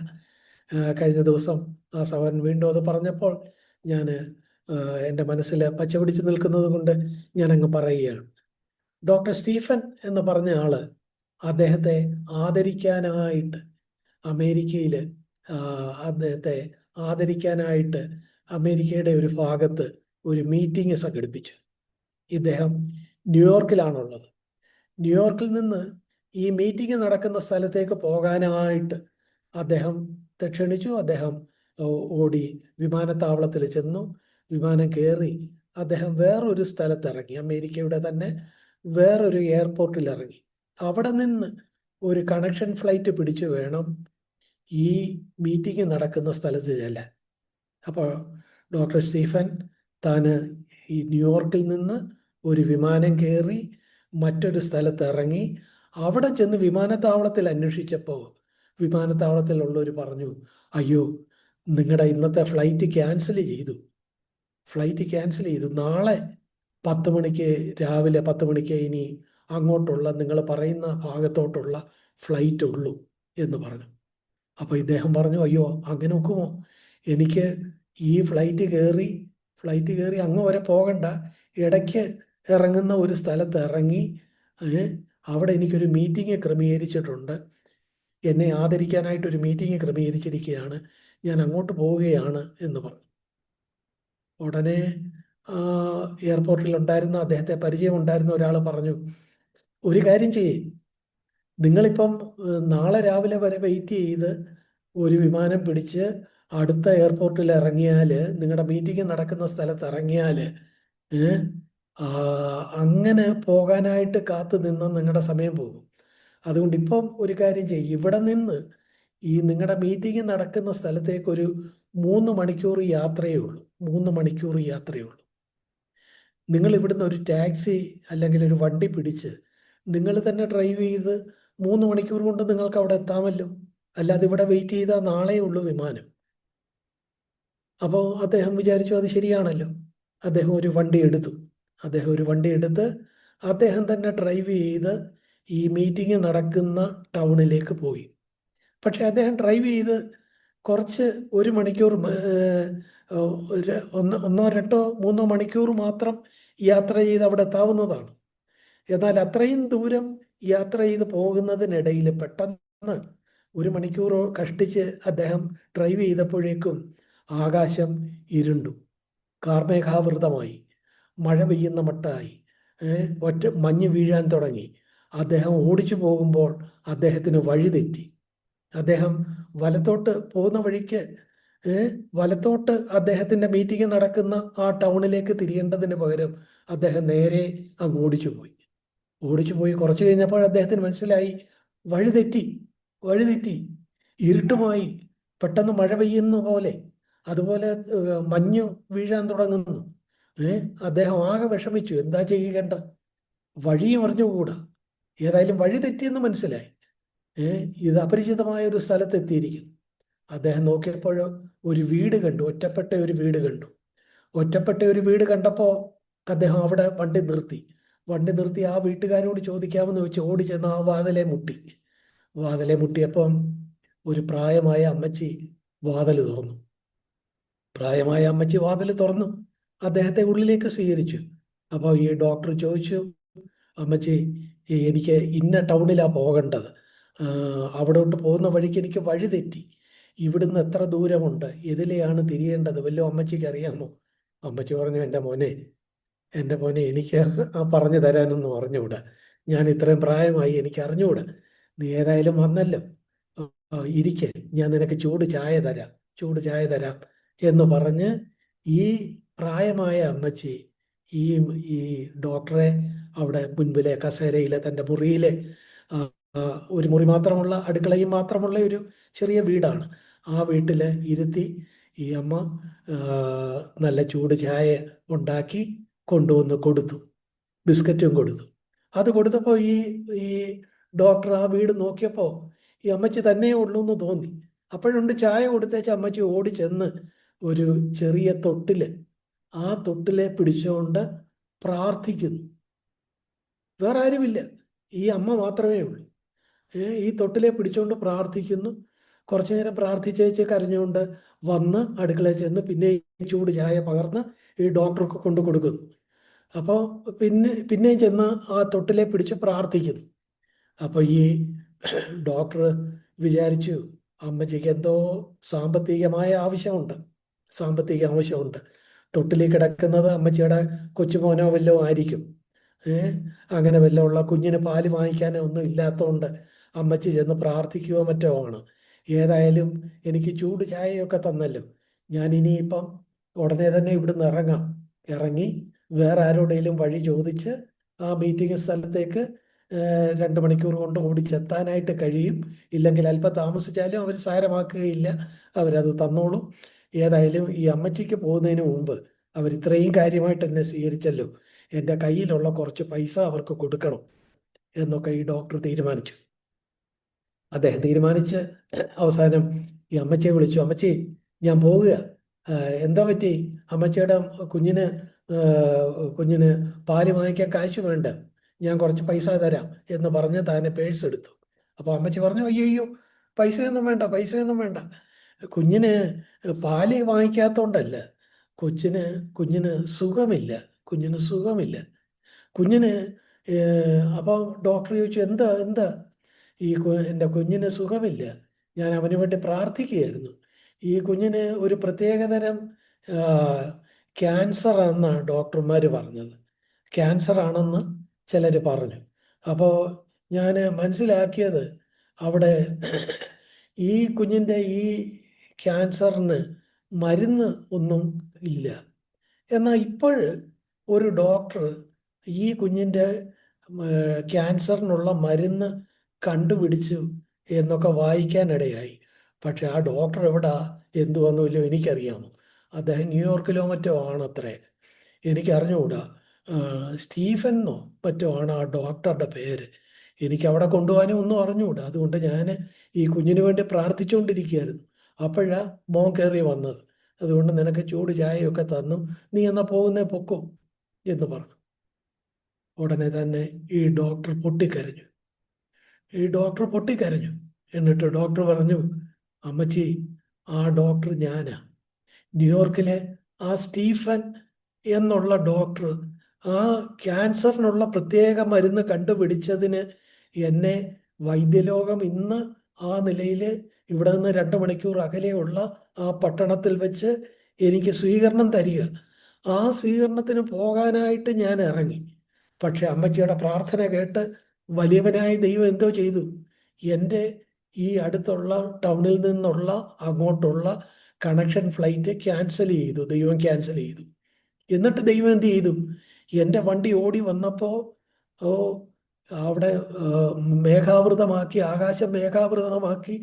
കഴിഞ്ഞ ദിവസം ആ സഹോദരൻ വീണ്ടും അത് പറഞ്ഞപ്പോൾ ഞാൻ എൻ്റെ മനസ്സിൽ പച്ച പിടിച്ച് നിൽക്കുന്നത് കൊണ്ട് ഞാൻ അങ്ങ് പറയുകയാണ്. ഡോക്ടർ സ്റ്റീഫൻ എന്ന് പറഞ്ഞ ആള് അദ്ദേഹത്തെ ആദരിക്കാനായിട്ട് അമേരിക്കയിൽ അദ്ദേഹത്തെ ആദരിക്കാനായിട്ട് അമേരിക്കയുടെ ഒരു ഭാഗത്ത് ഒരു മീറ്റിംഗ് സംഘടിപ്പിച്ചു. ഇദ്ദേഹം ന്യൂയോർക്കിലാണുള്ളത്. ന്യൂയോർക്കിൽ നിന്ന് ഈ മീറ്റിംഗ് നടക്കുന്ന സ്ഥലത്തേക്ക് പോകാനായിട്ട് അദ്ദേഹത്തെ ക്ഷണിച്ചു. അദ്ദേഹം ഓടി വിമാനത്താവളത്തിൽ ചെന്നു. വിമാനം കയറി അദ്ദേഹം വേറൊരു സ്ഥലത്തിറങ്ങി. അമേരിക്കയുടെ തന്നെ വേറൊരു എയർപോർട്ടിൽ ഇറങ്ങി. അവിടെ നിന്ന് ഒരു കണക്ഷൻ ഫ്ലൈറ്റ് പിടിച്ചു വേണം ഈ മീറ്റിംഗ് നടക്കുന്ന സ്ഥലത്ത് ചെല്ലാൻ. അപ്പോൾ ഡോക്ടർ സ്റ്റീഫൻ താന് ഈ ന്യൂയോർക്കിൽ നിന്ന് ഒരു വിമാനം കയറി മറ്റൊരു സ്ഥലത്ത് ഇറങ്ങി. അവിടെ ചെന്ന് വിമാനത്താവളത്തിൽ അന്വേഷിച്ചപ്പോൾ വിമാനത്താവളത്തിലുള്ളവർ പറഞ്ഞു, അയ്യോ, നിങ്ങളുടെ ഇന്നത്തെ ഫ്ലൈറ്റ് ക്യാൻസൽ ചെയ്തു. നാളെ 10 മണിക്ക്, രാവിലെ 10 മണിക്ക് ഇനി അങ്ങോട്ടുള്ള നിങ്ങൾ പറയുന്ന ഭാഗത്തോട്ടുള്ള ഫ്ലൈറ്റ് ഉള്ളൂ എന്ന് പറഞ്ഞു. അപ്പോൾ ഇദ്ദേഹം പറഞ്ഞു, അയ്യോ, അങ്ങനെ ഒക്കുമോ? എനിക്ക് ഈ ഫ്ലൈറ്റ് കയറി അങ്ങ് വരെ പോകണ്ട, ഇടയ്ക്ക് ഇറങ്ങുന്ന ഒരു സ്ഥലത്ത് ഇറങ്ങി അവിടെ എനിക്കൊരു മീറ്റിംഗ് ക്രമീകരിച്ചിട്ടുണ്ട്. എന്നെ ആദരിക്കാനായിട്ടൊരു മീറ്റിംഗ് ക്രമീകരിച്ചിരിക്കുകയാണ്, ഞാൻ അങ്ങോട്ട് പോവുകയാണ് എന്ന് പറഞ്ഞു. ഉടനെ എയർപോർട്ടിലുണ്ടായിരുന്ന അദ്ദേഹത്തെ പരിചയമുണ്ടായിരുന്ന ഒരാൾ പറഞ്ഞു, ഒരു കാര്യം ചെയ്യേ, നിങ്ങളിപ്പം നാളെ രാവിലെ വരെ വെയിറ്റ് ചെയ്ത് ഒരു വിമാനം പിടിച്ച് അടുത്ത എയർപോർട്ടിൽ ഇറങ്ങിയാൽ, നിങ്ങളുടെ മീറ്റിംഗ് നടക്കുന്ന സ്ഥലത്ത് ഇറങ്ങിയാൽ അങ്ങനെ പോകാനായിട്ട് കാത്തു നിന്ന് നിങ്ങളുടെ സമയം പോകും. അതുകൊണ്ട് ഇപ്പം ഒരു കാര്യം ചെയ്യും, ഇവിടെ നിന്ന് ഈ നിങ്ങളുടെ മീറ്റിംഗ് നടക്കുന്ന സ്ഥലത്തേക്ക് ഒരു 3 മണിക്കൂർ യാത്രയേ ഉള്ളൂ. 3 മണിക്കൂർ യാത്രയേ ഉള്ളൂ. നിങ്ങൾ ഇവിടുന്ന് ഒരു ടാക്സി അല്ലെങ്കിൽ ഒരു വണ്ടി പിടിച്ച് നിങ്ങൾ തന്നെ ഡ്രൈവ് ചെയ്ത് 3 മണിക്കൂർ കൊണ്ട് നിങ്ങൾക്ക് അവിടെ എത്താമല്ലോ. അല്ലാതെ ഇവിടെ വെയിറ്റ് ചെയ്താൽ നാളെ ഉള്ളൂ വിമാനം. അപ്പോൾ അദ്ദേഹം വിചാരിച്ചു അത് ശരിയാണല്ലോ. അദ്ദേഹം ഒരു വണ്ടി എടുത്ത് അദ്ദേഹം തന്നെ ഡ്രൈവ് ചെയ്ത് ഈ മീറ്റിംഗ് നടക്കുന്ന ടൗണിലേക്ക് പോയി. പക്ഷെ അദ്ദേഹം ഡ്രൈവ് ചെയ്ത് കുറച്ച് 1 മണിക്കൂർ, 1 2 3 മണിക്കൂർ മാത്രം യാത്ര ചെയ്ത് അവിടെ എത്താവുന്നതാണ്. എന്നാൽ അത്രയും ദൂരം യാത്ര ചെയ്ത് പോകുന്നതിനിടയിൽ പെട്ടെന്ന് 1 മണിക്കൂർ കഷ്ടിച്ച് അദ്ദേഹം ഡ്രൈവ് ചെയ്തപ്പോഴേക്കും ആകാശം ഇരുണ്ടു, കാർമേഘാവൃതമായി, മഴ പെയ്യുന്ന മട്ടായി, മഞ്ഞ് വീഴാൻ തുടങ്ങി. അദ്ദേഹം ഓടിച്ചു പോകുമ്പോൾ അദ്ദേഹത്തിന് വഴി തെറ്റി. അദ്ദേഹം വലത്തോട്ട് പോകുന്ന വഴിക്ക് വലത്തോട്ട് അദ്ദേഹത്തിൻ്റെ മീറ്റിംഗ് നടക്കുന്ന ആ ടൗണിലേക്ക് തിരിയേണ്ടതിന് പകരം അദ്ദേഹം നേരെ അങ്ങ് ഓടിച്ചു പോയി. കുറച്ച് കഴിഞ്ഞപ്പോൾ അദ്ദേഹത്തിന് മനസ്സിലായി വഴി തെറ്റി, ഇരുട്ടുമായി, പെട്ടെന്ന് മഴ പെയ്യുന്ന പോലെ, അതുപോലെ മഞ്ഞ് വീഴാൻ തുടങ്ങുന്നു. അദ്ദേഹം ആകെ വിഷമിച്ചു. എന്താ ചെയ്യേണ്ട, വഴിയും അറിഞ്ഞുകൂടാ. ഏതായാലും വഴി തെറ്റിയെന്ന് മനസ്സിലായി. ഇത് അപരിചിതമായ ഒരു സ്ഥലത്ത് എത്തിയിരിക്കുന്നു. അദ്ദേഹം നോക്കിയപ്പോൾ ഒരു വീട് കണ്ടു, ഒറ്റപ്പെട്ട ഒരു വീട് കണ്ടപ്പോൾ അദ്ദേഹം അവിടെ വണ്ടി നിർത്തി ആ വീട്ടുകാരോട് ചോദിക്കാമെന്ന് വെച്ച് ഓടി ചെന്ന് ആ വാതിലെ മുട്ടിയപ്പം ഒരു പ്രായമായ അമ്മച്ചി വാതിൽ തുറന്നു. അദ്ദേഹത്തെ ഉള്ളിലേക്ക് സ്വീകരിച്ചു. അപ്പോൾ ഈ ഡോക്ടർ ചോദിച്ചു, അമ്മച്ചി, എനിക്ക് ഇന്ന ടൗണിലാണ് പോകേണ്ടത്, അവിടോട്ട് പോകുന്ന വഴിക്ക് എനിക്ക് വഴി തെറ്റി, ഇവിടുന്ന് എത്ര ദൂരമുണ്ട്, ഇതിലെയാണ് തിരിയേണ്ടത്, വല്ലതും അമ്മച്ചിക്ക് അറിയാമോ? അമ്മച്ചി പറഞ്ഞു, എൻ്റെ മോനെ എനിക്ക് പറഞ്ഞു തരാനൊന്നും അറിഞ്ഞുകൂടാ, ഞാൻ ഇത്രയും പ്രായമായി, എനിക്ക് അറിഞ്ഞുകൂടാ. നീ ഏതായാലും വന്നല്ലോ, ഇരിക്കെ, ഞാൻ നിനക്ക് ചൂട് ചായ തരാം എന്ന് പറഞ്ഞ് ഈ പ്രായമായ അമ്മച്ചി ഈ ഡോക്ടറെ അവിടെ മുൻപിലെ കസേരയിലെ തൻ്റെ മുറിയിലെ ആ, ആ, ഒരു മുറി മാത്രമുള്ള, അടുക്കളയും മാത്രമുള്ള ഒരു ചെറിയ വീടാണ്. ആ വീട്ടിൽ ഇരുത്തി ഈ അമ്മ ആ, നല്ല ചൂട് ചായ ഉണ്ടാക്കി കൊണ്ടുവന്ന് കൊടുത്തു, ബിസ്ക്കറ്റും കൊടുത്തു. അത് കൊടുത്തപ്പോൾ ഈ ഡോക്ടർ ആ വീട് നോക്കിയപ്പോൾ ഈ അമ്മച്ചി തന്നെ ഉള്ളൂ എന്ന് തോന്നി. അപ്പോഴുണ്ട് ചായ കൊടുത്തേച്ച അമ്മച്ചി ഓടി ചെന്ന് ഒരു ചെറിയ തൊട്ടില്, ആ തൊട്ടിലെ പിടിച്ചുകൊണ്ട് പ്രാർത്ഥിക്കുന്നു. വേറെ ആരുമില്ല, ഈ അമ്മ മാത്രമേ ഉള്ളൂ. ഈ തൊട്ടിലെ പിടിച്ചുകൊണ്ട് പ്രാർത്ഥിക്കുന്നു. കുറച്ചു നേരം പ്രാർത്ഥിച്ചേച്ച് കരഞ്ഞുകൊണ്ട് വന്ന് അടുക്കളയിൽ ചെന്ന് പിന്നെ ചൂട് ചായ പകർന്ന് ഈ ഡോക്ടർക്ക് കൊണ്ട് കൊടുക്കുന്നു. അപ്പോൾ പിന്നെയും ചെന്ന് ആ തൊട്ടിലെ പിടിച്ച് പ്രാർത്ഥിക്കുന്നു. അപ്പോൾ ഈ ഡോക്ടർ വിചാരിച്ചു അമ്മച്ചിക്ക് എന്തോ സാമ്പത്തികമായ ആവശ്യമുണ്ട്, സാമ്പത്തിക ആവശ്യമുണ്ട്. തൊട്ടിലിൽ കിടക്കുന്നത് അമ്മച്ചിയുടെ കൊച്ചുമോനോ വല്ലോ ആയിരിക്കും. അങ്ങനെ വല്ല ഉള്ള കുഞ്ഞിന് പാല് വാങ്ങിക്കാനോ ഒന്നും ഇല്ലാത്തതുകൊണ്ട് അമ്മച്ചി ചെന്ന് പ്രാർത്ഥിക്കുകയോ മറ്റോ ആണ്. ഏതായാലും എനിക്ക് ചൂട് ചായയൊക്കെ തന്നല്ലോ, ഞാൻ ഇനിയിപ്പം ഉടനെ തന്നെ ഇവിടുന്ന് ഇറങ്ങാം. ഇറങ്ങി വേറെ ആരോടെങ്കിലും വഴി ചോദിച്ച് ആ മീറ്റിംഗ് സ്ഥലത്തേക്ക് 2 മണിക്കൂർ കൊണ്ട് ഓടിച്ചെത്താനായിട്ട് കഴിയും. ഇല്ലെങ്കിൽ അല്പം താമസിച്ചാലും അവർ സാരമാക്കുകയില്ല, അവരത് തന്നോളും. ഏതായാലും ഈ അമ്മച്ചിക്ക് പോകുന്നതിന് മുമ്പ് അവർ ഇത്രയും കാര്യമായിട്ട് എന്നെ സ്വീകരിച്ചല്ലോ, എൻ്റെ കയ്യിലുള്ള കുറച്ച് പൈസ അവർക്ക് കൊടുക്കണം എന്നൊക്കെ ഈ ഡോക്ടർ തീരുമാനിച്ചു. അദ്ദേഹം തീരുമാനിച്ച് അവസാനം ഈ അമ്മച്ചിയെ വിളിച്ചു. അമ്മച്ചി, ഞാൻ പോവുക. എന്താ പറ്റി? അമ്മച്ചിയുടെ കുഞ്ഞിന് കുഞ്ഞിന് പാല് വാങ്ങിക്കാൻ കാശ് വേണ്ട, ഞാൻ കുറച്ച് പൈസ തരാം എന്ന് പറഞ്ഞ് താനെ പേഴ്സ് എടുത്തു. അപ്പോൾ അമ്മച്ചി പറഞ്ഞു, അയ്യോ പൈസയൊന്നും വേണ്ട, പൈസയൊന്നും വേണ്ട. കുഞ്ഞിന് പാല് വാങ്ങിക്കാത്തോണ്ടല്ല, കൊച്ചിന് കുഞ്ഞിന് സുഖമില്ല, കുഞ്ഞിന് സുഖമില്ല. കുഞ്ഞിന് അപ്പോൾ ഡോക്ടർ ചോദിച്ചു, എന്താ എന്താ? എൻ്റെ കുഞ്ഞിന് സുഖമില്ല, ഞാൻ അവന് വേണ്ടി പ്രാർത്ഥിക്കുകയായിരുന്നു. ഈ കുഞ്ഞിന് ഒരു പ്രത്യേകതരം ക്യാൻസർ എന്നാണ് ഡോക്ടർമാർ പറഞ്ഞത്. ക്യാൻസർ ആണെന്ന് ചിലർ പറഞ്ഞു. അപ്പോൾ ഞാൻ മനസ്സിലാക്കിയത് അവിടെ ഈ കുഞ്ഞിൻ്റെ ഈ ക്യാൻസറിന് മരുന്ന് ഒന്നും ഇല്ല. എന്നാൽ ഇപ്പോൾ ഒരു ഡോക്ടർ ഈ കുഞ്ഞിൻ്റെ ക്യാൻസറിനുള്ള മരുന്ന് കണ്ടുപിടിച്ചു എന്നൊക്കെ വായിക്കാനിടയായി. പക്ഷെ ആ ഡോക്ടർ എവിടാ എന്തുവന്നുമില്ലോ എനിക്കറിയാമോ? അദ്ദേഹം ന്യൂയോർക്കിലോ മറ്റോ ആണത്രേ, എനിക്കറിഞ്ഞുകൂടാ. സ്റ്റീഫൻ എന്നോ മറ്റോ ആണ് ആ ഡോക്ടറുടെ പേര്. എനിക്ക് അവിടെ കൊണ്ടുപോകാനും ഒന്നും അറിഞ്ഞുകൂടാ. അതുകൊണ്ട് ഞാൻ ഈ കുഞ്ഞിന് വേണ്ടി പ്രാർത്ഥിച്ചുകൊണ്ടിരിക്കുകയായിരുന്നു. അപ്പോഴാ മോൻ കയറി വന്നത്. അതുകൊണ്ട് നിനക്ക് ചൂട് ചായയൊക്കെ തന്നു, നീ എന്നാ പോകുന്നേ പൊക്കോ എന്ന് പറഞ്ഞു. ഉടനെ തന്നെ ഈ ഡോക്ടർ പൊട്ടിക്കരഞ്ഞു. എന്നിട്ട് ഡോക്ടർ പറഞ്ഞു, അമ്മച്ചി, ആ ഡോക്ടർ ഞാനാ. ന്യൂയോർക്കിലെ ആ സ്റ്റീഫൻ എന്നുള്ള ഡോക്ടർ ആ ക്യാൻസറിനുള്ള പ്രത്യേക മരുന്ന് കണ്ടുപിടിച്ചതിന് എന്നെ വൈദ്യലോകം ഇന്ന് ആ നിലയിൽ ഇവിടെ നിന്ന് 2 മണിക്കൂർ അകലെയുള്ള ആ പട്ടണത്തിൽ വെച്ച് എനിക്ക് സ്വീകരണം തരിക. ആ സ്വീകരണത്തിന് പോകാനായിട്ട് ഞാൻ ഇറങ്ങി. പക്ഷെ അമ്മച്ചിയുടെ പ്രാർത്ഥന കേട്ട് വലിയവനായ ദൈവം എന്തോ ചെയ്തു, എൻ്റെ ഈ അടുത്തുള്ള ടൗണിൽ നിന്നുള്ള അങ്ങോട്ടുള്ള കണക്ഷൻ ഫ്ലൈറ്റ് ക്യാൻസൽ ചെയ്തു, ദൈവം ക്യാൻസൽ ചെയ്തു. എന്നിട്ട് ദൈവം എന്ത് ചെയ്തു, എൻ്റെ വണ്ടി ഓടി വന്നപ്പോൾ ഓ അവിടെ മേഘാവൃതമാക്കി, ആകാശം മേഘാവൃതമാക്കി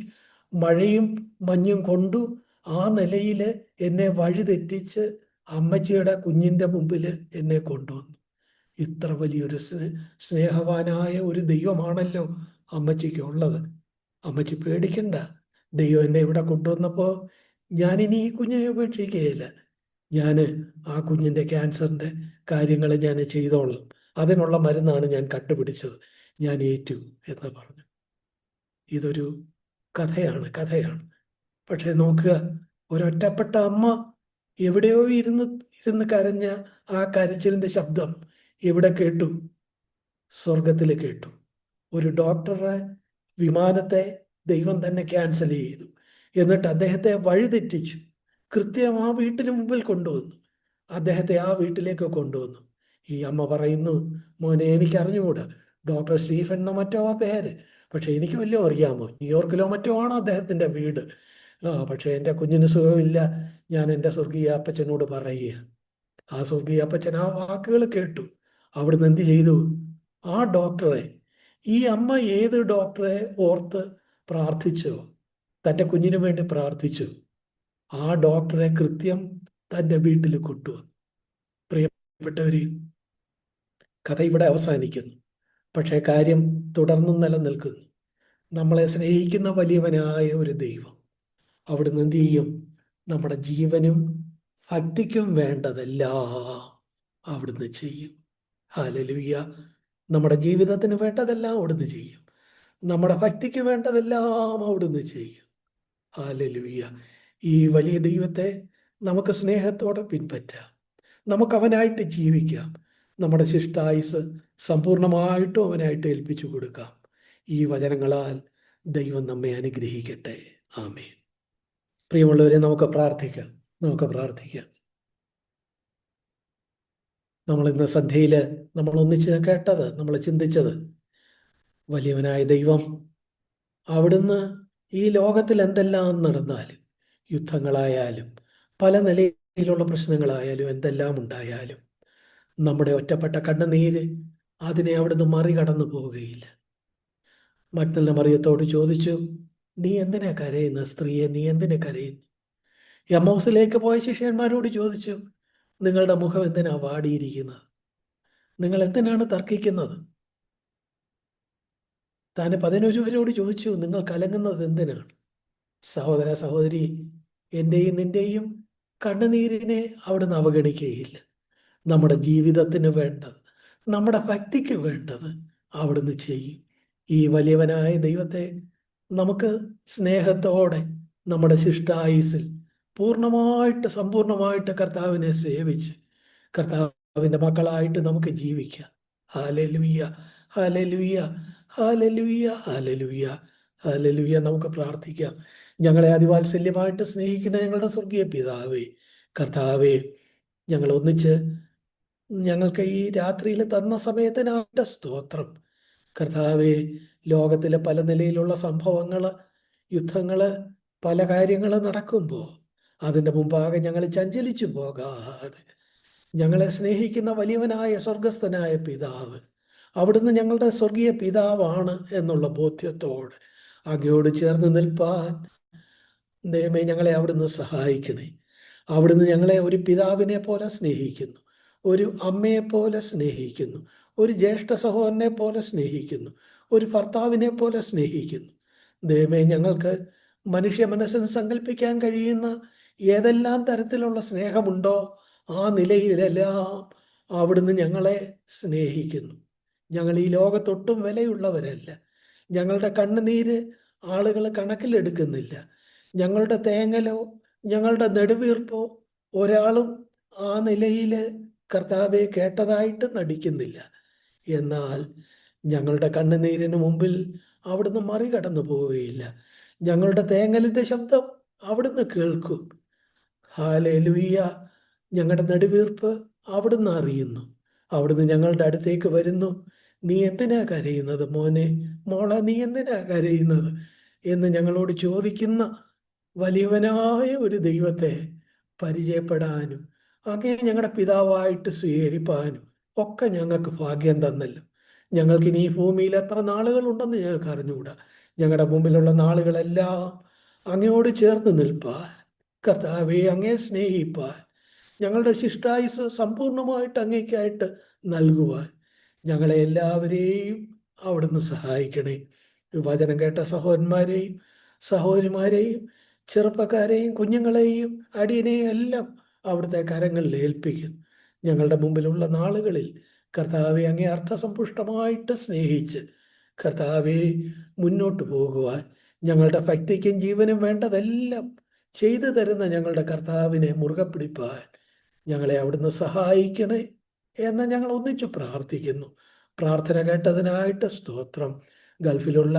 മഴയും മഞ്ഞും കൊണ്ടു ആ നിലയിൽ എന്നെ വഴിതെറ്റിച്ച് അമ്മച്ചിയുടെ കുഞ്ഞിൻ്റെ മുമ്പിൽ എന്നെ കൊണ്ടുവന്നു. ഇത്ര വലിയൊരു സ്നേഹവാനായ ഒരു ദൈവമാണല്ലോ അമ്മച്ചിക്ക് ഉള്ളത്. അമ്മച്ചി പേടിക്കണ്ട, ദൈവം എന്നെ ഇവിടെ കൊണ്ടുവന്നപ്പോൾ ഞാനിനി ഈ കുഞ്ഞിനെ ഉപേക്ഷിക്കുകയില്ല. ഞാൻ ആ കുഞ്ഞിൻ്റെ ക്യാൻസറിൻ്റെ കാര്യങ്ങൾ ഞാൻ ചെയ്തോളാം, അതിനുള്ള മരുന്നാണ് ഞാൻ കണ്ടുപിടിച്ചത്, ഞാൻ ഏറ്റു എന്ന് പറഞ്ഞു. ഇതൊരു കഥയാണ്. പക്ഷെ നോക്കുക, ഒരൊറ്റപ്പെട്ട അമ്മ എവിടെയോ ഇരുന്ന് കരഞ്ഞ ആ കരച്ചിലിൻ്റെ ശബ്ദം എവിടെ കേട്ടു? സ്വർഗത്തിൽ കേട്ടു. ഒരു ഡോക്ടറെ വിമാനത്തെ ദൈവം തന്നെ ക്യാൻസൽ ചെയ്തു. എന്നിട്ട് അദ്ദേഹത്തെ വഴിതെറ്റിച്ചു. കൃത്യം ആ വീട്ടിന് മുമ്പിൽ കൊണ്ടുവന്നു. അദ്ദേഹത്തെ ആ വീട്ടിലേക്ക് കൊണ്ടുവന്നു. ഈ അമ്മ പറയുന്നു, മോനെ, എനിക്ക് അറിഞ്ഞുകൂടാ, ഡോക്ടർ സ്റ്റീഫൻ എന്നോ മറ്റോ ആ പേര്, പക്ഷെ എനിക്ക് വല്ലതും അറിയാമോ? ന്യൂയോർക്കിലോ മറ്റോ ആണ് അദ്ദേഹത്തിൻ്റെ വീട്. പക്ഷെ എൻ്റെ കുഞ്ഞിന് സുഖമില്ല, ഞാൻ എൻ്റെ സ്വർഗീയ അപ്പച്ചനോട് പറയുക. ആ സ്വർഗീയ അപ്പച്ചൻ ആ വാക്കുകൾ കേട്ടു. അവിടുന്ന് എന്ത് ചെയ്തു? ആ ഡോക്ടറെ ഈ അമ്മ ഏത് ഡോക്ടറെ ഓർത്ത് പ്രാർത്ഥിച്ചോ, തൻ്റെ കുഞ്ഞിന് വേണ്ടി പ്രാർത്ഥിച്ചു, ആ ഡോക്ടറെ കൃത്യം തൻ്റെ വീട്ടിൽ കൊണ്ടുവന്നു. പ്രിയപ്പെട്ടവരെ, കഥ ഇവിടെ അവസാനിക്കുന്നു. പക്ഷേ കാര്യം തുടർന്നും നിലനിൽക്കുന്നു. നമ്മളെ സ്നേഹിക്കുന്ന വലിയവനായ ഒരു ദൈവം അവിടുന്ന് എന്ത് ചെയ്യും? നമ്മുടെ ജീവനും ഭക്തിക്കും വേണ്ടതെല്ലാം അവിടുന്ന് ചെയ്യും. ഹല്ലേലൂയ. നമ്മുടെ ജീവിതത്തിന് വേണ്ടതെല്ലാം അവിടുന്ന് ചെയ്യും. നമ്മുടെ ഭക്തിക്ക് വേണ്ടതെല്ലാം അവിടുന്ന് ചെയ്യും. ഹല്ലേലൂയ. ഈ വലിയ ദൈവത്തെ നമുക്ക് സ്നേഹത്തോടെ പിൻപറ്റാം. നമുക്ക് അവനായിട്ട് ജീവിക്കാം. നമ്മുടെ ശിഷ്ടായുസ് സമ്പൂർണമായിട്ടും അവനായിട്ട് ഏൽപ്പിച്ചു കൊടുക്കാം. ഈ വചനങ്ങളാൽ ദൈവം നമ്മെ അനുഗ്രഹിക്കട്ടെ. ആമേൻ. പ്രിയമുള്ളവരെ, നമുക്ക് പ്രാർത്ഥിക്കാം. നമ്മൾ ഇന്ന് സന്ധ്യയിൽ നമ്മൾ ഒന്നിച്ച് കേട്ടത്, നമ്മൾ ചിന്തിച്ചത്, വലിയവനായ ദൈവം അവിടുന്ന് ഈ ലോകത്തിൽ എന്തെല്ലാം നടന്നാലും, യുദ്ധങ്ങളായാലും പല നിലയിലുള്ള പ്രശ്നങ്ങളായാലും എന്തെല്ലാം ഉണ്ടായാലും, നമ്മുടെ ഒറ്റപ്പെട്ട കണ്ണുനീര് അതിനെ അവിടുന്ന് മറികടന്നു പോവുകയില്ല. മഗ്ദലന മറിയത്തോട് ചോദിച്ചു, നീ എന്തിനാ കരയുന്ന സ്ത്രീയെ, നീ എന്തിനാ കരയുന്നു? എമ്മൗസിലേക്ക് പോയ ശിഷ്യന്മാരോട് ചോദിച്ചു, നിങ്ങളുടെ മുഖം എന്തിനാ വാടിയിരിക്കുന്നത്? നിങ്ങൾ എന്തിനാണ് തർക്കിക്കുന്നത്? താൻ 11 പേരോട് ചോദിച്ചു, നിങ്ങൾ കലങ്ങുന്നത് എന്തിനാണ്? സഹോദര സഹോദരി, എൻ്റെയും നിൻ്റെയും കണ്ണുനീരിനെ അവിടുന്ന് അവഗണിക്കുകയില്ല. നമ്മുടെ ജീവിതത്തിന് വേണ്ടത്, നമ്മുടെ ഭക്തിക്ക് വേണ്ടത് അവിടുന്ന് ചെയ്യും. ഈ വലിയവനായ ദൈവത്തെ നമുക്ക് സ്നേഹത്തോടെ നമ്മുടെ ശിഷ്ടായുസിൽ പൂർണ്ണമായിട്ട് സമ്പൂർണമായിട്ട് കർത്താവിനെ സേവിച്ച് കർത്താവിൻ്റെ മക്കളായിട്ട് നമുക്ക് ജീവിക്കാം. Hallelujah, hallelujah, hallelujah, hallelujah, hallelujah. നമുക്ക് പ്രാർത്ഥിക്കാം. ഞങ്ങളെ അതിവാത്സല്യമായിട്ട് സ്നേഹിക്കുന്ന ഞങ്ങളുടെ സ്വർഗീയ പിതാവേ, കർത്താവേ, ഞങ്ങൾ ഒന്നിച്ച് ഞങ്ങൾക്ക് ഈ രാത്രിയിൽ തന്ന സമയത്തിനായിട്ട് സ്തോത്രം. കർത്താവേ, ലോകത്തിലെ പല നിലയിലുള്ള സംഭവങ്ങൾ, യുദ്ധങ്ങൾ, പല കാര്യങ്ങൾ നടക്കുമ്പോൾ അതിൻ്റെ മുമ്പാകെ ഞങ്ങൾ ചഞ്ചലിച്ചു പോകാതെ ഞങ്ങളെ സ്നേഹിക്കുന്ന വലിയവനായ സ്വർഗസ്ഥനായ പിതാവ്, അവിടുന്ന് ഞങ്ങളുടെ സ്വർഗീയ പിതാവാണ് എന്നുള്ള ബോധ്യത്തോട് അങ്ങയോട് ചേർന്ന് നിൽപ്പാൻ ദൈവമേ ഞങ്ങളെ അവിടുന്ന് സഹായിക്കണേ. അവിടുന്ന് ഞങ്ങളെ ഒരു പിതാവിനെ പോലെ സ്നേഹിക്കുന്നു, ഒരു അമ്മയെ പോലെ സ്നേഹിക്കുന്നു, ഒരു ജ്യേഷ്ഠ സഹോദരനെ പോലെ സ്നേഹിക്കുന്നു, ഒരു ഭർത്താവിനെ പോലെ സ്നേഹിക്കുന്നു. ദൈവമേ, ഞങ്ങൾക്ക് മനുഷ്യ മനസ്സിന് സങ്കല്പിക്കാൻ കഴിയുന്ന ഏതെല്ലാം തരത്തിലുള്ള സ്നേഹമുണ്ടോ ആ നിലയിലെല്ലാം അവിടുന്ന് ഞങ്ങളെ സ്നേഹിക്കുന്നു. ഞങ്ങൾ ഈ ലോകത്തൊട്ടും വിലയുള്ളവരല്ല. ഞങ്ങളുടെ കണ്ണുനീര് ആളുകൾ കണക്കിലെടുക്കുന്നില്ല. ഞങ്ങളുടെ തേങ്ങലോ ഞങ്ങളുടെ നെടുവീർപ്പോ ഒരാളും ആ നിലയിൽ കർത്താവെ കേട്ടതായിട്ട് നടിക്കുന്നില്ല. എന്നാൽ ഞങ്ങളുടെ കണ്ണുനീരിന് മുമ്പിൽ അവിടുന്ന് മറികടന്നു പോവുകയില്ല. ഞങ്ങളുടെ തേങ്ങലിൻ്റെ ശബ്ദം അവിടുന്ന് കേൾക്കും. ഹല്ലേലൂയ. ഞങ്ങളുടെ നെടുവീർപ്പ് അവിടുന്ന് അറിയുന്നു. അവിടുന്ന് ഞങ്ങളുടെ അടുത്തേക്ക് വരുന്നു. നീ എന്തിനാ കരയുന്നത് മോനെ, മോളെ, നീ എന്തിനാ കരയുന്നത് എന്ന് ഞങ്ങളോട് ചോദിക്കുന്ന വലിയവനായ ഒരു ദൈവത്തെ പരിചയപ്പെടാനും അങ്ങേ ഞങ്ങളുടെ പിതാവായിട്ട് സ്വീകരിപ്പാനും ഒക്കെ ഞങ്ങൾക്ക് ഭാഗ്യം തന്നല്ലോ. ഞങ്ങൾക്കിനി ഈ ഭൂമിയിൽ എത്ര നാളുകളുണ്ടെന്ന് ഞങ്ങൾക്ക് അറിഞ്ഞുകൂടാ. ഞങ്ങളുടെ മുമ്പിലുള്ള നാളുകളെല്ലാം അങ്ങയോട് ചേർന്ന് നിൽപ്പാൻ, കർത്താവെ അങ്ങേ സ്നേഹിപ്പാൻ, ഞങ്ങളുടെ ശിഷ്ടായുസ് സമ്പൂർണമായിട്ട് അങ്ങേക്കായിട്ട് നൽകുവാൻ ഞങ്ങളെ എല്ലാവരെയും അവിടുന്ന് സഹായിക്കണേ. വചനം കേട്ട സഹോദരന്മാരെയും സഹോദരിമാരെയും ചെറുപ്പക്കാരെയും കുഞ്ഞുങ്ങളെയും അടിയനെയും എല്ലാം അവിടുത്തെ കരങ്ങളിൽ ഏൽപ്പിക്കും. ഞങ്ങളുടെ മുമ്പിലുള്ള നാളുകളിൽ കർത്താവെ അങ്ങേ അർത്ഥസമ്പുഷ്ടമായിട്ട് സ്നേഹിച്ച് കർത്താവെ മുന്നോട്ട് പോകുവാൻ, ഞങ്ങളുടെ ഭക്തിക്കും ജീവനും വേണ്ടതെല്ലാം ചെയ്തു തരുന്ന ഞങ്ങളുടെ കർത്താവിനെ മുറുകെ പിടിപ്പാൻ ഞങ്ങളെ അവിടുന്ന് സഹായിക്കണേ എന്ന് ഞങ്ങൾ ഒന്നിച്ചു പ്രാർത്ഥിക്കുന്നു. പ്രാർത്ഥന കേട്ടതിനായിട്ട് സ്തോത്രം. ഗൾഫിലുള്ള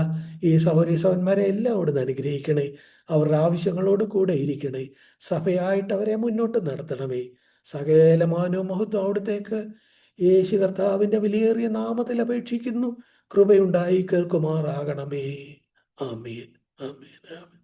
ഈ സഹോദരന്മാരെ എല്ലാം അവിടുന്ന് അനുഗ്രഹിക്കണേ. അവരുടെ ആവശ്യങ്ങളോട് കൂടെ ഇരിക്കണേ. സഭയായിട്ട് അവരെ മുന്നോട്ട് നടത്തണമേ. സകല മാനവും മഹത്വം അവിടുത്തേക്ക് യേശു കർത്താവിൻ്റെ വിലയേറിയ നാമത്തിൽ അപേക്ഷിക്കുന്നു. കൃപയുണ്ടായി കേൾക്കുമാറാകണമേ. ആമേൻ, ആമേൻ, ആമേൻ.